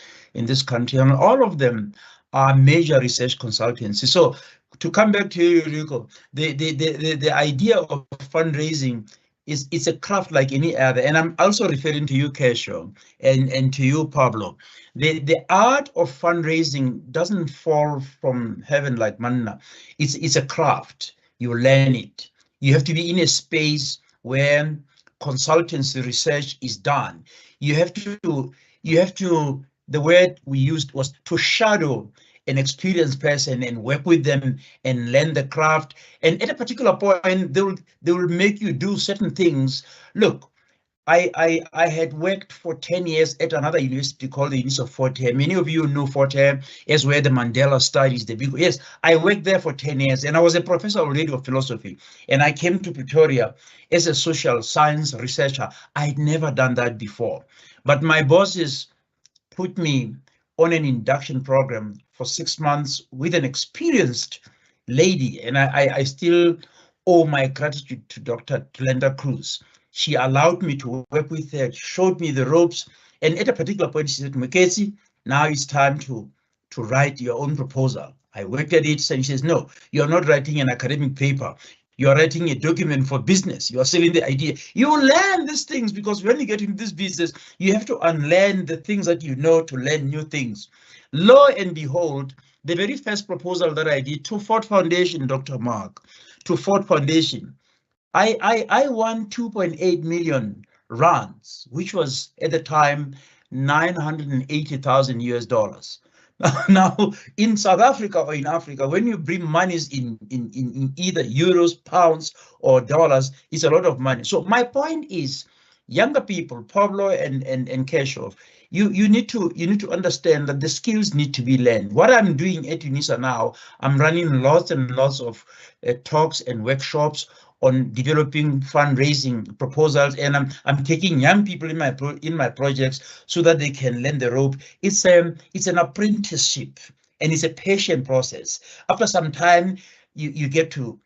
country, and all of them are major research consultancies. So to come back to you, Rico, the idea of fundraising it's a craft like any other, and I'm also referring to you, Kesho, and to you, Pablo. The art of fundraising doesn't fall from heaven like manna. It's a craft. You learn it. You have to be in a space where consultancy research is done. You have to. The word we used was to shadow an experienced person and work with them and learn the craft. And at a particular point, they will make you do certain things. Look, I had worked for 10 years at another university called the University of Fort Hare. Many of you know Fort Hare as where the Mandela studies, the big, yes, I worked there for 10 years and I was a professor already of philosophy. And I came to Pretoria as a social science researcher. I'd never done that before. But my bosses put me on an induction program for 6 months with an experienced lady. And I still owe my gratitude to Dr. Glenda Cruz. She allowed me to work with her, showed me the ropes. And at a particular point, she said, Mukesi, now it's time to write your own proposal. I worked at it, and she says, no, you're not writing an academic paper. You're writing a document for business. You are selling the idea. You learn these things because when you get into this business, you have to unlearn the things that you know to learn new things. Lo and behold, the very first proposal that I did to Ford Foundation, Dr. Mark, to Ford Foundation, I won 2.8 million rands, which was at the time 980,000 US dollars. Now, in South Africa or in Africa, when you bring monies in either euros, pounds, or dollars, it's a lot of money. So my point is, younger people, Pablo and Keshav, you need to understand that the skills need to be learned. What I'm doing at UNISA now, I'm running lots and lots of talks and workshops on developing fundraising proposals, and I'm taking young people in my projects so that they can learn the rope. It's an apprenticeship, and it's a patient process. After some time, you get you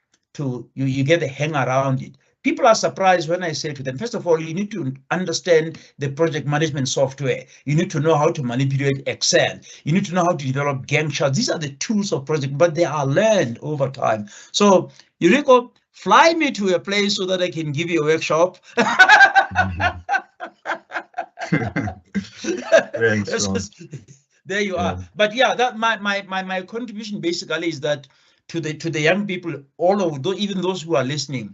get the hang around it. People are surprised when I say to them, first of all, you need to understand the project management software. You need to know how to manipulate Excel. You need to know how to develop Gantt charts. These are the tools of project, but they are learned over time. So, Yuriko, fly me to a place so that I can give you a workshop. There you are. But yeah, that my contribution basically is that to the young people, all of those, even those who are listening,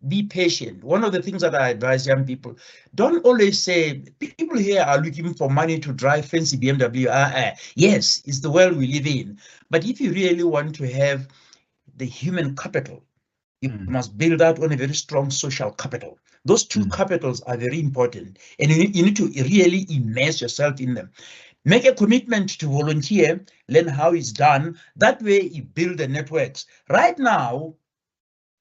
be patient. One of the things that I advise young people, don't always say, people here are looking for money to drive fancy BMW. Yes, it's the world we live in. But if you really want to have the human capital, you must build that on a very strong social capital. Those two capitals are very important, and you need to really immerse yourself in them. Make a commitment to volunteer, learn how it's done. That way you build the networks. Right now,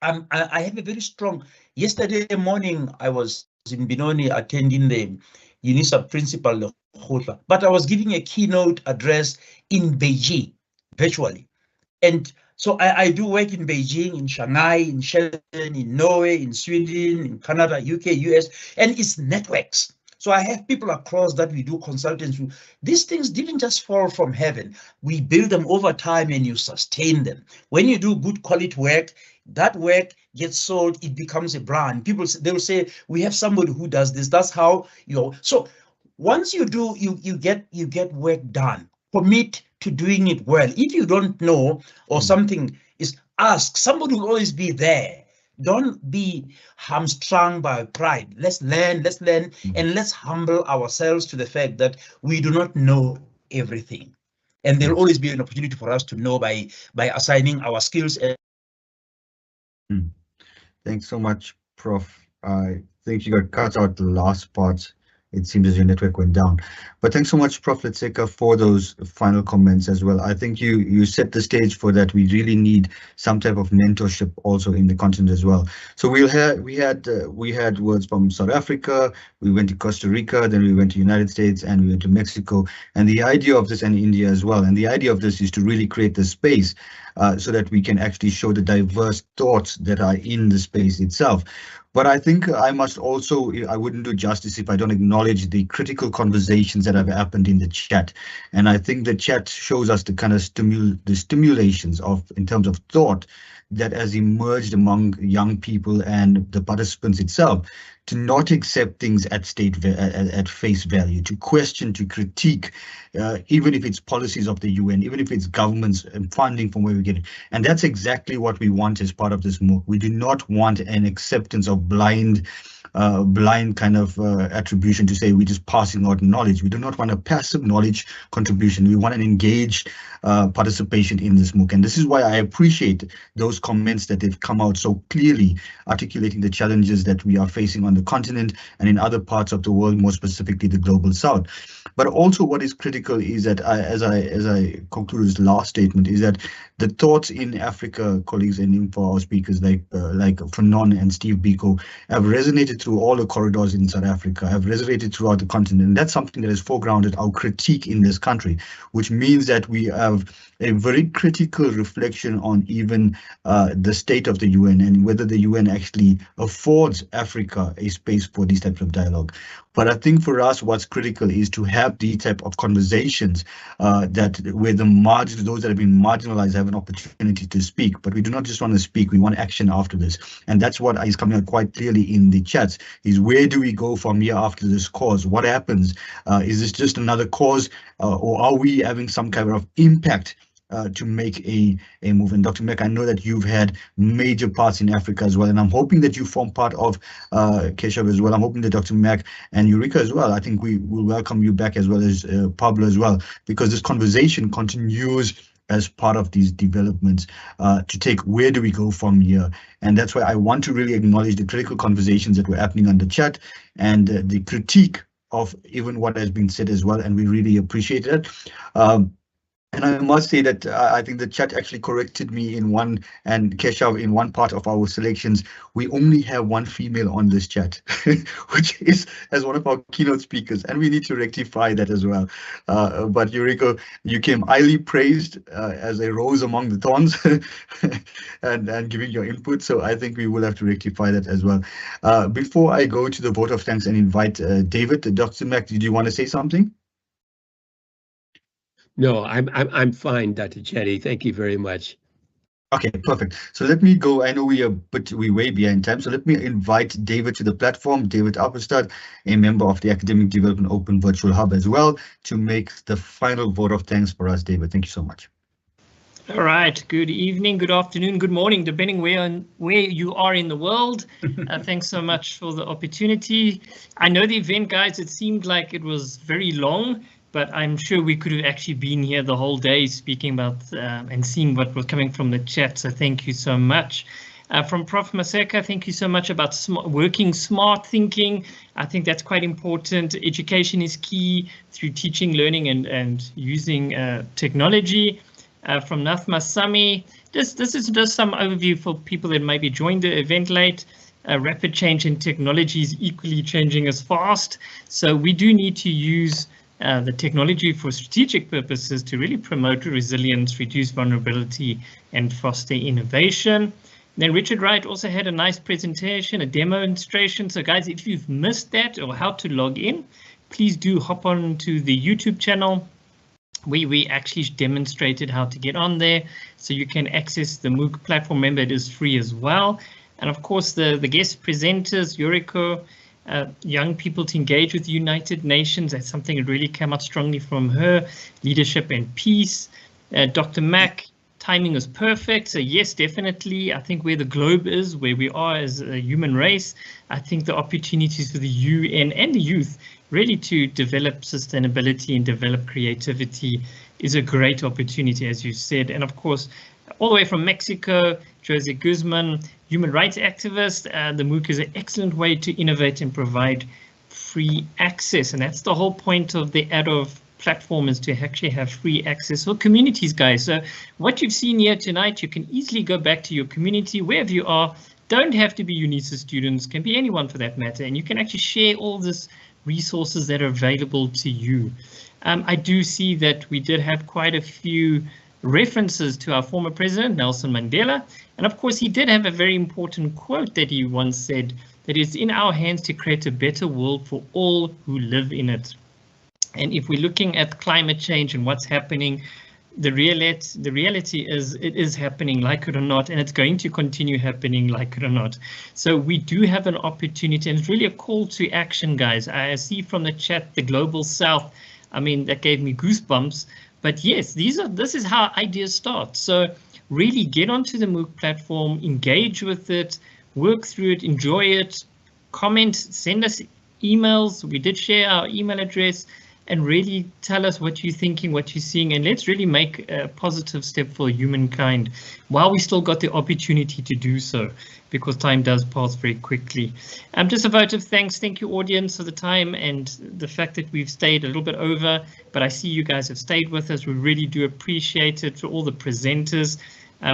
I have a very strong. Yesterday morning, I was in Benoni attending the UNISA principal, but I was giving a keynote address in Beijing virtually. And so I do work in Beijing, in Shanghai, in Shenzhen, in Norway, in Sweden, in Canada, UK, US, and it's networks. So I have people across that we do consultants. These things didn't just fall from heaven. We build them over time and you sustain them. When you do good quality work, that work gets sold, it becomes a brand. People, they will say, we have somebody who does this. That's how so once you do, you get work done. Commit to doing it well. If you don't know or something is asked, somebody will always be there. Don't be hamstrung by pride. Let's learn, and let's humble ourselves to the fact that we do not know everything. And there'll always be an opportunity for us to know by assigning our skills. Thanks so much, Prof. I think you got cut out the last part. It seems as your network went down. But thanks so much, Prof. Letseka, for those final comments as well. I think you set the stage for that. We really need some type of mentorship also in the continent as well. So we had words from South Africa, we went to Costa Rica, then we went to United States, and we went to Mexico. And the idea of this, and India as well. And the idea of this is to really create the space so that we can actually show the diverse thoughts that are in the space itself. But I think I must also, I wouldn't do justice if I don't acknowledge the critical conversations that have happened in the chat. And I think the chat shows us the kind of stimulations in terms of thought that has emerged among young people and the participants itself, to not accept things at face value, to question, to critique, even if it's policies of the UN, even if it's governments and funding from where we get it. And that's exactly what we want as part of this MOOC. We do not want an acceptance of blind kind of attribution to say we're just passing out knowledge. We do not want a passive knowledge contribution. We want an engaged participation in this MOOC. And this is why I appreciate those comments that they've come out so clearly, articulating the challenges that we are facing on the continent and in other parts of the world, more specifically the global south. But also what is critical is that as I conclude this last statement, is that the thoughts in Africa, colleagues, and for our speakers like Fanon and Steve Biko, have resonated through all the corridors in South Africa, have resonated throughout the continent. And that's something that has foregrounded our critique in this country, which means that we have a very critical reflection on even the state of the UN and whether the UN actually affords Africa a space for these types of dialogue. But I think for us, what's critical is to have these type of conversations that where those that have been marginalized have an opportunity to speak. But we do not just want to speak, we want action after this. And that's what is coming out quite clearly in the chats, is where do we go from here after this cause? What happens? Is this just another cause, or are we having some kind of impact to make a move? And Dr. Mek, I know that you've had major parts in Africa as well, and I'm hoping that you form part of Keshav as well. I'm hoping that Dr. Mek and Eureka as well. I think we will welcome you back, as well as Pablo as well, because this conversation continues as part of these developments to take where do we go from here. And that's why I want to really acknowledge the critical conversations that were happening on the chat and the critique of even what has been said as well, and we really appreciate it. And I must say that I think the chat actually corrected me in one, and Keshav, in one part of our selections, we only have one female on this chat, which is as one of our keynote speakers, and we need to rectify that as well. But Eureka, you came highly praised as a rose among the thorns and giving your input. So I think we will have to rectify that as well. Before I go to the vote of thanks and invite David, Dr. Mek, did you want to say something? No, I'm fine, Dr. Chetty. Thank you very much. Okay, perfect. So let me go. I know we're way behind time. So let me invite David to the platform. David Alperstad, a member of the Academic Development Open Virtual Hub as well, to make the final vote of thanks for us. David, thank you so much. All right. Good evening, good afternoon, good morning, depending where you are in the world. Thanks so much for the opportunity. I know the event, guys, it seemed like it was very long, but I'm sure we could have actually been here the whole day speaking about and seeing what was coming from the chat. So thank you so much. From Prof. Maseka, thank you so much about working smart thinking. I think that's quite important. Education is key through teaching, learning, and using technology. From Nathma Sami, this is just some overview for people that maybe joined the event late. Rapid change in technology is equally changing as fast. So we do need to use the technology for strategic purposes to really promote resilience, reduce vulnerability, and foster innovation. Then Richard Wright also had a nice presentation, a demonstration. So guys, if you've missed that or how to log in, please do hop on to the YouTube channel where we actually demonstrated how to get on there. So you can access the MOOC platform. Remember, it is free as well. And of course, the guest presenters, Yoriko, young people to engage with the United Nations. That's something that really came out strongly from her. Leadership and peace. Dr. Mack, timing was perfect. So yes, definitely. I think where the globe is, where we are as a human race, I think the opportunities for the UN and the youth really to develop sustainability and develop creativity is a great opportunity, as you said. And of course, all the way from Mexico, Jose Guzman, human rights activist. The MOOC is an excellent way to innovate and provide free access. And that's the whole point of the ADOVH platform, is to actually have free access for communities, guys. So what you've seen here tonight, you can easily go back to your community, wherever you are. Don't have to be UNISA students, can be anyone for that matter. And you can actually share all this resources that are available to you. I do see that we did have quite a few references to our former president, Nelson Mandela. And of course, he did have a very important quote that he once said, that it's in our hands to create a better world for all who live in it. And if we're looking at climate change and what's happening, the reality is it is happening, like it or not, and it's going to continue happening, like it or not. So we do have an opportunity, and it's really a call to action, guys. I see from the chat, the Global South, I mean, that gave me goosebumps. But yes, this is how ideas start. So really get onto the MOOC platform, engage with it, work through it, enjoy it, comment, send us emails. We did share our email address, and really tell us what you're thinking, what you're seeing, and let's really make a positive step for humankind while we still got the opportunity to do so, because time does pass very quickly. Just a vote of thanks. Thank you, audience, for the time and the fact that we've stayed a little bit over, but I see you guys have stayed with us. We really do appreciate it. For all the presenters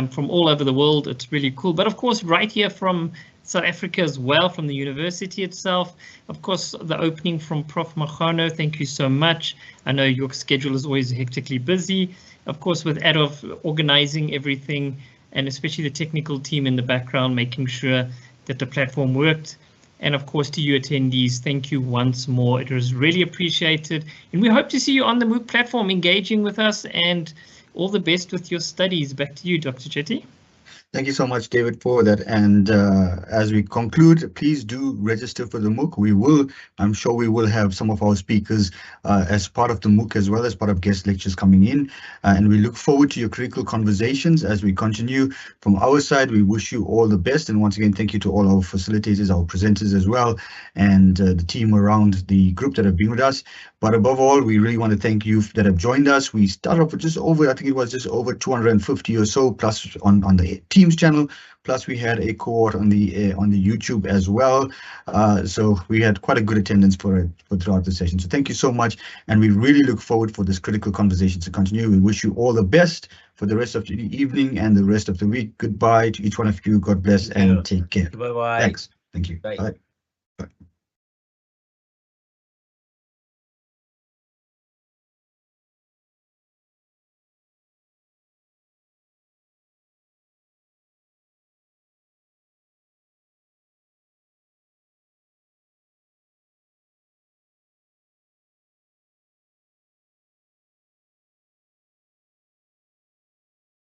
from all over the world, it's really cool. But of course, right here from South Africa as well, from the university itself. Of course, the opening from Prof. Makhono, thank you so much. I know your schedule is always hectically busy. Of course, with ADOVH organizing everything, and especially the technical team in the background, making sure that the platform worked. And of course, to you attendees, thank you once more. It was really appreciated. And we hope to see you on the MOOC platform, engaging with us, and all the best with your studies. Back to you, Dr. Chetty. Thank you so much, David, for that. And as we conclude, please do register for the MOOC. I'm sure we will have some of our speakers as part of the MOOC, as well as part of guest lectures coming in. And we look forward to your critical conversations as we continue. From our side, we wish you all the best. And once again, thank you to all our facilitators, our presenters as well, and the team around the group that have been with us. But above all, we really want to thank you that have joined us. We started off with just over, I think it was just over 250 or so, plus on the Teams channel. Plus we had a cohort on the YouTube as well. So we had quite a good attendance for throughout the session. So thank you so much. And we really look forward for this critical conversation to continue. We wish you all the best for the rest of the evening and the rest of the week. Goodbye to each one of you. God bless and take care. Bye-bye. Thanks. Thank you. Bye. Bye.